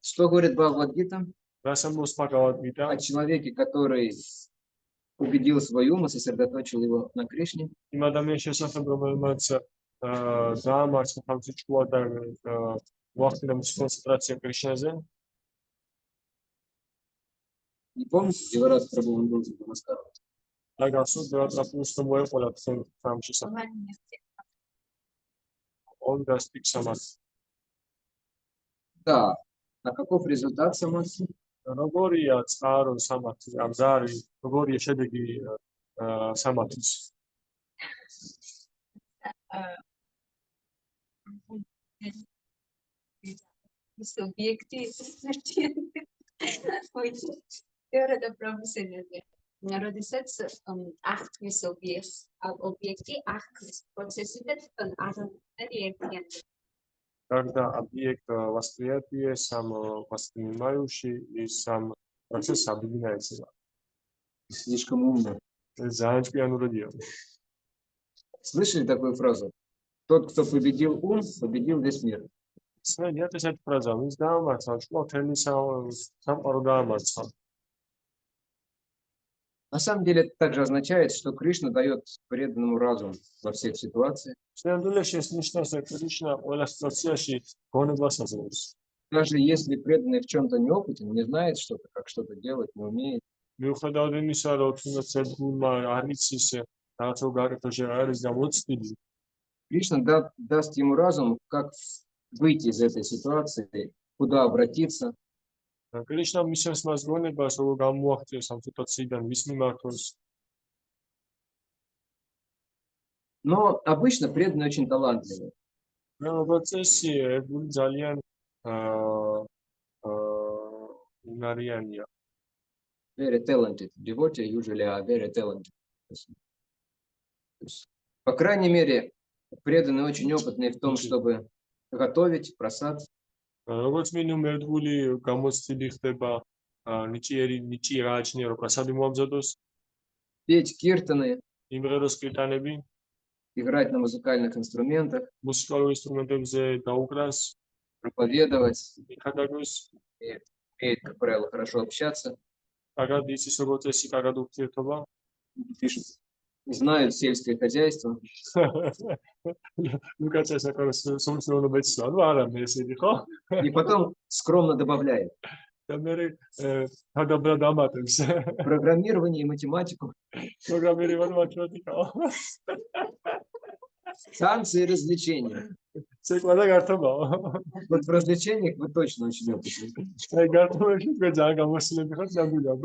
[SPEAKER 1] Что говорит Бхагавад-гита?
[SPEAKER 2] რას ამბობს ბჰაგავად-გიტა?
[SPEAKER 1] О человеке, который убедил свой ум и сосредоточил его на Кришне.
[SPEAKER 2] იმ ადამიანის შესახებ, რომელმაც დაამარცხა თავისი ჭკუა და მოახდინა მის კონცენტრაცია კრიშნაზე.
[SPEAKER 1] Не помните, его раз пробовал он был Намаскаром.
[SPEAKER 2] და გასულ დეატრაფუს რომ მოეყოლა ამ შესახებ. он достиг самадхи.
[SPEAKER 1] Да. А каков результат самадхи?
[SPEAKER 2] როგორია წყარო სამართლის ამ ზარი, როგორია შედეგი სამართლის?
[SPEAKER 3] Субъекты теория პროფესიონალზე. როდესაც აღქმის ობიექტი აღქმის პროცესი და თვითონ ადამიანი ერთიანია.
[SPEAKER 2] Когда объект восприятия сам воспринимающий и сам процесс объединяется.
[SPEAKER 1] Слишком умно.
[SPEAKER 2] Ძალიან ჭკვიანურადია.
[SPEAKER 1] Слышали такую фразу? Тот, кто победил ум, победил весь мир.
[SPEAKER 2] Смотрите, ესეთი ფრაზა, ვინც დაამარცხა ჭკუა მთელი სამყარო დაამარცხა.
[SPEAKER 1] На самом деле это также означает, что Кришна дает преданному разум во всех ситуациях.
[SPEAKER 2] Შემდგომში ეს ნიშნავს, რომ კრიშნა ყველა სიტუაციაში გონებას აძლევს.
[SPEAKER 1] Даже если преданный в чем-то неопытен, не знает что-то, как что-то делать, не умеет.
[SPEAKER 2] მიუხედავად იმისა, რომ თუნდაც ერთგულმა არ იცის რაღაც რო გაკეთოს არ არის გამოცდილი.
[SPEAKER 1] Кришна даст ему разум, как выйти из этой ситуации, куда обратиться.
[SPEAKER 2] კრიშნა მისცემს მას გონებას, როგორ გამოახტიოს ამ სიტუაციიდან, ვის მიმართოს.
[SPEAKER 1] Но обычно преданный очень талантливый.
[SPEAKER 2] როგორც წესი, ერთგული ძალიან უნარიანია.
[SPEAKER 1] Very talented. Devotee usually are very talented. По крайней мере, преданный очень опытный в том, чтобы готовить прасад.
[SPEAKER 2] როგორც მინიმუმ ერთგული გამოცდილი ხდება ნიჭი გააჩნია რომ პრასადი მოამზადოს.
[SPEAKER 1] Петь киртаны.
[SPEAKER 2] იმღეროს კირტანები.
[SPEAKER 1] Играть на музыкальных инструментах.
[SPEAKER 2] მუსიკალურ ინსტრუმენტებზე დაუკრას.
[SPEAKER 1] Проповедовать.
[SPEAKER 2] ხადაგოს.
[SPEAKER 1] Умеет, как правило, хорошо общаться.
[SPEAKER 2] კარგად იცის როგორც წესი, კარგად ურთიერთობა.
[SPEAKER 1] Пишут, знают сельское хозяйство.
[SPEAKER 2] Лукац ესაკაროს სოციალურ მეცნიერს, ანუ არა მე ესეთი ხო?
[SPEAKER 1] И потом скромно добавляет.
[SPEAKER 2] და მე გადაბრა დამატებს.
[SPEAKER 1] Программирование и математику,
[SPEAKER 2] პროგრამირება და მათემატიკა.
[SPEAKER 1] танцы и развлечения.
[SPEAKER 2] ცეკვა და გართობა.
[SPEAKER 1] Вот в развлечениях вы точно очень опытны.
[SPEAKER 2] აი გართობაში თქვენ ძალიან გამოსილები ხართ ნამდვილად.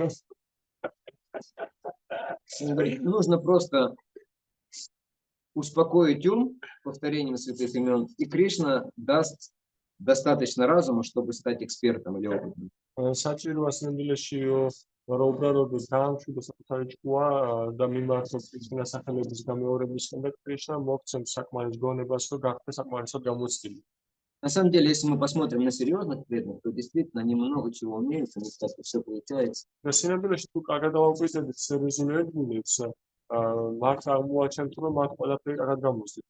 [SPEAKER 1] Он говорит, нужно просто успокоить ум повторением святых имен, и Кришна даст достаточно разума, чтобы стать экспертом или опытным.
[SPEAKER 2] საჭიროა სინამდვილეში რომ უბრალოდ დაამშვიდოს საკუთარი ჭკუა და მიმართოს კრიშნა სახელობის გამეორებისკენ და კრიშნა მოგცემს საკმარის გონებას რომ გახდეს საკმარისად გამოცდილი.
[SPEAKER 1] На самом деле, если мы посмотрим на серьезных преданных, то действительно они много чего умеют, у них так все получается.
[SPEAKER 2] და სინამდვილეში თუ კარგად დავაკვირდებით სერიოზულებს მათ აღმოაჩენთ რომ მათ ყველაფერი კარგად გამოსდით.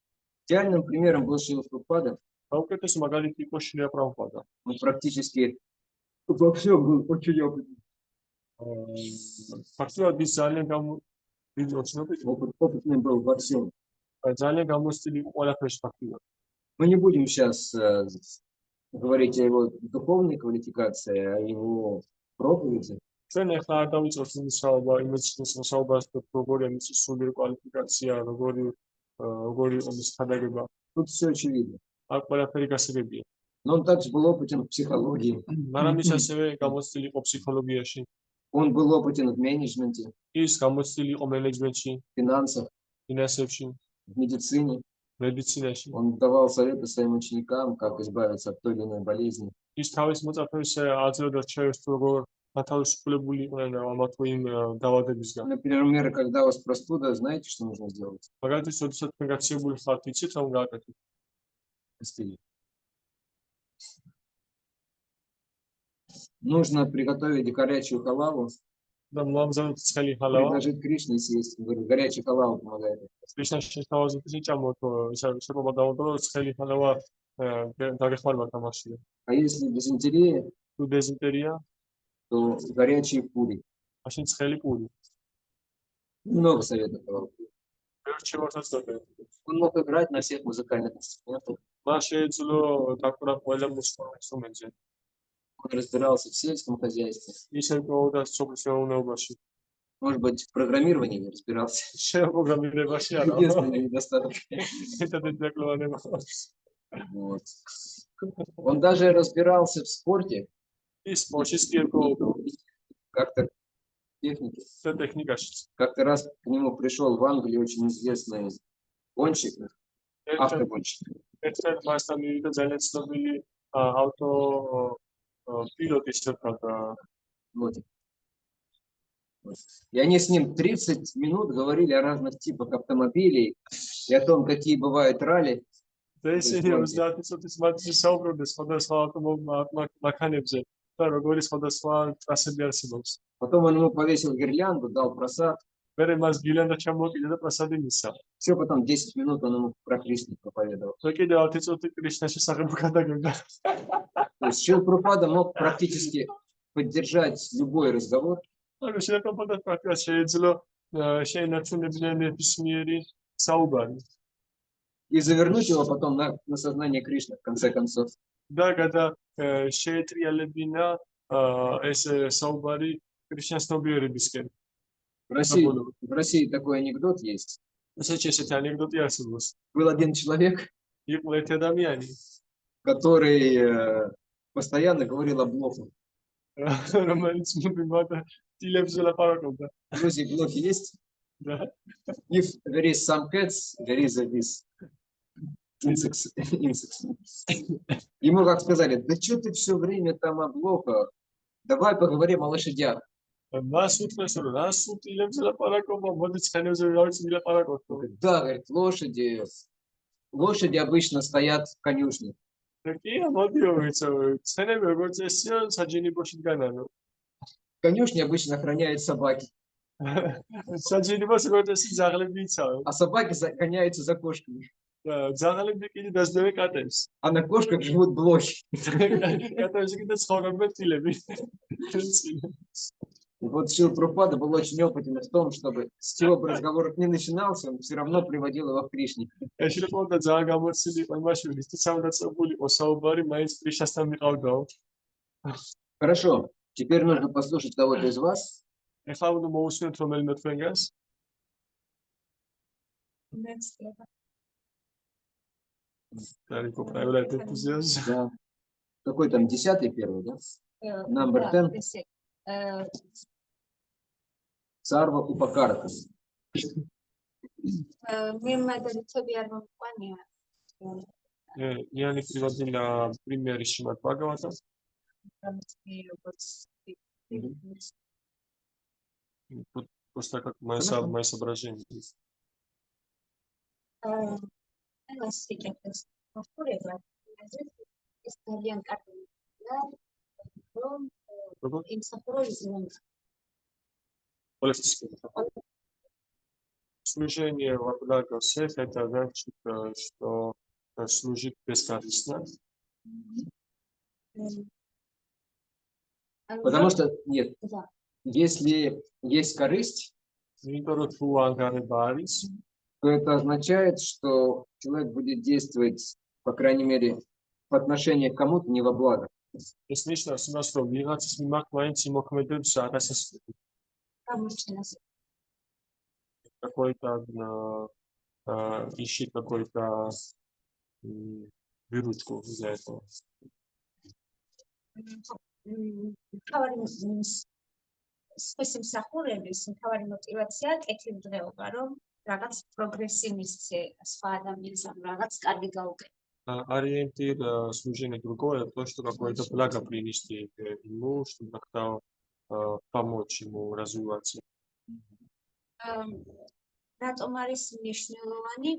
[SPEAKER 1] Идеальным примером был Шрила Прабхупада.
[SPEAKER 2] საუკეთესო მაგალითი იყო შრია პრაბჰუპადა.
[SPEAKER 1] Он практически во всем был очень опытный.
[SPEAKER 2] ფაქტობრივად ის ძალიან
[SPEAKER 1] Опытный был во всем.
[SPEAKER 2] ძალიან გამოცდილი იყო ყველაფერში ფაქტობრივად.
[SPEAKER 1] Мы не будем сейчас говорить о его духовной квалификации, о его проповеди.
[SPEAKER 2] ჩვენ ახლა არ დავიწყოთ იმის საუბარს, როგორი ამის სულიერი კვალიფიკაცია, როგორი იყო მის ხადაგება.
[SPEAKER 1] Тут все очевидно.
[SPEAKER 2] აქ ყველაფერი გასაგებია.
[SPEAKER 1] Но он также был опытен в психологии.
[SPEAKER 2] მაგრამ ის ასევე გამოცდილი იყო ფსიქოლოგიაში.
[SPEAKER 1] Он был опытен в менеджменте,
[SPEAKER 2] ის გამოცდილი იყო მენეჯმენტში,
[SPEAKER 1] в финансах,
[SPEAKER 2] ფინანსებში,
[SPEAKER 1] в медицине.
[SPEAKER 2] მედიცინაში.
[SPEAKER 1] Он давал советы своим ученикам, как избавиться от той или иной болезни.
[SPEAKER 2] ის თავის მოწაფეებს აძლევდა რჩევებს, როგორ გათავისუფლებული იყვნენ ამა თუ იმ დაავადებისგან.
[SPEAKER 1] Например, когда у вас простуда, знаете, что нужно сделать?
[SPEAKER 2] მაგალითად, როდესაც თქვენ გაცილებული ხართ, იცით რომ გააკეთოთ.
[SPEAKER 1] Нужно приготовить горячую халаву,
[SPEAKER 2] და მოამზადოთ ცხელი ხალავა.
[SPEAKER 1] предложить Кришне съесть. Он говорит, горячая халава помогает.
[SPEAKER 2] კრიშნაში თავაზით ისიჭამოთ, შეპობა დავუდრო ცხელი ხალავა დაგეხმარებათ ამაში.
[SPEAKER 1] А если дизентерия,
[SPEAKER 2] თუ დეზინტერია,
[SPEAKER 1] то горячие пури.
[SPEAKER 2] მაშინ ცხელი პური.
[SPEAKER 1] Много советов давал.
[SPEAKER 2] რჩევასაც დადე.
[SPEAKER 1] Он мог играть на всех музыкальных инструментах.
[SPEAKER 2] მას შეეძლო დაკვრა ყველა მუსიკალურ ინსტრუმენტზე.
[SPEAKER 1] Он разбирался в сельском хозяйстве.
[SPEAKER 2] ისე პროვოდა სოფლის მეურნეობაში.
[SPEAKER 1] Может быть, в программировании не разбирался.
[SPEAKER 2] პროგრამირებაში არა.
[SPEAKER 1] Единственный недостаток.
[SPEAKER 2] ერთადერთი დაკლოვანება.
[SPEAKER 1] Вот. Он даже разбирался в спорте,
[SPEAKER 2] ის სპორტში სტიებოდა
[SPEAKER 1] как-то технике.
[SPEAKER 2] და ტექნიკაში.
[SPEAKER 1] Как-то раз к нему пришел в Англии очень известный гонщик, автогонщик.
[SPEAKER 2] ერთად მასთან მივიდა ძალიან ცნობილი ავტო пилоты что-то.
[SPEAKER 1] Вот. И они с ним 30 минут говорили о разных типах автомобилей и о том, какие бывают ралли.
[SPEAKER 2] და ისინი 30 წუთის მანძილზე საუბრობდნენ სხვადასხვა ავტომობილებზე და როგორი სხვადასხვა ტრასები არსებობს.
[SPEAKER 1] Потом он ему повесил гирлянду, дал просад.
[SPEAKER 2] მერე მას გილანდა ჩამოყიდა და პრასადი მისცა.
[SPEAKER 1] Все, потом 10 минут он ему про Кришну проповедовал.
[SPEAKER 2] და კიდევ 10 წუთი კრიშნას შესახებ გადაგებდა.
[SPEAKER 1] То есть Шрила Прабхупада мог практически поддержать любой разговор.
[SPEAKER 2] ანუ შეფერდათ პრაქტიკას შეეძლო შეინარჩუნებინა ნებისმიერი საუბარი.
[SPEAKER 1] И завернуть его потом на сознание Кришны, в конце концов.
[SPEAKER 2] და შეეტრიალებინა ეს საუბარი კრიშნას ნობიერებისკენ.
[SPEAKER 1] В России такой анекдот есть.
[SPEAKER 2] ესეთი ანეკდოტი არსებობს.
[SPEAKER 1] Был один человек,
[SPEAKER 2] იყო ერთი ადამიანი,
[SPEAKER 1] который постоянно говорил о блохах.
[SPEAKER 2] რომელიც მუდმივად ტილებზე ლაპარაკობდა.
[SPEAKER 1] Друзья, блохи есть?
[SPEAKER 2] და
[SPEAKER 1] If there is some cats, there is this insects. Ему как сказали, да что ты все время там о блохах? Давай поговорим о лошадях.
[SPEAKER 2] მას უთხრეს რომ რა სულ ტილებზე ლაპარაკობა, მოდი ცხენებზე დავიცი ლაპარაკოთ.
[SPEAKER 1] Да, говорит, лошади обычно стоят в конюшне.
[SPEAKER 2] კი, მოდიო, ცხენები როგორც წესია, საჯინიბოში დგანანო.
[SPEAKER 1] В конюшне обычно охраняют собаки,
[SPEAKER 2] საჯინიბოს როგორც წესი ძაღლები იცავენ.
[SPEAKER 1] а собаки гоняются за кошками.
[SPEAKER 2] ძაღლები კიდე დასდევენ კატებს.
[SPEAKER 1] А на кошках живут блохи.
[SPEAKER 2] კატებში კიდე ცხოვრობენ ტილები.
[SPEAKER 1] И вот Шрила Прабхупада был очень опытен в том, чтобы с чего бы разговор не начинался, он все равно приводил его к Кришне.
[SPEAKER 2] შეიძლება ძალიან გამოცილი იყო იმაში, ვისთვის სამდაცებული იყო საუბარი, მაინც კრიშნასთან მიყავდაო.
[SPEAKER 1] Хорошо, теперь нужно послушать кого-то из вас.
[SPEAKER 2] ეხლა უნდა მოусმინოთ რომელიმე თქვენგანს. Далеко проявляет энтузиазм.
[SPEAKER 1] Да. Какой там, 10-й первый, да? Number 10. Сарва Упакарта.
[SPEAKER 2] Иоанни приводил пример из Шримад Бхагавата. Просто как мое соображение. Служение во благо всех — это значит, что служить бескорыстно.
[SPEAKER 1] Потому что, нет, если есть корысть, то это означает, что человек будет действовать, по крайней мере, по отношению к кому-то не во благо.
[SPEAKER 2] Какой-то ищет какой-то выручку для этого. Ориентир служения другое, то, что какое-то благо принести ему, чтобы как-то помочь ему развиваться.
[SPEAKER 3] რატომ არის მნიშვნელოვანი?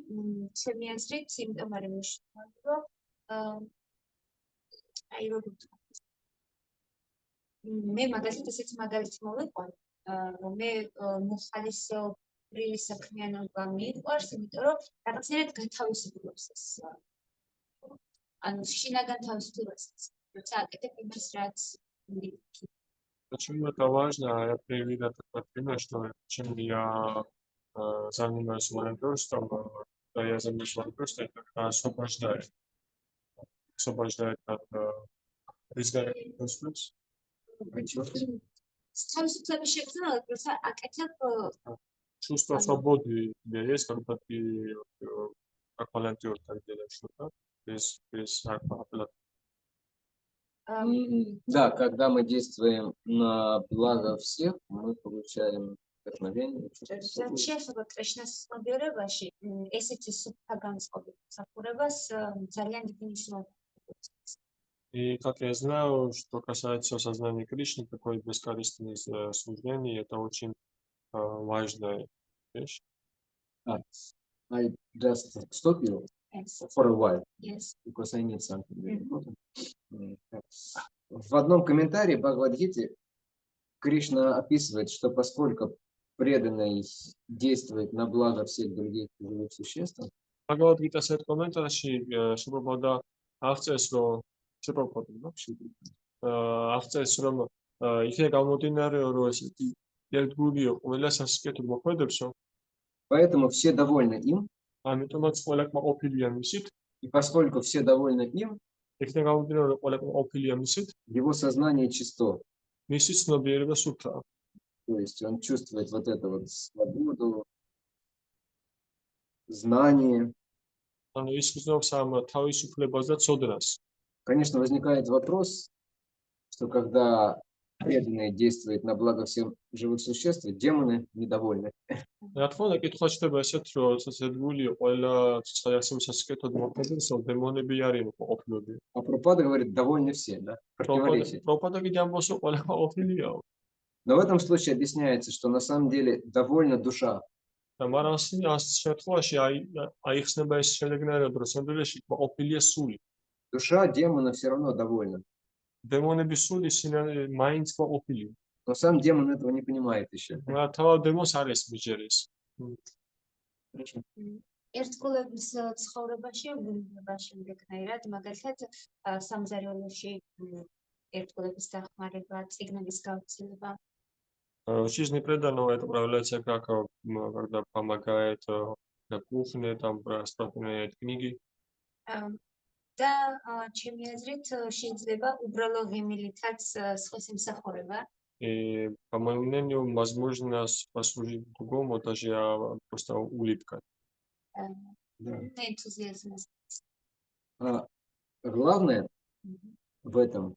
[SPEAKER 3] ჩემი აზრით, იმიტომ არის მნიშვნელოვანი, რომ აი როგორ ვთქვა. მე მაგალითად ესეც მაგალითი მოვიყვან, რომ მე მოხალისეობრივი საქმიანობა მიყვარს, იმიტომ რომ რაღაცნაირად განთავისუფლებს ეს. ანუ შინაგან თავისუფლებას. როცა აკეთებ იმას, რაც
[SPEAKER 2] Почему это важно? Я приведу такой пример, что чем я занимаюсь волонтерством, когда я занимаюсь волонтерством, это как освобождает от риска конфликта. Чувство свободы у тебя есть, когда ты как волонтер так делаешь что-то, без оплаты.
[SPEAKER 1] Да, когда мы действуем на благо всех, мы получаем вдохновение.
[SPEAKER 3] შეიძლება კრიშნას ცნობიერებაში ესეთი სუფთა განწყობი მსახურებას ძალიან დიდი მნიშვნელობა.
[SPEAKER 2] И как я знаю, что касается сознания Кришны, такое бескорыстное служение, это очень важная вещь.
[SPEAKER 1] I just stop you for a while,
[SPEAKER 3] Yes.
[SPEAKER 1] because I need something very important. В одном комментарии Бхагавад-гите Кришна описывает, что поскольку преданный действует на благо всех других живых существ,
[SPEAKER 2] Бхагавад-гитას ერთ კომენტარში შებრალდა აღწერს, რომ აღწერს, რომ იქნება გამომდინარე, რომ ესეთი ერთგულია ყველა სასიკეთო მოქმედებსო,
[SPEAKER 1] поэтому все довольны им,
[SPEAKER 2] ამიტომაც ყველა ყოფილია მისით,
[SPEAKER 1] и поскольку все довольны им,
[SPEAKER 2] იქნება გამომდინარე, რომ ყველა ყოფილია მისით,
[SPEAKER 1] его сознание чисто.
[SPEAKER 2] მისი ცნობიერება სუფთაა.
[SPEAKER 1] То есть он чувствует вот эту вот свободу, знание.
[SPEAKER 2] ანუ ის გრძნობს ამ თავისუფლებას და ცოდნას.
[SPEAKER 1] Конечно, возникает вопрос, что когда преданные действуют на благо всех живых существ, демоны недовольны.
[SPEAKER 2] რა თქმა უნდა, კითხვა ჩდება ესეთ, რომ ცეცებული ყველა ცხოველის სასიკეთოდ მოქმედებს, დემონები არიან ყოფილები.
[SPEAKER 1] А Прабхупада говорит, довольны все, да? Противоречие.
[SPEAKER 2] პროპადა კიდე ამბობს, რომ ყველა ყოფილია.
[SPEAKER 1] Но в этом случае объясняется, что на самом деле довольна душа.
[SPEAKER 2] და მაგრამ ამ შემთხვევაში აიხსნება ეს შედეგნაირად, რომ სამდვილეში ყოფილია სული.
[SPEAKER 1] Душа демона все равно довольна.
[SPEAKER 2] დემონები სული მაინც ყოფილია.
[SPEAKER 1] Но сам демон этого не понимает еще.
[SPEAKER 2] მაგრამ თავად დემონს არ ესმიჯერეს.
[SPEAKER 3] ერთგულების ცხოვრებაში უბუნებაა შემდეგნაირად, მაგალითად სამზარეულოში ერთგულების დახმარება, წიგნების გავრცელება.
[SPEAKER 2] Жизни преданного это проявляется как когда помогает на кухне, там распространяет книги.
[SPEAKER 3] და ჩემი აზრით შეიძლება უბრალო ღიმილითაც სხვას ემსახურება.
[SPEAKER 2] И, по моему мнению, возможно послужить другому даже просто улыбкой.
[SPEAKER 3] Энтузиазм.
[SPEAKER 1] А главное в этом,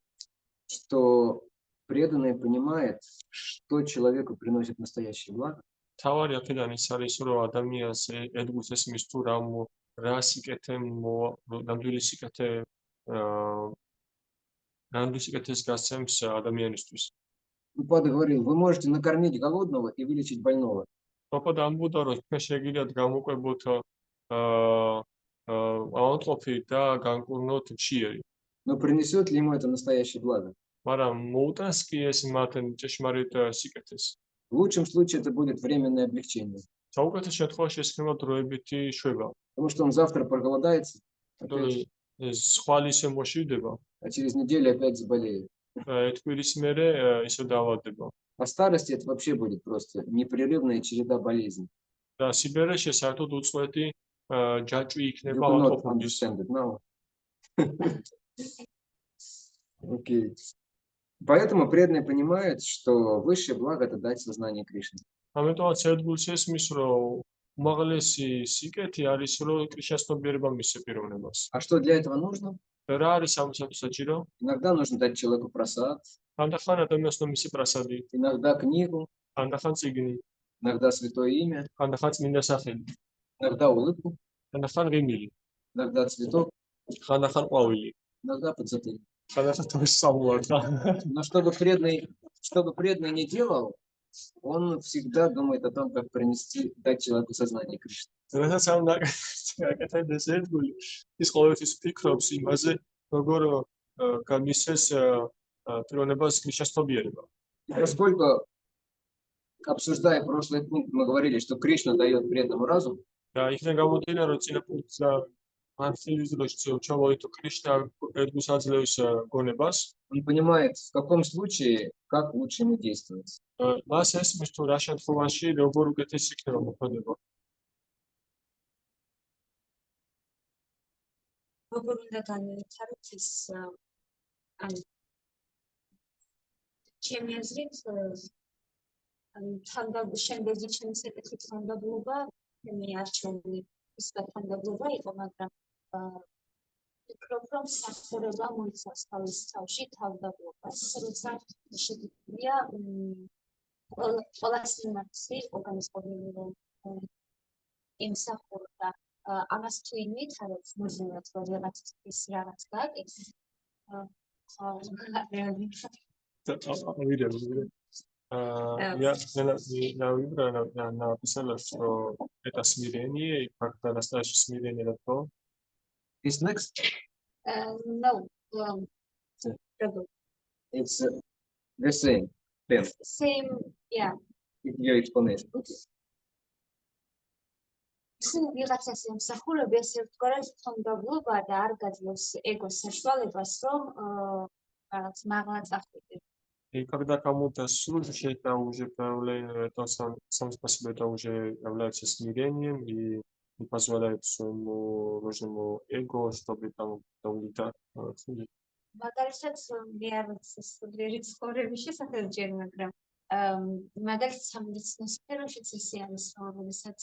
[SPEAKER 1] что преданный понимает, что человеку приносит настоящее благо.
[SPEAKER 2] თავარი აქედან ის არის, რომ ადამიანს ედგუს ესმის თუ რა სიკეთე ნამდვილი სიკეთე ნამდვილი სიკეთეს გასცემს ადამიანისთვის.
[SPEAKER 1] Прабхупада говорил, вы можете накормить голодного и вылечить больного.
[SPEAKER 2] Prabhupada ამბობდა, რომ თქვენ შეგიძლიათ გამოყვებოთ ავადმყოფი და განკურნოთ მშიერი.
[SPEAKER 1] Но принесет ли ему это настоящее благо?
[SPEAKER 2] მაგრამ მოუტანს კი ეს მათ ჭეშმარიტ სიკეთეს.
[SPEAKER 1] В лучшем случае это будет временное облегчение.
[SPEAKER 2] საუკეთესო შემთხვევაში ეს ხდება დროებითი შვება.
[SPEAKER 1] Потому что он завтра проголодается, опять,
[SPEAKER 2] სხვა ისე მოშივდება,
[SPEAKER 1] а через неделю опять заболеет.
[SPEAKER 2] თბილის მერე ისე დაავადდება.
[SPEAKER 1] А старости это вообще будет просто непрерывная череда болезней.
[SPEAKER 2] და სიბერეში საერთოდ უწყვეტი ჯაჭვი
[SPEAKER 1] You
[SPEAKER 2] იქნება
[SPEAKER 1] cannot
[SPEAKER 2] ავადმყოფობის.
[SPEAKER 1] understand it now. Окей. Поэтому преданный понимает, что высшее благо это дать сознание Кришны.
[SPEAKER 2] ამიტომაც ერთგულს ესმის, რომ უმაღლესი სიკეთი არის, რომ კრიშნას ცნობიერება მისცე პიროვნებას.
[SPEAKER 1] А что для этого нужно?
[SPEAKER 2] რა არის ამისათვის საჭირო?
[SPEAKER 1] Иногда нужно дать человеку просад,
[SPEAKER 2] ანდახან ადამიანს ნო მისი პრასადი,
[SPEAKER 1] иногда книгу,
[SPEAKER 2] ანდახან წიგნი,
[SPEAKER 1] иногда святое имя,
[SPEAKER 2] ანდახან წმინდა სახელი,
[SPEAKER 1] иногда улыбку,
[SPEAKER 2] ანდახან ღიმილი,
[SPEAKER 1] иногда цветок,
[SPEAKER 2] ანდახან ყვავილი,
[SPEAKER 1] иногда подзатыльник.
[SPEAKER 2] ანდახან თავის სამუარდა.
[SPEAKER 1] Но чтобы преданный не делал, он всегда думает о том, как дать человеку сознание Кришны.
[SPEAKER 2] როდესაც ამ დაკეთდეს ერთგული, ის ყოველთვის ფიქრობს იმაზე, როგორ გამისცეს პიროვნებას კრიშნას ცნობიერება.
[SPEAKER 1] Поскольку, обсуждая прошлый пункт, мы говорили, что Кришна дает преданному разум,
[SPEAKER 2] და იქიდან გამომდინარე, რომ წინა პუნქტზე მართლმადიდებლობაში ჩამოვიდო კრიშნა ერთგულს აძლევს გონებას,
[SPEAKER 1] он понимает, в каком случае, как лучше ему действовать.
[SPEAKER 2] მას ესმის თუ რა შემთხვევაში როგორ უკეთესი იქნება მოქმედება.
[SPEAKER 3] როგორ უნდა განვითაროთ ის ანუ ჩემი აზრით შემდეგი ჩემი საკითხით თანდაბრობა მე არჩეული ის თანდაბრობა იყო, მაგრამ ვფიქრობ, რომ სახურება მოიცავს თავის თავში თავდაბრობას, როცა შეგვიძლია ყველას მიმართი ორგანიზებული რომ ემსახურება ამას თუ იმითარებს მოძებნად რომ რაღაცის რაღაც გააკეთოს
[SPEAKER 2] Я написала, что это смирение, и как-то настоящее смирение это то.
[SPEAKER 1] Is next?
[SPEAKER 3] No,
[SPEAKER 1] It's the same. Then,
[SPEAKER 3] same, yeah.
[SPEAKER 1] your explanation.
[SPEAKER 3] ვიღაცას ემსახურება ესე ვთქვათ, თანდაბრობა და არ გაძლევს ეგოს საშუალებას, რომ რაღაც მაღლა წახვიდე.
[SPEAKER 2] И когда кому-то служишь, это уже это сам по себе это уже является смирением и не позволяет своему ложному эго, чтобы там улетать.
[SPEAKER 3] მაგალითად, მე არ ვიცი სულიერი ცხოვრების შესახებ ჯერ, მაგრამ მაგალითად სამედიცინო სფეროშიც ესე არის, რომ როდესაც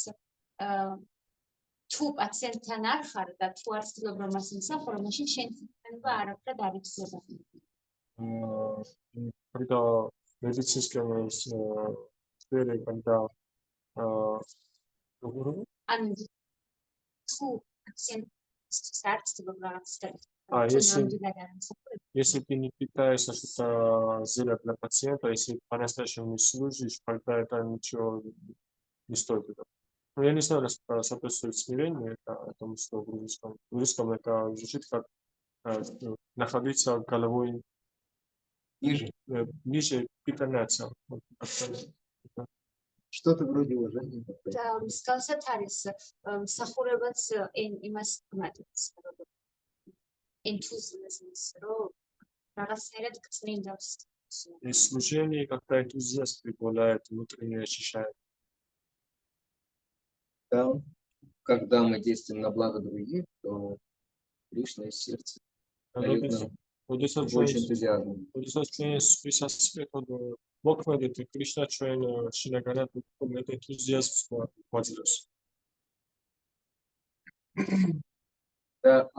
[SPEAKER 3] თუ პაციენტთან არ ხარ და თუ არ ცდილობ რომ მას ემსახურო, მაშინ შენი ცნება არაფრად არ იცვლება.
[SPEAKER 2] Когда медицинская сфера, когда
[SPEAKER 3] ანუ თუ პაციენტს არ ცდილობ რაღაც
[SPEAKER 2] если ты не питаешься что-то зелье для пациента, если по-настоящему не служишь, тогда это ничего не стоит. Ну, я не знаю, насколько соответствует смирению этому слову в русском это звучит как находиться головой ниже преклоняться.
[SPEAKER 1] Что-то вроде уважения.
[SPEAKER 3] და მსგავსად არის მსახურებაც იმას გმატებს, ენთუზიაზმს, რომ რაღაცნაირად გწმინდავს
[SPEAKER 2] И служение, когда энтузиаст прибавляет внутреннее очищение.
[SPEAKER 1] Там, когда мы действуем на благо других, то Кришна из сердца дает нам
[SPEAKER 2] როდესაც
[SPEAKER 1] больше энтузиазма.
[SPEAKER 2] ჩვენ სხვის ასპექტად მოქმედით, კრიშნა ჩვენ შინაგანად მეტ ენთუზიაზმს გვაძლევს.
[SPEAKER 1] Да,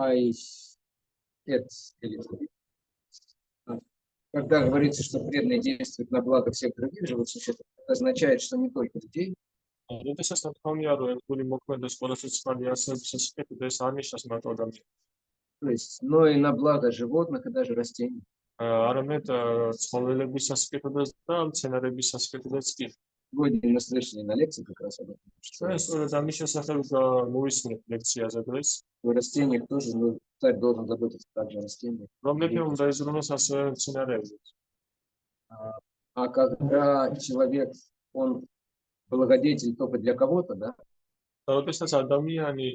[SPEAKER 1] когда говорится, что преданные действуют на благо всех других живых существ, это означает, что не только людей,
[SPEAKER 2] როდესაც თქვენია, რომ ერთგული მოქმედებს ყველაზე წყალი არსებობის ასპექტად, ეს არ ნიშნავს მარტო ადამიანს.
[SPEAKER 1] то есть, но и на благо животных и даже растений.
[SPEAKER 2] არამედ ცხოველების ასპექტადაც და მცენარების ასპექტადაც კი.
[SPEAKER 1] Сегодня мы слышали на лекции как раз об этом, что
[SPEAKER 2] ჩვენ სწორედ ამის შესახებ მოვისმენთ ლექციაზე დღეს,
[SPEAKER 1] в растениях тоже царь должен заботиться также о растениях.
[SPEAKER 2] რომ მეფე უნდა იზრუნოს ასევე მცენარეებზე.
[SPEAKER 1] А когда человек, он благодетель только для кого-то, да,
[SPEAKER 2] როდესაც ადამიანი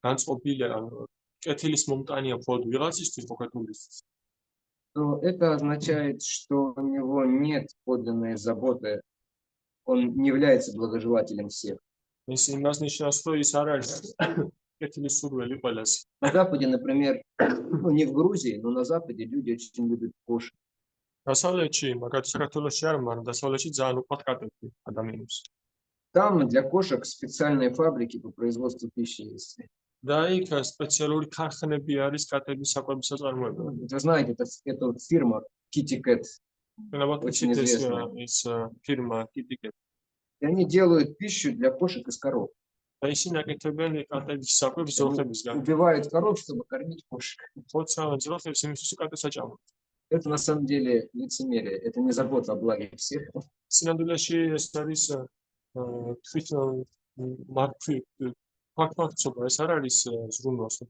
[SPEAKER 2] განწყობილი ან კეთილის მომტანია მხოლოდ ვიღაცისთვის მოხეტულისთვის,
[SPEAKER 1] то это означает, что у него нет подлинной заботы, он не является благожелателем всех.
[SPEAKER 2] ეს იმას ნიშნავს, რომ ის არ არის კეთილის სურველი ყველას.
[SPEAKER 1] На Западе, например, ну, не в Грузии, но на Западе люди очень любят кошек.
[SPEAKER 2] დასავლეთში, მაგათ საქართველოში არ, მაგრამ დასავლეთში ძალიან უყვართ კატები ადამიანებს.
[SPEAKER 1] Там для кошек специальные фабрики по производству пищи есть.
[SPEAKER 2] და იქ სპეციალური ქარხნები არის კატების საკვების საწარმოებლად.
[SPEAKER 1] Вы знаете, это вот фирма Kitty Cat.
[SPEAKER 2] ნაბათ
[SPEAKER 1] Очень известная.
[SPEAKER 2] ის ფირმა KitKat.
[SPEAKER 1] И они делают пищу для кошек из коров.
[SPEAKER 2] და ისინი აკეთებენ კატების საკვებს ზოხებისგან.
[SPEAKER 1] Убивают коров, чтобы кормить кошек.
[SPEAKER 2] ხოცავენ ზოხებს იმისთვის, კატეს აჭამოთ.
[SPEAKER 1] Это на самом деле лицемерие. Это не забота о благе всех.
[SPEAKER 2] სინამდვილეში ეს არის თვითონ ფაქტობრივად ეს არ არის ზრუნვასო.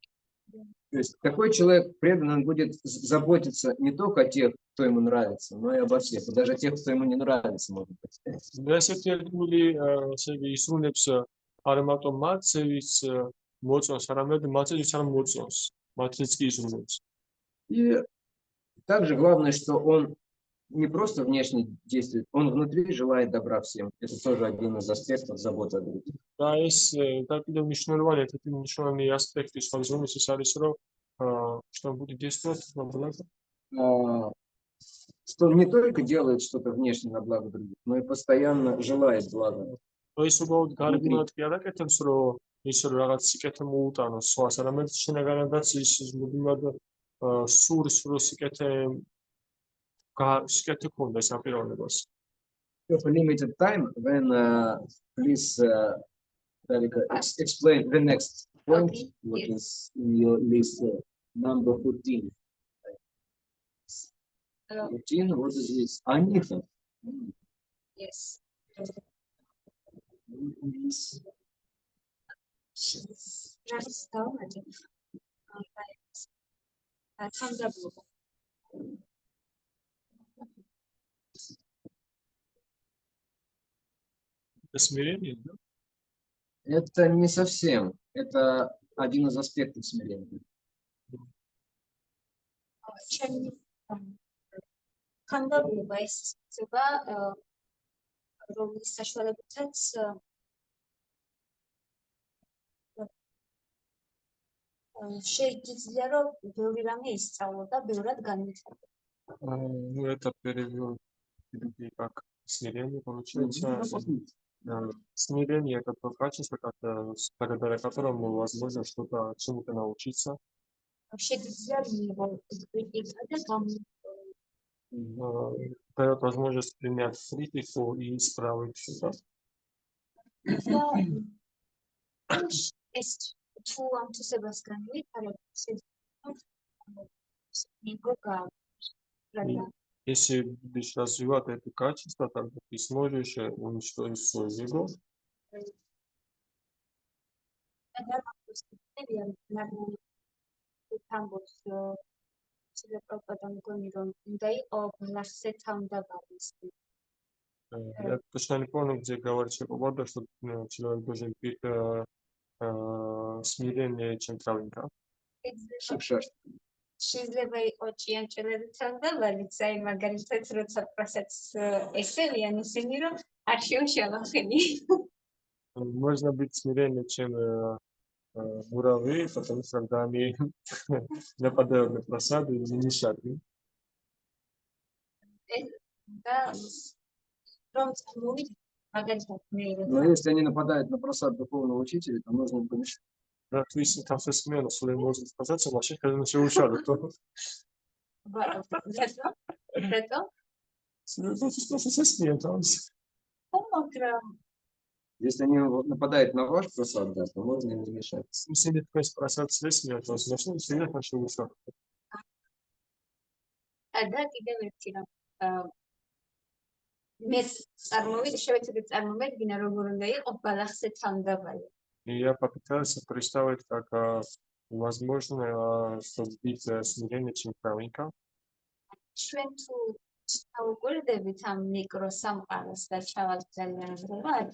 [SPEAKER 1] То есть такой человек преданный, он будет заботиться не только о тех, кто ему нравится, но и обо всех. И даже тех, кто ему не нравится, может быть.
[SPEAKER 2] ესეთი ერთგული ესე იგი ისრულებს არა მარტო მათს, ვის მოწონს, არამედ მათს, ვის არ მოწონს, მათს კი ისრულებს.
[SPEAKER 1] И также главное, что он не просто внешне действует, он внутри желает добра всем. Это тоже один из аспектов заботы о других.
[SPEAKER 2] და ეს და კიდევ მნიშვნელოვანი ერთ-ერთი მნიშვნელოვანი ასპექტი სხვა ზომის ის არის, რომ что будет действовать на благо.
[SPEAKER 1] Что он не только делает что-то внешне на благо других, но и постоянно желает блага.
[SPEAKER 2] То есть უბრალოდ გარეგნულად კი არ აკეთებს, რომ ის რაღაც სიკეთე მოუტანოს სხვას, არამედ შინაგანადაც ის მუდმივად სურს, რომ სიკეთე ქონდეს აპირონებას.
[SPEAKER 1] For limited time, then please explain the next point,
[SPEAKER 3] Okay,
[SPEAKER 1] what
[SPEAKER 3] yes.
[SPEAKER 1] is in your list, number 14. 14, what is this? Anita.
[SPEAKER 3] Yes. Раз დავაჭერ. თანდაბრობა.
[SPEAKER 2] Смирение, да?
[SPEAKER 1] Это не совсем. Это один из аспектов смирения.
[SPEAKER 3] ჩემი თანდაბრობა ეს ცება რომლის საშუალებითაც შეიძლება რომ ბევრი რამე ისწავლო და ბევრად განვითარდა.
[SPEAKER 2] Ну, это перевел как смирение, получается. Смирение это то качество, благодаря которому возможно что-то чему-то научиться.
[SPEAKER 3] შეიძლება მიიღო კრიტიკა და
[SPEAKER 2] Дает возможность принять критику и исправить что-то.
[SPEAKER 3] ეს თუ ამ თვისებას განვითარებ, შეიძლება
[SPEAKER 2] Если будешь развивать это качество, тогда ты сможешь уничтожить свой эго. Я точно не помню, где говорится по поводу, что человек должен пить смирение, чем травинка.
[SPEAKER 1] Шикшаш.
[SPEAKER 3] შეიძლება იყოს ჭიანჭველები თანდაბალიც, აი მაგალითად როცა პრასაც ესევიან ისინი რომ არ შეუშალახენი.
[SPEAKER 2] Можно быть смиренным, чем муравей, потому что когда они нападают на просаду, они не шагают.
[SPEAKER 3] და რომ წამოვიდეთ მაგალითად მე
[SPEAKER 1] Но если они нападают на просад духовного учителя, то нужно им помешать.
[SPEAKER 2] Ратвис თავის სმენას სულ можно сказать, что вообще когда შეუშალოთ.
[SPEAKER 3] რატო?
[SPEAKER 2] Сесния там.
[SPEAKER 3] მაგრამ
[SPEAKER 1] Если они нападают на ваш просад, да, то можно им замешать.
[SPEAKER 2] ისინი თქვენს პრასადს ესმიან, თავს მაშინ შეიძლება შეუშალოთ.
[SPEAKER 3] და კიდევ ერთი რამ მე შევეცადე წარმოვედგინა როგორ უნდა იყოს ბალახზე თავდაბალი.
[SPEAKER 2] Я попытался представить, как возможно быть смиреннее, чем правенька.
[SPEAKER 3] ჩვენ თუ საუბრდებით ამ მიკროსამყაროს და ჩავაგზავნებად,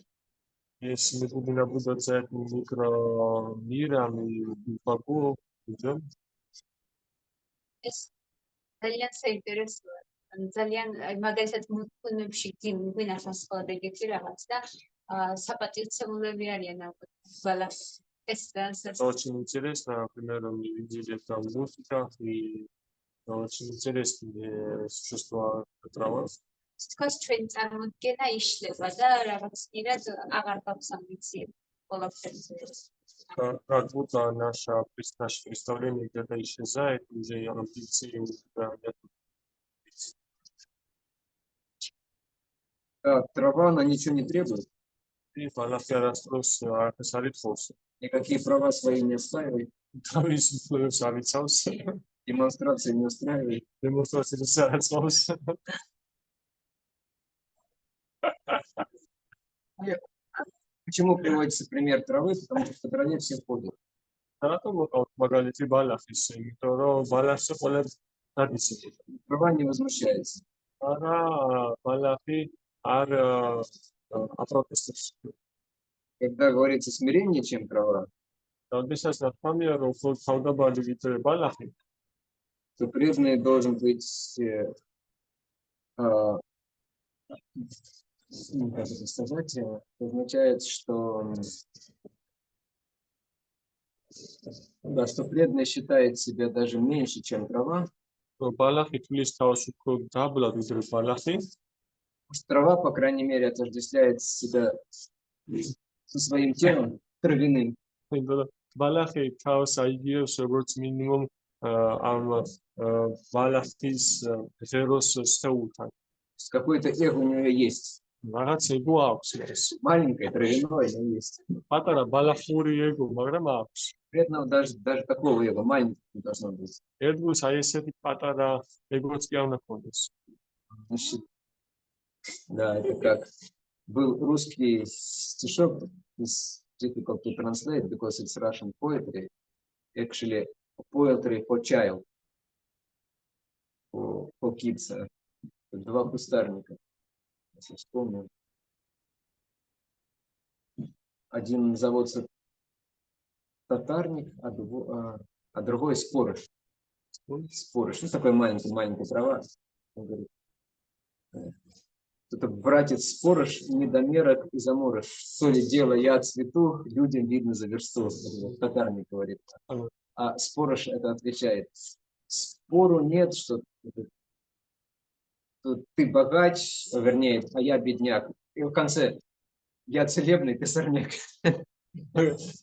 [SPEAKER 2] Если мы будем наблюдать за этим микромиром и глубоко идем,
[SPEAKER 3] ეს ძალიან საინტერესოა. ძალიან მაგალითად მოდკუნებში გვინახავს ხოლმე ეგეთი რაღაც და საპატივცემულები არიან ამ ბალახს. ეს
[SPEAKER 2] очень интересно, например, мы видели там музыка и очень интересные существа трава.
[SPEAKER 3] თქოს ჩვენ წარმოდგენა იშლება და რაღაცნაირად აღარ გაქვს ამბიციები ყველაფერზე.
[SPEAKER 2] Как будто наше представление где-то исчезает, уже амбиции нет.
[SPEAKER 1] Трава, она ничего не требует,
[SPEAKER 2] И балахи арастрос архасаритхос.
[SPEAKER 1] никакие права свои не отстаивает,
[SPEAKER 2] Თავის უფლებებს არ იცავს,
[SPEAKER 1] демонстрации не устраивает.
[SPEAKER 2] დემონსტრაციას არ აწვავს.
[SPEAKER 1] Почему приводится пример травы? Потому что по траве все ходят.
[SPEAKER 2] რატომ მოვყავთ მაგალითი ბალახის, იმიტომ რომ ბალახზე ყველა დადის.
[SPEAKER 1] Трава не возмущается.
[SPEAKER 2] არა, ბალახი არ აპროტესტებს.
[SPEAKER 1] Когда говорится смирение, чем трава,
[SPEAKER 2] როდესაც ნათქვამია, რომ უფრო თავდაბალი ვიდრე ბალახი,
[SPEAKER 1] то преданный должен быть, как это сказать, означает, что, да, что преданный считает себя даже меньше, чем трава.
[SPEAKER 2] რომ ბალახი თulis თავს უფრო დაბლად ვიდრე ბალახი,
[SPEAKER 1] Потому что трава, по крайней мере, отождествляет себя со своим телом травяным.
[SPEAKER 2] იმიტომ რომ ბალახი თავს აიგებს როგორც მინიმუმ ამ ბალახის ღეროს სხეულთან.
[SPEAKER 1] С какой-то эго у него есть.
[SPEAKER 2] რაღაც ეგო აქვს ეს.
[SPEAKER 1] Маленькое, травяное, но есть.
[SPEAKER 2] პატარა ბალახური ეგო, მაგრამ აქვს.
[SPEAKER 1] Преданного даже такого эго маленького не должно быть.
[SPEAKER 2] ერთგულს აი ესეთი პატარა ეგოც კი არ უნდა ქონდეს.
[SPEAKER 1] Значит, да, это как был русский стишок, is difficult to translate because it's Russian poetry. Actually, poetry for child, for kids. Два кустарника. Если вспомню. Один зовется татарник, а другой спорыш. Спорыш. Ну, такой маленькая трава. Он говорит, это братец спорыш, недомерок и заморыш. Соли дело я цвету, людям видно за версту. Татарник говорит. А спорыш это отвечает. Спору нет, что ты богач, вернее, а я бедняк. И в конце я целебный, ты сорняк.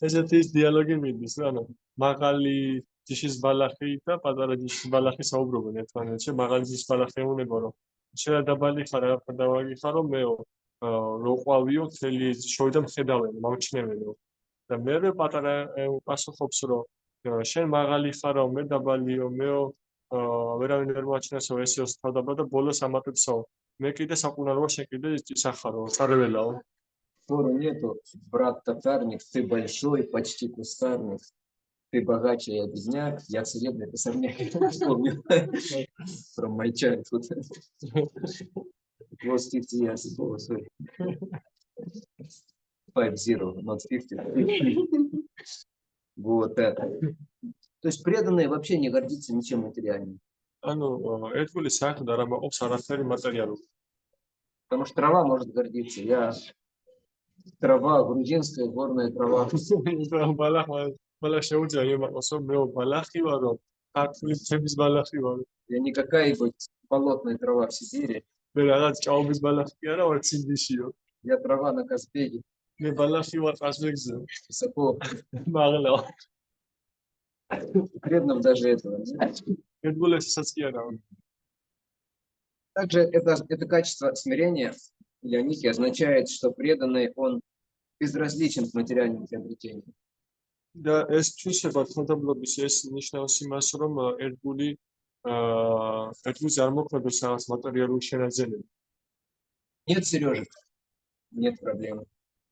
[SPEAKER 2] ესეთი ის დიალოგი მიდის, ანუ მაღალი ჯიშის ბალახი და პატარა ჯიშის ბალახი საუბრობენ ერთმანეთში, მაღალი ჯიშის ბალახი ეუბნება, რომ შეიძლება დაბალი ხარ, რა დავაგიხარო მეო, რო ყვავიო, მთელი შოი და მხედავენ, მომჩნევენო. და მერე პატარა პასუხობს, რომ შენ მაღალი ხარო, მე დაბალიო, მეო, ვერავინ ვერ მოაჩნიასო, ესეო თავდაბლა და ბოლოს ამატებსო. მე კიდე საყუნაროა, შენ კიდე სახარო, სარეველაო.
[SPEAKER 1] Спору нету, брат татарник, ты большой, почти кустарник. Ты богаче, я бедняк, я целебный, ты сорняк. Вспомнил. From my childhood. It was 50 years ago, sorry. 50, not 50. Вот это. То есть преданный вообще не гордится ничем материальным.
[SPEAKER 2] ანუ ერთგული საერთოდ არ ამაყობს არაფერი მატერიალური.
[SPEAKER 1] Потому что трава может гордиться. Я трава, грузинская горная трава.
[SPEAKER 2] ბალახ შეუძლია იმაყოს, რომ მე ბალახი ვარ, რომ ქართული თემის ბალახი ვარ.
[SPEAKER 1] Я не какая-нибудь болотная трава в Сибири.
[SPEAKER 2] მე რაღაც ჭაობის ბალახი კი არა ვარ ცინდიშიო.
[SPEAKER 1] Я трава на Казбеге.
[SPEAKER 2] მე ბალახი ვარ ყაზბეგზე.
[SPEAKER 1] Высоко.
[SPEAKER 2] მაღლა.
[SPEAKER 1] Преданным даже этого нет.
[SPEAKER 2] ერთგულესაც კი არა.
[SPEAKER 1] Также это качество смирения для Ники означает, что преданный, он безразличен к материальным приобретениям.
[SPEAKER 2] და ეს თვისება თმობლობის ეს ნიშნავს იმას, რომ ერთგული ერთგულს არ მოქმედებს რაღაც მატერიალური შენაძენები.
[SPEAKER 1] Нет сережек, нет проблем.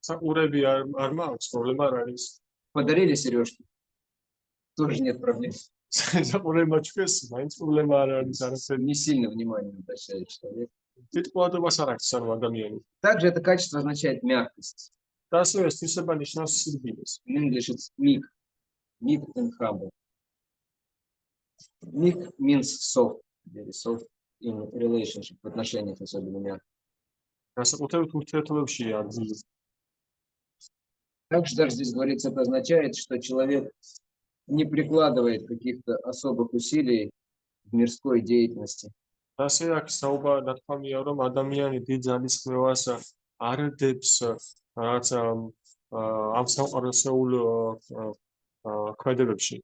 [SPEAKER 2] საყურები არ მაქვს, პრობლემა არ არის.
[SPEAKER 1] Подарили сережки, тоже нет проблем.
[SPEAKER 2] საყურები მაჩვენს, მაინც პრობლემა არ არის არაფერი.
[SPEAKER 1] Не сильно внимание обращает человек.
[SPEAKER 2] თვითყოვადობას არ აქვს ანუ ადამიანი.
[SPEAKER 1] Также это качество означает мягкость.
[SPEAKER 2] და ასევე ეს თვისება ნიშნავს სირბილეს.
[SPEAKER 1] In English it's meek. Meek and humble. Meek means soft, very soft in relationship, в отношениях особенно мягко.
[SPEAKER 2] განსაკუთრებით ურთიერთობებში არის.
[SPEAKER 1] Также даже здесь говорится, это означает, что человек не прикладывает каких-то особых усилий в мирской деятельности.
[SPEAKER 2] და ასე აქ საუბარი ნათქვამია, რომ ადამიანი დიდ ძალისხმევას არ დებს რაღაც ამ სამყაროსეულ ქმედებებში.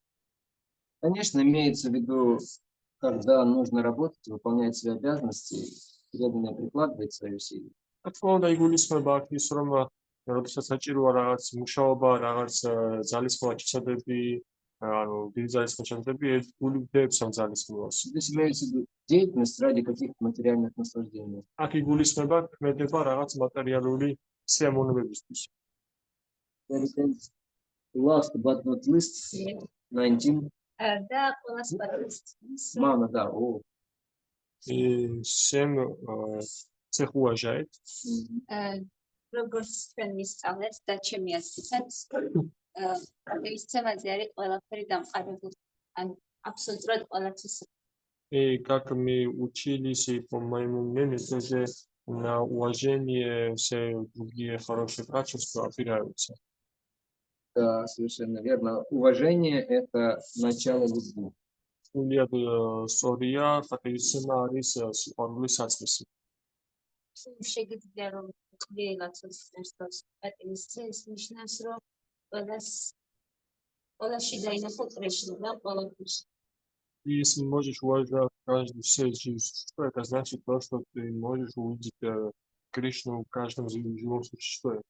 [SPEAKER 1] Конечно, имеется в виду, когда нужно работать, выполнять свои обязанности, преданно прикладывать свои усилия.
[SPEAKER 2] რა თქმა უნდა, იგულისხმება აქ ის, რომ როდესაც საჭიროა რაღაც მუშაობა, რაღაც ძალისხმევა ჩაწერები, ანუ დიდი ძალისხმევა ჩაწერები, ერთგულებს ამ ძალისხმევას.
[SPEAKER 1] Здесь имеется в виду деятельность ради каких-то материальных наслаждений.
[SPEAKER 2] აქ იგულისხმება ქმედება რაღაც მატერიალური სიამოვნებებისთვის.
[SPEAKER 1] Last but not least, 19.
[SPEAKER 3] და ყველას პატრის
[SPEAKER 1] Мама, да, о.
[SPEAKER 2] შენ ცეხუაჟაეთ
[SPEAKER 3] როგორც ჩვენ მისწავლეთ და ჩემი აზრითაც ეს თემაზე არის ყველაფერი დამყარებული ან აბსოლუტურად ყველაფრის
[SPEAKER 2] И как мы учились, и, по-моему мнению, тоже на уважение все другие хорошие качества опираются.
[SPEAKER 1] Да, совершенно верно. Уважение – это начало любви.
[SPEAKER 2] Сулиад сория, პატივისცემა არის სიყვარულის საწყისი.
[SPEAKER 3] შეგიძლია რომ გლიერად მოსწროს პატივისცემა ის ნიშნავს რომ ყველაში დაინახო კრიშნა და ყველაფერში.
[SPEAKER 2] Если можешь уважать каждый жизнь, что это значит? То, что ты можешь увидеть Кришну в каждом живом существе.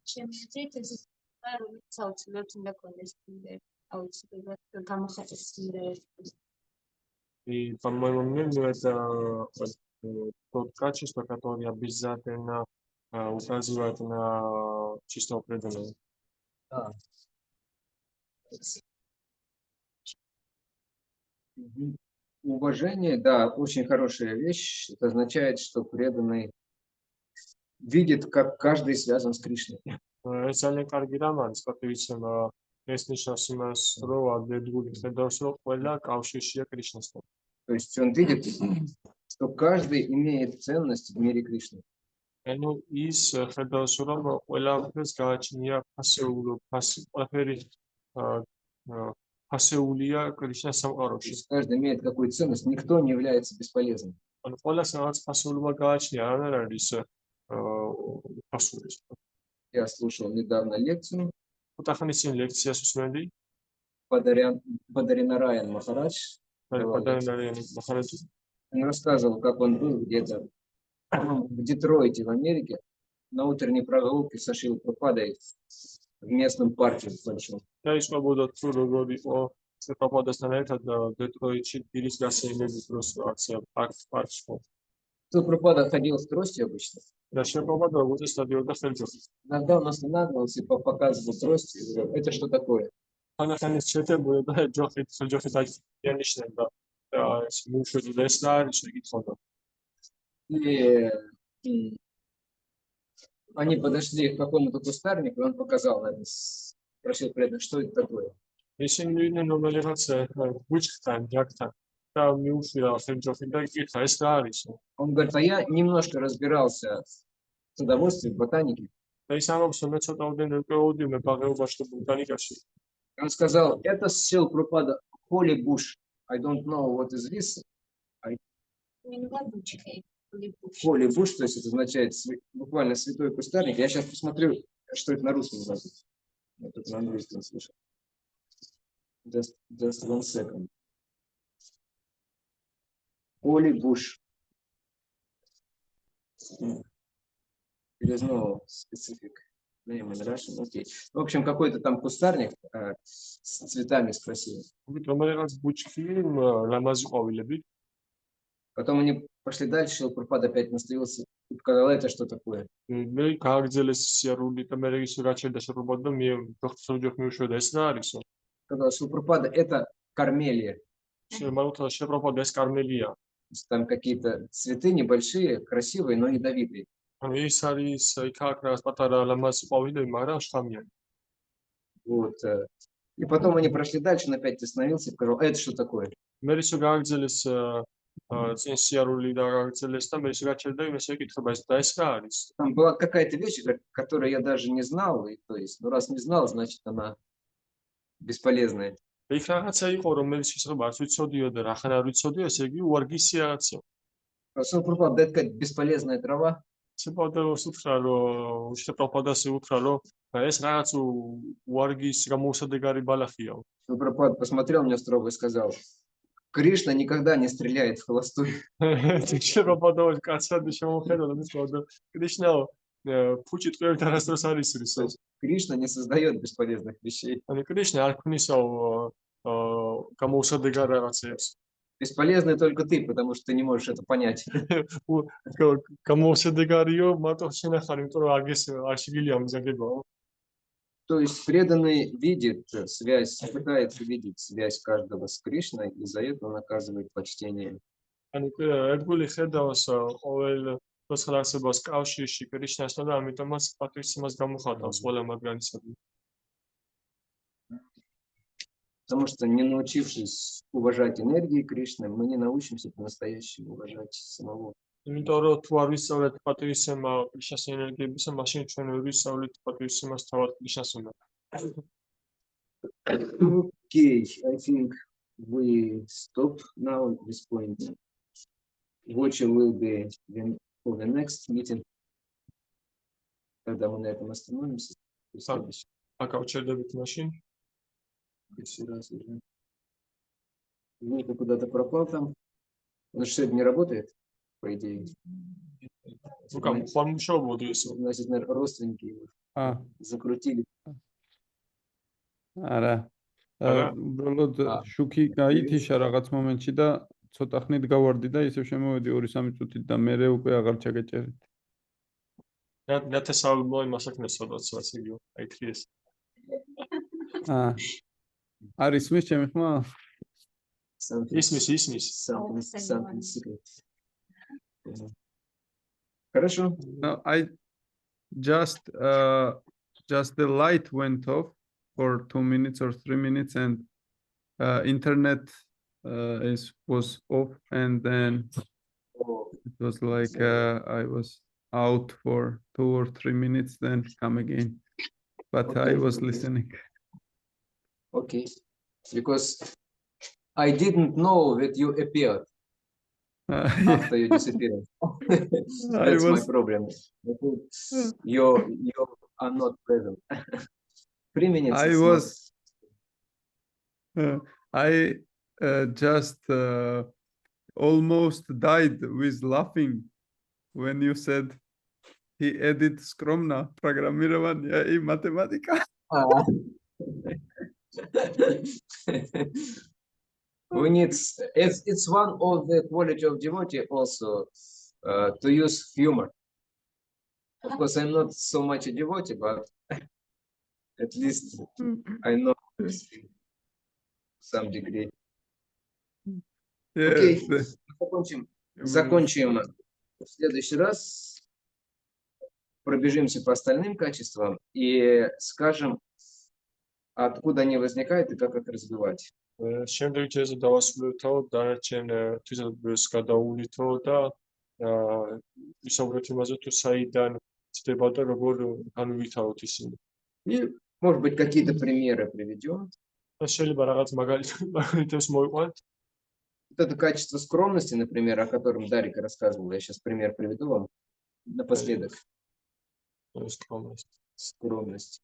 [SPEAKER 3] ჩემი აზრით ეს რომელიც საოცრად უნდა კონდეს აუცილებლად გამოხატეს სიმღერაში.
[SPEAKER 2] И, по моему мнению, это тот качество, которое обязательно указывает на чистого преданного.
[SPEAKER 1] Да. Уважение, да, очень хорошая вещь. Это означает, что преданный видит, как каждый связан с Кришной.
[SPEAKER 2] ეს ძალიან კარგი რამ არის, პატივისცემა ეს ნიშნავს იმას, რომ ადრეული ხედავს, რომ ყველა კავშირშია კრიშნასთან.
[SPEAKER 1] То есть он видит, что каждый имеет ценность в мире Кришны.
[SPEAKER 2] ანუ ის ხედავს, რომ ყველაფერს გააჩნია ფასეულია კრიშნას სამყაროში.
[SPEAKER 1] Каждый имеет какую-то ценность, никто не является бесполезным.
[SPEAKER 2] ანუ ყველას რაღაც ფასეულობა გააჩნია, არ არის ფასური.
[SPEAKER 1] Я слушал недавно лекцию.
[SPEAKER 2] ხუთახნის წინ ლექციას ვსმენდი.
[SPEAKER 1] Бадаринараян Махарадж. Он рассказывал, как он был где-то в Детройте, в Америке, на утренней прогулке со Шрилой Прабхупадой в местном парке большом.
[SPEAKER 2] და ის ყვებოდა თუ როგორ იყო პრაბჰუპადასთან ერთად დეტროიტში დილის გასეირნების დროს რაღაცა პარკში.
[SPEAKER 1] Прабхупада ходил с тростью обычно.
[SPEAKER 2] და შეპრაბჰუპადა როგორც სტადიონდა ხელჯოხით.
[SPEAKER 1] Иногда он останавливался и показывал тростью, и говорил, это что такое?
[SPEAKER 2] თანახანის ჩეთებული და ჯოხით აღნიშნებდა და ეს მუშები ეს რა არის შეკითხოდა.
[SPEAKER 1] И они подошли к какому-то кустарнику, и он показал, спросил преданного, что это такое.
[SPEAKER 2] ისინი მივიდნენ რომელიღაც ბუჩქთან, ჯაქთან და მიუშვირა ხელჯოხი და იკითხა ეს რა არის?
[SPEAKER 1] Он говорит, а я немножко разбирался с удовольствием в ботанике.
[SPEAKER 2] და ის ამბობს, რომ მე ცოტაოდენ ვეკვეოდიო ბაღეობაში და ბოტანიკაში.
[SPEAKER 1] Он сказал, это Шрила Прабхупада Holy Bush. I don't know what is this.
[SPEAKER 3] მინდა ბუჩქი, ბუჩქი.
[SPEAKER 1] Holy Bush, то есть это означает буквально святой кустарник. Я сейчас посмотрю, что это на русском значит. Я только на английском слышал. Just one second. Holy Bush. There is no specific name in Russian. Okay. В общем, какой-то там кустарник с цветами с красивыми.
[SPEAKER 2] რომელიღაც ბუჩქი ლამაზი ყვავილებით.
[SPEAKER 1] Потом они пошли дальше, Шрила Прабхупада опять наставился и показал, это что такое.
[SPEAKER 2] მე გააგრძელეს სიარული და მე ის რაც შედა შებრბოდა მე დოქტორ მიუშვედა ეს რა არისო?
[SPEAKER 1] Сказал, Шрила Прабхупада, это кармелия.
[SPEAKER 2] შემოუთხა შებრბოდა ეს კარმელია.
[SPEAKER 1] Там какие-то цветы небольшие, красивые, но ядовитые.
[SPEAKER 2] ანუ ის არის იქ რაღაც პატარა ლამაზი ყვავილები, მაგრამ შხამიანი.
[SPEAKER 1] Вот. И потом они прошли дальше, он опять остановился и сказал, это что такое?
[SPEAKER 2] მე ისო გააგრძელეს წინ სიარული და გააგრძელეს და მე ისო გაჩერდა იმას ეკითხება ეს და ეს რა არის?
[SPEAKER 1] Там была какая-то вещь, которую я даже не знал, и, то есть, ну раз не знал, значит она бесполезная.
[SPEAKER 2] იქ რაღაცა იყო რომელიც შეიძლება არც ვიცოდიო და რახან არ ვიცოდიო, ესე იგი უარგისი რაღაცა.
[SPEAKER 1] Шрила Прабхупада, да это какая-то бесполезная трава.
[SPEAKER 2] შეფოდოს უთხრა რომ შეპროპადას უთხრა რომ ეს რაღაც უარგის გამოუსადეგარი ბალახია.
[SPEAKER 1] Шрила Прабхупада посмотрел на меня строго и сказал, Кришна никогда не стреляет в холостую.
[SPEAKER 2] შეპროპადოს კაცად შემოხედა და მისვოდა კრიშნაო ფუჭი ტყუილ დარასდროს არ ისრისო.
[SPEAKER 1] Кришна не создает бесполезных вещей.
[SPEAKER 2] ანუ კრიშნა არ ქმნისო გამოუსადეგარ რაღაცებს.
[SPEAKER 1] Бесполезный только ты, потому что ты не можешь это понять.
[SPEAKER 2] გამოუსადეგარიო მარტო შენახარი, იმიტომ რომ აგეს არ შეგიძლია მიზაგებაო.
[SPEAKER 1] То есть преданный видит связь, пытается видеть связь каждого с Кришной, и за это он оказывает почтение.
[SPEAKER 2] ანუ ერთგული ხედავს ყოველ მოსხლასებას კავშირში კრიშნასთან და ამიტომაც პატრიციმას გამოხატავს ყველა მათგანისადმი.
[SPEAKER 1] Потому что не научившись уважать энергии Кришны, мы не научимся по-настоящему уважать самого.
[SPEAKER 2] იმიტომ რომ თუ არ ვისწავლეთ პატრიციმა კრიშნას ენერგიებისა, მაშინ ჩვენ ვერ ვისწავლეთ პატრიციმას თავად კრიშნას უნდა.
[SPEAKER 1] Okay, I think we stop now at this point. Watcher will be for the next meeting. Когда мы на этом остановимся.
[SPEAKER 2] აკავჩერდებით მაშინ.
[SPEAKER 1] Еще раз уже. Вика куда-то пропал там. Он же сегодня не работает, по идее.
[SPEAKER 2] ну ხარ მუშაობოდი ესო.
[SPEAKER 1] Значит, наверное, родственники его закрутили.
[SPEAKER 5] არა. უბრალოდ შუქი გაითიშა რაღაც მომენტში და ცოტა ხნით გავარდი და ისევ შემოვედი 2-3 წუთით და მე უკვე აღარ ჩაგეჭერეთ.
[SPEAKER 2] ნათესავებო იმას აკნეს როდესაც იგივე აი ტრიეს.
[SPEAKER 5] არის მის ჩემი ხმა?
[SPEAKER 2] ისმის.
[SPEAKER 1] Something secret. Хорошо.
[SPEAKER 5] No, I just the light went off for 2 minutes or 3 minutes and internet was off and then it was like I was out for 2 or 3 minutes then come again. But
[SPEAKER 1] Okay.
[SPEAKER 5] I was listening.
[SPEAKER 1] Okay. Because I didn't know that you appeared after you disappeared. That's my problem. You are not present. 3 minutes.
[SPEAKER 5] I
[SPEAKER 1] is
[SPEAKER 5] was I just almost died with laughing when you said he edit skromna programирование и математика.
[SPEAKER 1] not. We need. It's one of the quality of devotee also to use humor. Of course, I'm not so much a devotee, but at least I know this to some degree. Окей.
[SPEAKER 5] Yes.
[SPEAKER 1] Закончим в следующий раз. Пробежимся по остальным качествам и скажем, откуда они возникают и как их развивать.
[SPEAKER 2] შემდეგ ჯერზე დავასრულებთო დანარჩენ თვისებას გადავუვლითო და ვისაუბრეთ იმაზე თუ საიდან ცდება და როგორ განვითაროთ ისინი.
[SPEAKER 1] И, может быть, какие-то примеры приведем.
[SPEAKER 2] და შეიძლება რაღაც მაგალითებს მოვიყვანოთ.
[SPEAKER 1] Вот это качество скромности, например, о котором Дарик рассказывал, я сейчас пример приведу вам напоследок.
[SPEAKER 2] Скромность.
[SPEAKER 1] Скромность.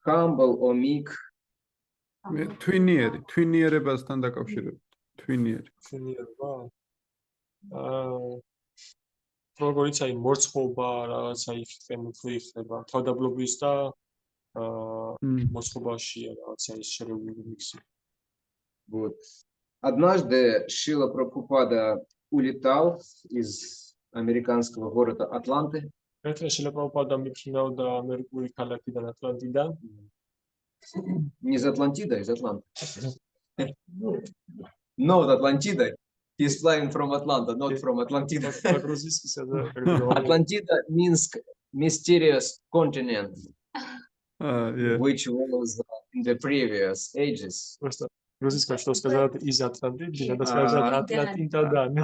[SPEAKER 1] Humble or meek.
[SPEAKER 5] თვინიერებასთან დაკავშირებით. თვინიერი.
[SPEAKER 2] ფუნიერება. როგორიც აი მორცხობა, რაღაც აი ფემუთი ხდება. თავდაბლობის და морскобашия, шерეული миксы.
[SPEAKER 1] Вот. Однажды Шрила Прабхупада улетал из американского города Атланты.
[SPEAKER 2] Это Шрила Прабхупада мипринавდა ამერიკული ქალაქიდან ატლანტიდან.
[SPEAKER 1] Не из Атлантида, а из Атланты. Not Atlantida. He's flying from Atlanta, not from Atlantida. Atlantida means mysterious continent.
[SPEAKER 5] Yeah.
[SPEAKER 1] Which was in the previous ages.
[SPEAKER 2] Просто русское что сказать из Атлантиды, надо сказать Атлантидан.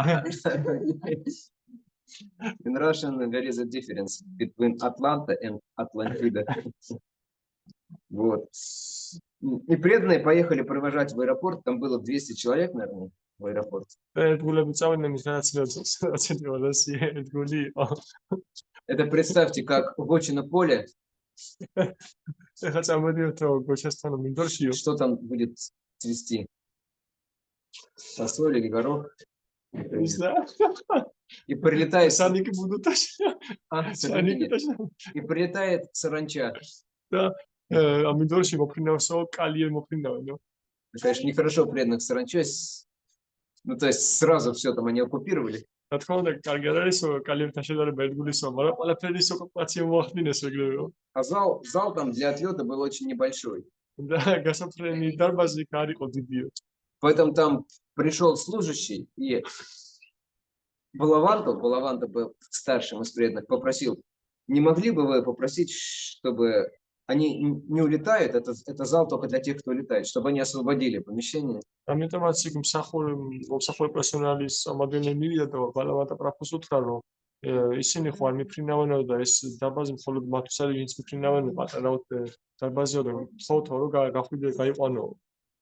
[SPEAKER 1] In Russian there is a difference between Atlanta and Atlantida. Вот. И преданные поехали провожать в аэропорт, там было 200 человек, наверное, в аэропорте. Это представьте, как в Гочино поле. Что там будет цвести? Фасоль или горох? И прилетает... И прилетает саранча. Конечно, нехорошо преданных саранча. Ну, то есть сразу все там они оккупировали. А зал там для отлета был очень небольшой. Поэтому там пришел служащий и Балаванта был старшим из преданных, попросил, не могли бы вы попросить, чтобы они не улетают, это зал только для тех, кто улетает, чтобы они освободили помещение.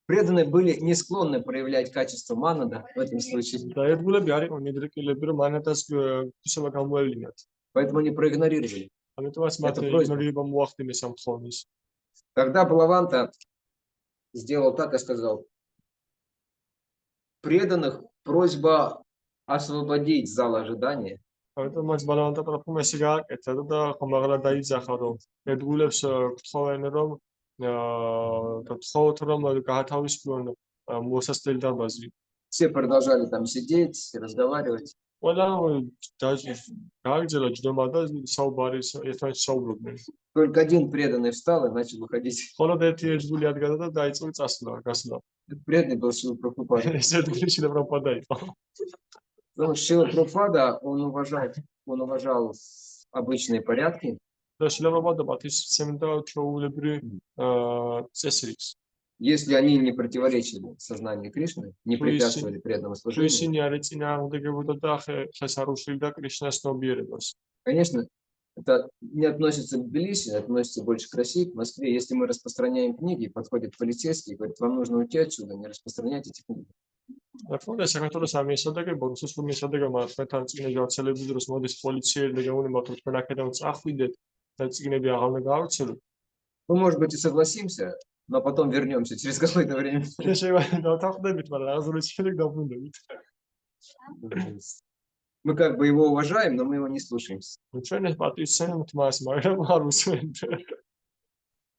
[SPEAKER 1] Преданные были не склонны проявлять качество манада в этом случае. Поэтому они проигнорировали. Когда Балаванта сделал так и сказал, преданных просьба освободить зал ожидания. Все продолжали там сидеть, разговаривать. Только один преданный встал и начал выходить. Преданный был Шрила Прабхупада. Потому что Шрила Прабхупада, он уважал обычные порядки. Если они не противоречили сознанию Кришны, не препятствовали преданному служению. Конечно, это не относится к Тбилиси, относится больше к России, к Москве. Если мы распространяем книги, подходит полицейский и говорит, вам нужно уйти отсюда, не распространяйте эти книги. Мы, может быть, и согласимся, но потом вернемся через какое-то время. Мы как бы его уважаем, но мы его не слушаемся.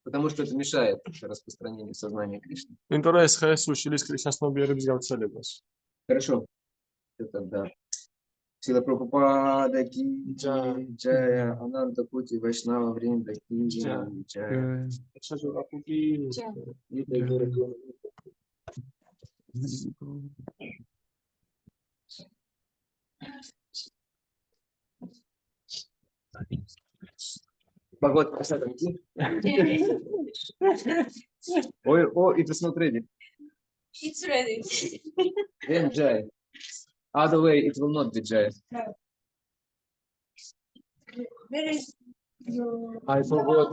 [SPEAKER 1] Потому что это мешает распространению сознания Кришны. Хорошо. Это да. Шрила Прабхупада ки джая, Ананта Кути Вайшнава Вринда ки джая. Погода красота. Oh, it is not ready.
[SPEAKER 3] It's ready.
[SPEAKER 1] Then Jai. Other way, it will not be Jai.
[SPEAKER 3] Where is your...
[SPEAKER 1] I forgot.